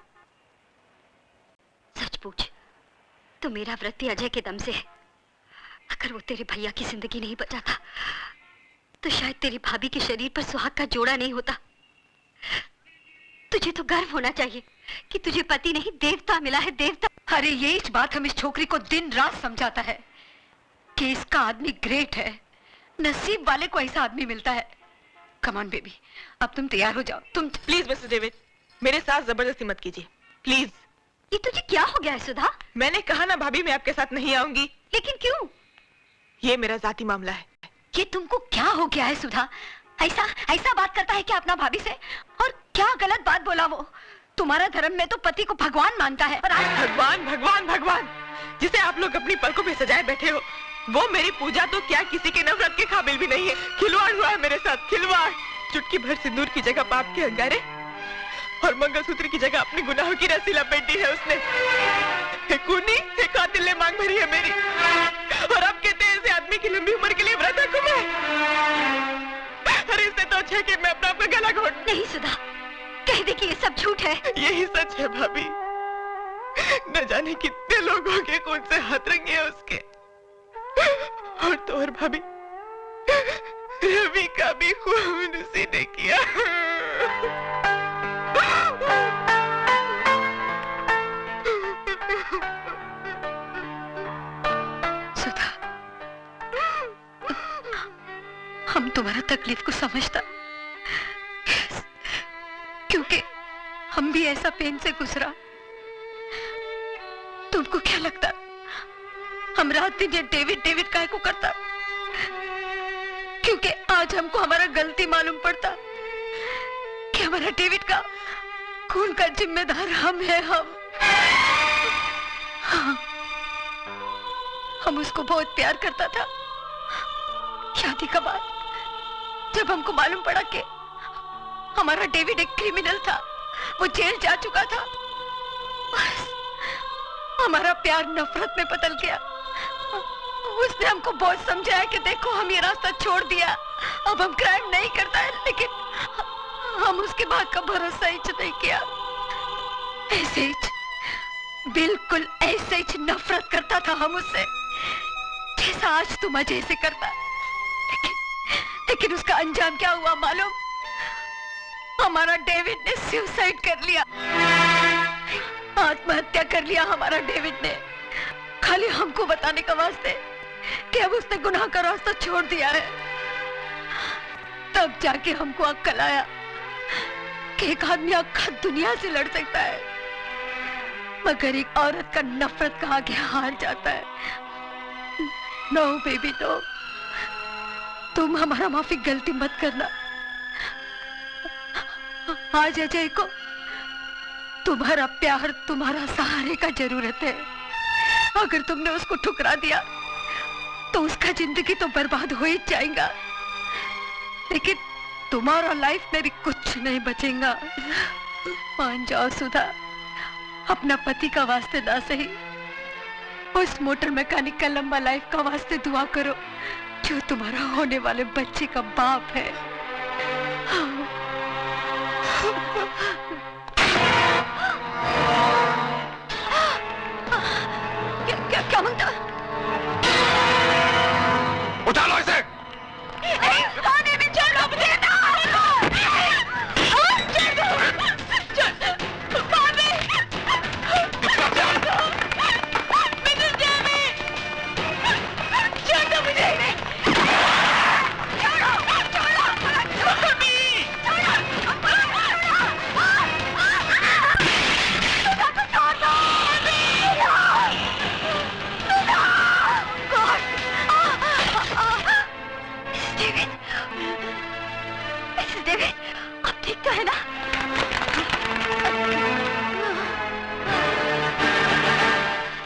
Speaker 11: सच पूछ, तो मेरा व्रत भी अजय के दम से है। अगर वो तेरे भैया की जिंदगी नहीं बचाता
Speaker 2: तो शायद तेरी भाभी के शरीर पर सुहाग का जोड़ा नहीं होता। तुझे तो गर्व होना चाहिए कि तुझे पति नहीं देवता मिला है, देवता।
Speaker 12: अरे ये इस बात हम इस छोकरी को दिन रात समझाता है कि इसका आदमी ग्रेट है, नसीब वाले को ऐसा आदमी मिलता है। कम ऑन बेबी, अब तुम तैयार हो जाओ। तुम
Speaker 14: प्लीज मिस्टर डेविड, मेरे साथ जबरदस्ती मत कीजिए प्लीज।
Speaker 2: ये तुझे क्या हो गया है सुधा?
Speaker 14: मैंने कहा ना भाभी, मैं आपके साथ नहीं आऊंगी।
Speaker 2: लेकिन क्यों?
Speaker 14: ये मेरा जाती मामला है।
Speaker 2: ये तुमको क्या हो गया है सुधा? ऐसा ऐसा बात करता है क्या अपना भाभी से? और क्या गलत बात बोला वो? तुम्हारा धर्म में तो पति को भगवान मानता है, और आज
Speaker 14: भगवान भगवान भगवान जिसे आप लोग अपनी पलकों पे सजाए बैठे हो, वो मेरी पूजा तो क्या किसी के नफरत के काबिल भी नहीं है। खिलवाड़ हुआ है मेरे साथ, खिलवाड़। चुटकी भर सिंदूर की जगह पाप के अंगारे और मंगलसूत्र की जगह अपने गुनाहों की रस्सी लपेट दी है उसने। खूनी कातिल ने मांग भरी है मेरी, और अब कहते हैं ऐसे आदमी की लंबी उम्र के लिए व्रत रखूं मैं। अरे इससे तो अच्छा है कि मैं अपना आपका गला घोट।
Speaker 2: नहीं सुधा, कह दे कि ये सब झूठ है।
Speaker 14: यही सच है भाभी, न जाने कितने लोगों के खून से हाथ रंगे हैं उसके। और तो और भाभी, रवि का भी खून उसी ने किया।
Speaker 12: सुधा, हम तुम्हारा तकलीफ को समझता, क्योंकि हम भी ऐसा पेन से गुजरा। तुमको क्या लगता हम रात दिन ये डेविड डेविड काहे को करता? क्योंकि आज हमको हमारा गलती मालूम पड़ता कि हमारा डेविड का खून का जिम्मेदार हम है। हम उसको बहुत प्यार करता था। शादी का बाद जब हमको मालूम पड़ा कि हमारा डेविड एक क्रिमिनल था, वो जेल जा चुका था, हमारा प्यार नफरत में बदल गया। उसने हमको बहुत समझाया कि देखो हम ये रास्ता छोड़ दिया, अब हम क्राइम नहीं करता है, लेकिन हम उसके बाद का भरोसा ही नहीं किया। ऐसे ही, बिल्कुल ऐसे ही नफरत करता था हम उससे, जैसा आज तुम अजय से करता। लेकिन उसका अंजाम क्या हुआ मालूम? हमारा डेविड ने सुसाइड कर लिया, आत्महत्या कर लिया हमारा डेविड ने, खाली हमको बताने का वास्ते कि अब उसने गुनाह का रास्ता छोड़ दिया है। तब जाके हमको अक्ल आया कि एक आदमी आखा दुनिया से लड़ सकता है, मगर एक औरत का नफरत का आगे हार जाता है। नो बेबी नो, तुम हमारा माफी गलती मत करना। आज अजय को तुम्हारा प्यार, तुम्हारा सहारे का जरूरत है। अगर तुमने उसको ठुकरा दिया तो उसका जिंदगी तो बर्बाद हो ही जाएगा, लेकिन तुम्हारा लाइफ में भी कुछ नहीं बचेगा। मान जाओ सुधा, अपना पति का वास्ते ना सही, उस मोटर मैकेनिक का लंबा लाइफ का वास्ते दुआ करो जो तुम्हारा होने वाले बच्चे का बाप है। क्या मांगता?
Speaker 1: उठा लो इसे।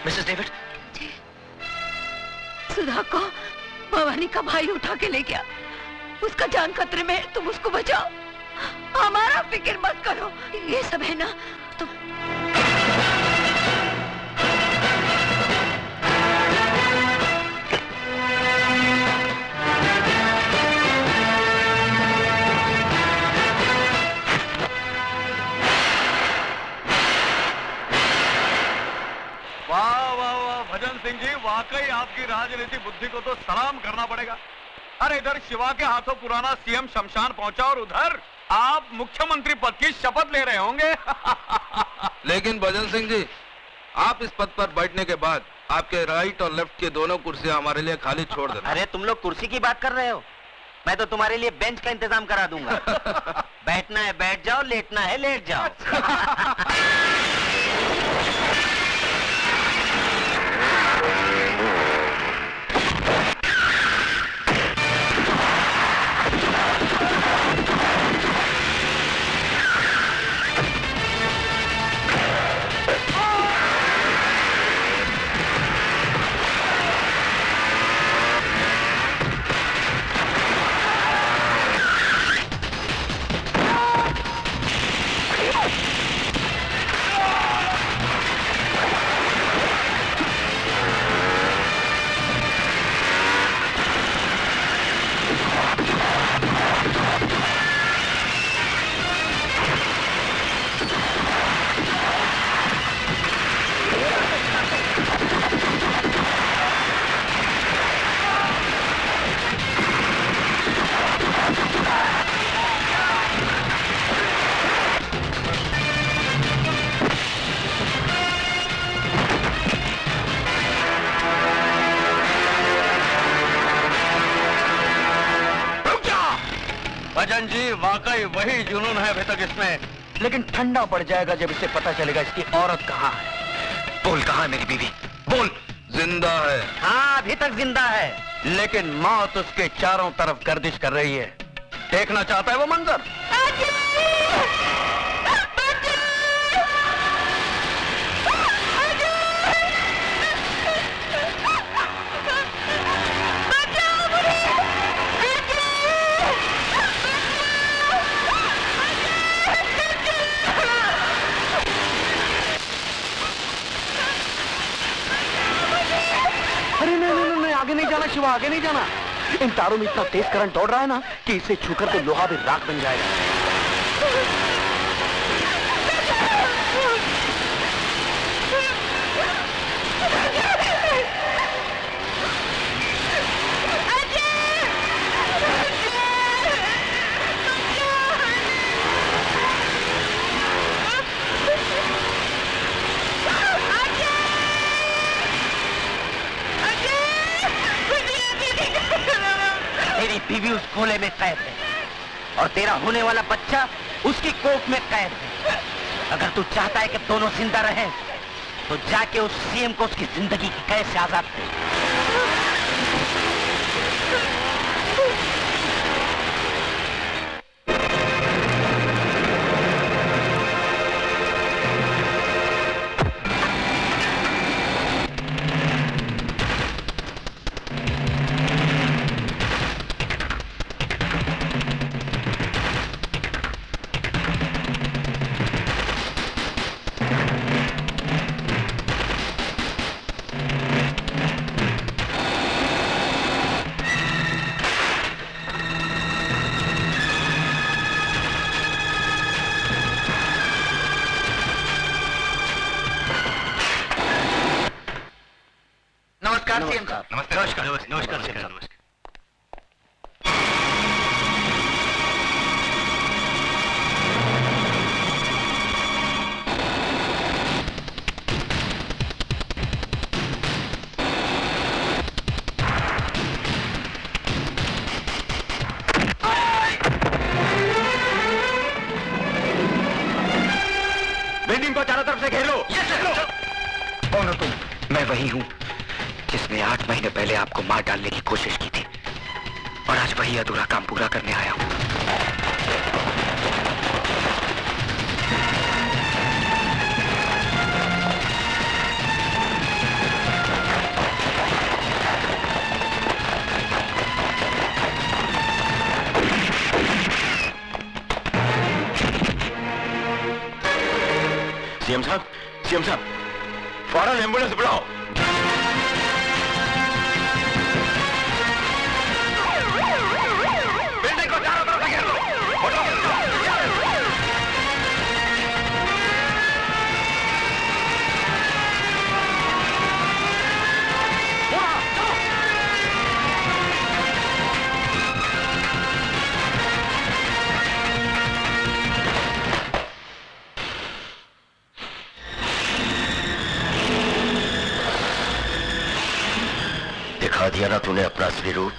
Speaker 1: मिसेस डेविड,
Speaker 12: सुधा को भवानी का भाई उठा के ले गया, उसका जान खतरे में है, तुम उसको बचाओ, हमारा फिक्र मत करो। ये सब है ना तो
Speaker 15: वाह वाह वाह भजन सिंह जी, वाकई आपकी राजनीति बुद्धि को तो सलाम करना पड़ेगा। अरे इधर शिवा के हाथों पुराना सीएम शमशान पहुंचा और उधर आप मुख्यमंत्री पद की शपथ ले रहे होंगे।
Speaker 4: लेकिन भजन सिंह जी, आप इस पद पर बैठने के बाद आपके राइट और लेफ्ट की दोनों कुर्सियां हमारे लिए खाली छोड़ देना।
Speaker 5: अरे तुम लोग कुर्सी की बात कर रहे हो, मैं तो तुम्हारे लिए बेंच का इंतजाम करा दूंगा। बैठना है बैठ जाओ, लेटना है लेट जाओ।
Speaker 8: भजन जी, वाकई वही जुनून है अभी तक इसमें, लेकिन ठंडा पड़ जाएगा जब इसे पता चलेगा इसकी औरत कहाँ है।
Speaker 1: बोल, कहाँ है मेरी बीवी? बोल।
Speaker 4: जिंदा है।
Speaker 5: हाँ, अभी तक जिंदा है,
Speaker 8: लेकिन मौत उसके चारों तरफ गर्दिश कर रही है। देखना चाहता है वो मंजर? आगे नहीं जाना शिवा, आगे नहीं जाना। इन तारों में इतना तेज करंट दौड़ रहा है ना कि इसे छूकर तो लोहा भी राख बन जाएगा।
Speaker 5: तेरी बीवी उस गोले में कैद है और तेरा होने वाला बच्चा उसकी कोख में कैद है। अगर तू चाहता है कि दोनों जिंदा रहें, तो जाके उस सीएम को उसकी जिंदगी की कैद से आजाद कर।
Speaker 1: बिल्डिंग को चारों तरफ से घेर लो। कौन हो तुम? मैं वही हूँ जिसने 8 महीने पहले आपको मार डालने की कोशिश की थी, और आज वही अधूरा काम पूरा करने आया हूँ।
Speaker 3: सीएम साहब, फौरन एम्बुलेंस बुलाओ।
Speaker 1: बिल्डिंग को चारों तरफ से घेर लो।
Speaker 3: दिखा दिया ना तूने अपना असली रूप,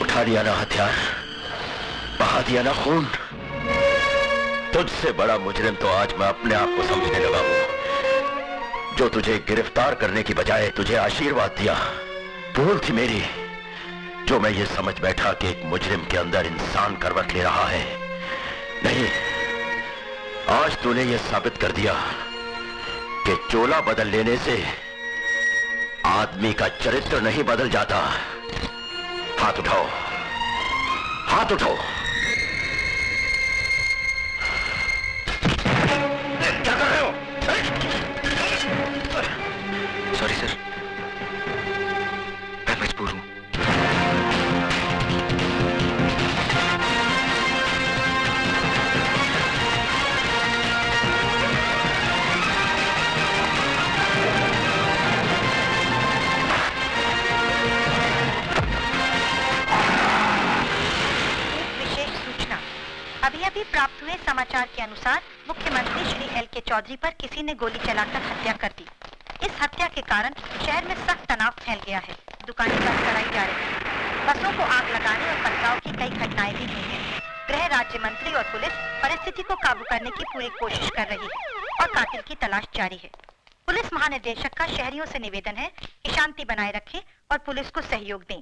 Speaker 3: उठा लिया ना हथियार, बहा दिया ना खून। तुझसे बड़ा मुजरिम तो आज मैं अपने आप को समझने लगा हूं, जो तुझे गिरफ्तार करने की बजाय तुझे आशीर्वाद दिया। भूल थी मेरी जो मैं ये समझ बैठा कि एक मुजरिम के अंदर इंसान करवट ले रहा है। नहीं, आज तूने ये साबित कर दिया कि चोला बदल लेने से आदमी का चरित्र नहीं बदल जाता। हाथ उठाओ, हाथ उठाओ। क्या कर रहे हो?
Speaker 6: सॉरी सर, मैं मजबूर हूं।
Speaker 11: अभी प्राप्त हुए समाचार के अनुसार मुख्यमंत्री श्री एल.के. चौधरी पर किसी ने गोली चलाकर हत्या कर दी। इस हत्या के कारण शहर में सख्त तनाव फैल गया है। दुकानें बंद कराई जा रही हैं। बसों को आग लगाने और पथराव की कई घटनाएं भी हुई हैं। गृह राज्य मंत्री और पुलिस परिस्थिति को काबू करने की पूरी कोशिश कर रही है और कातिल की तलाश जारी है। पुलिस महानिदेशक का शहरियों से निवेदन है कि शांति बनाए रखें और पुलिस को सहयोग दें।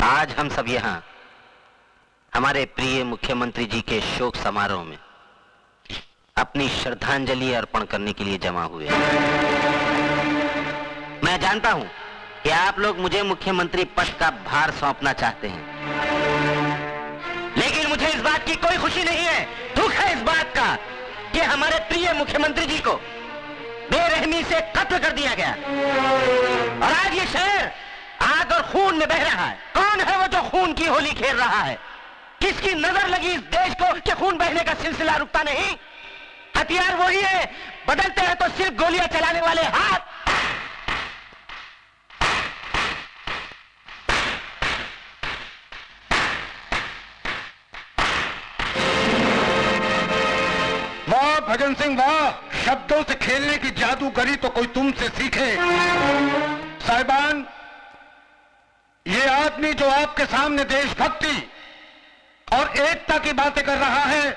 Speaker 5: आज हम सब यहाँ हमारे प्रिय मुख्यमंत्री जी के शोक समारोह में अपनी श्रद्धांजलि अर्पण करने के लिए जमा हुए हैं। मैं जानता हूँ कि आप लोग मुझे मुख्यमंत्री पद का भार सौंपना चाहते हैं, लेकिन मुझे इस बात की कोई खुशी नहीं है। दुख है इस बात का कि हमारे प्रिय मुख्यमंत्री जी को बेरहमी से कत्ल कर दिया गया और आज ये शहर आग और खून में बह रहा है। कौन है वो जो खून की होली खेल रहा है? किसकी नजर लगी इस देश को कि खून बहने का सिलसिला रुकता नहीं? हथियार वही है, बदलते हैं तो सिर्फ गोलियां चलाने वाले हाथ।
Speaker 10: वाह भजन सिंह वाह, शब्दों से खेलने की जादूगरी तो कोई तुमसे सीखे। साहिबान, ये आदमी जो आपके सामने देशभक्ति और एकता की बातें कर रहा है,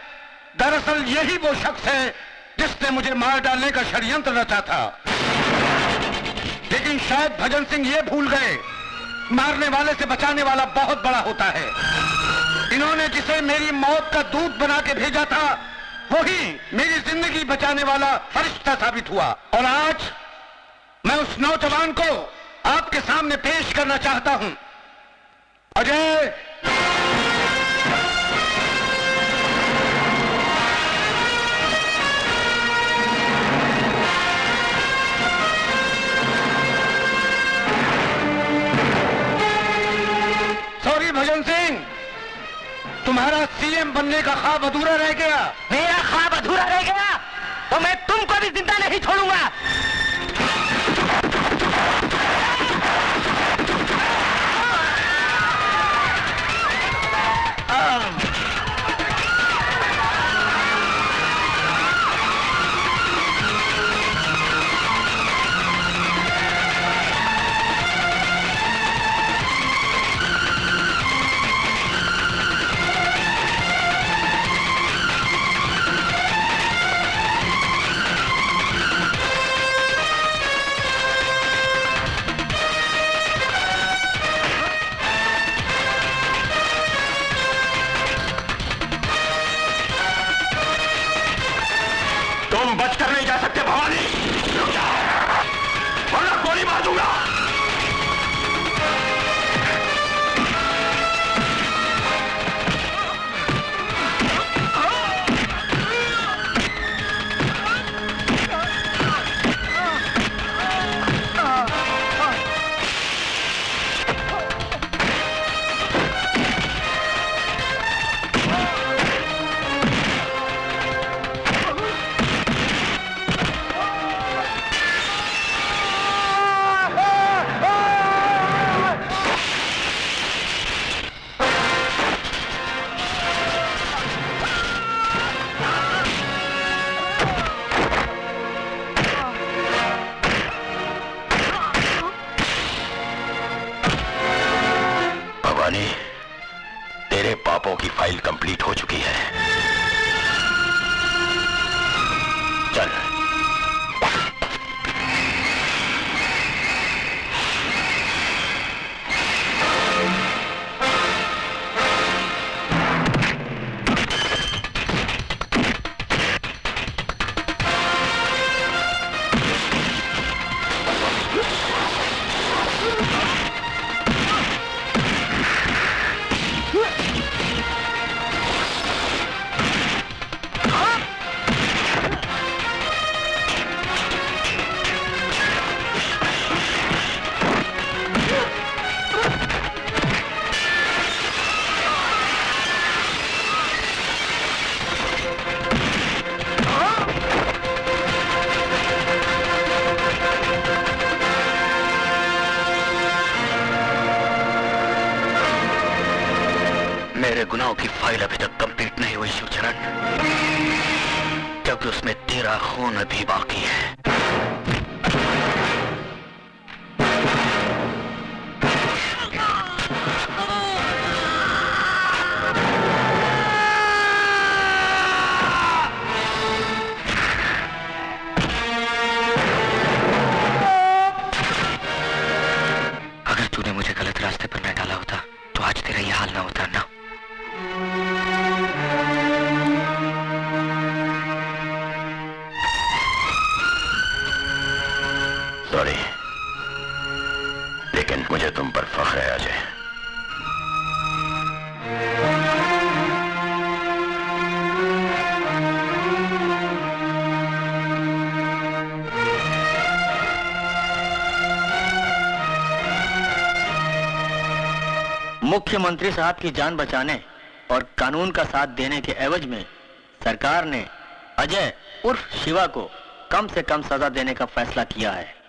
Speaker 10: दरअसल यही वो शख्स है जिसने मुझे मार डालने का षड्यंत्र रचा था। लेकिन शायद भजन सिंह ये भूल गए, मारने वाले से बचाने वाला बहुत बड़ा होता है। इन्होंने जिसे मेरी मौत का दूत बना के भेजा था, वही मेरी जिंदगी बचाने वाला फरिश्ता साबित हुआ। और आज मैं उस नौजवान को आपके सामने पेश करना चाहता हूं। अजय, सॉरी भजन सिंह, तुम्हारा सीएम बनने का ख्वाब अधूरा रह गया।
Speaker 5: मेरा ख्वाब अधूरा रह गया तो मैं तुमको भी जिंदा नहीं छोड़ूंगा।
Speaker 3: तुम बचकर नहीं जा सकते भवानी, वरना गोली मार दूंगा। हो चुकी है। चल। मेरे गुनाहों की फाइल अभी तक कंप्लीट नहीं हुई शिवचरण, जबकि उसमें तेरा खून अभी बाकी है। अगर तूने मुझे गलत रास्ते पर न डाला होता तो आज तेरा यह हाल ना होता ना। सॉरी, लेकिन मुझे तुम पर फख्र है अजय।
Speaker 7: मुख्यमंत्री साहब की जान बचाने और कानून का साथ देने के एवज में सरकार ने अजय उर्फ शिवा को कम से कम सजा देने का फैसला किया है।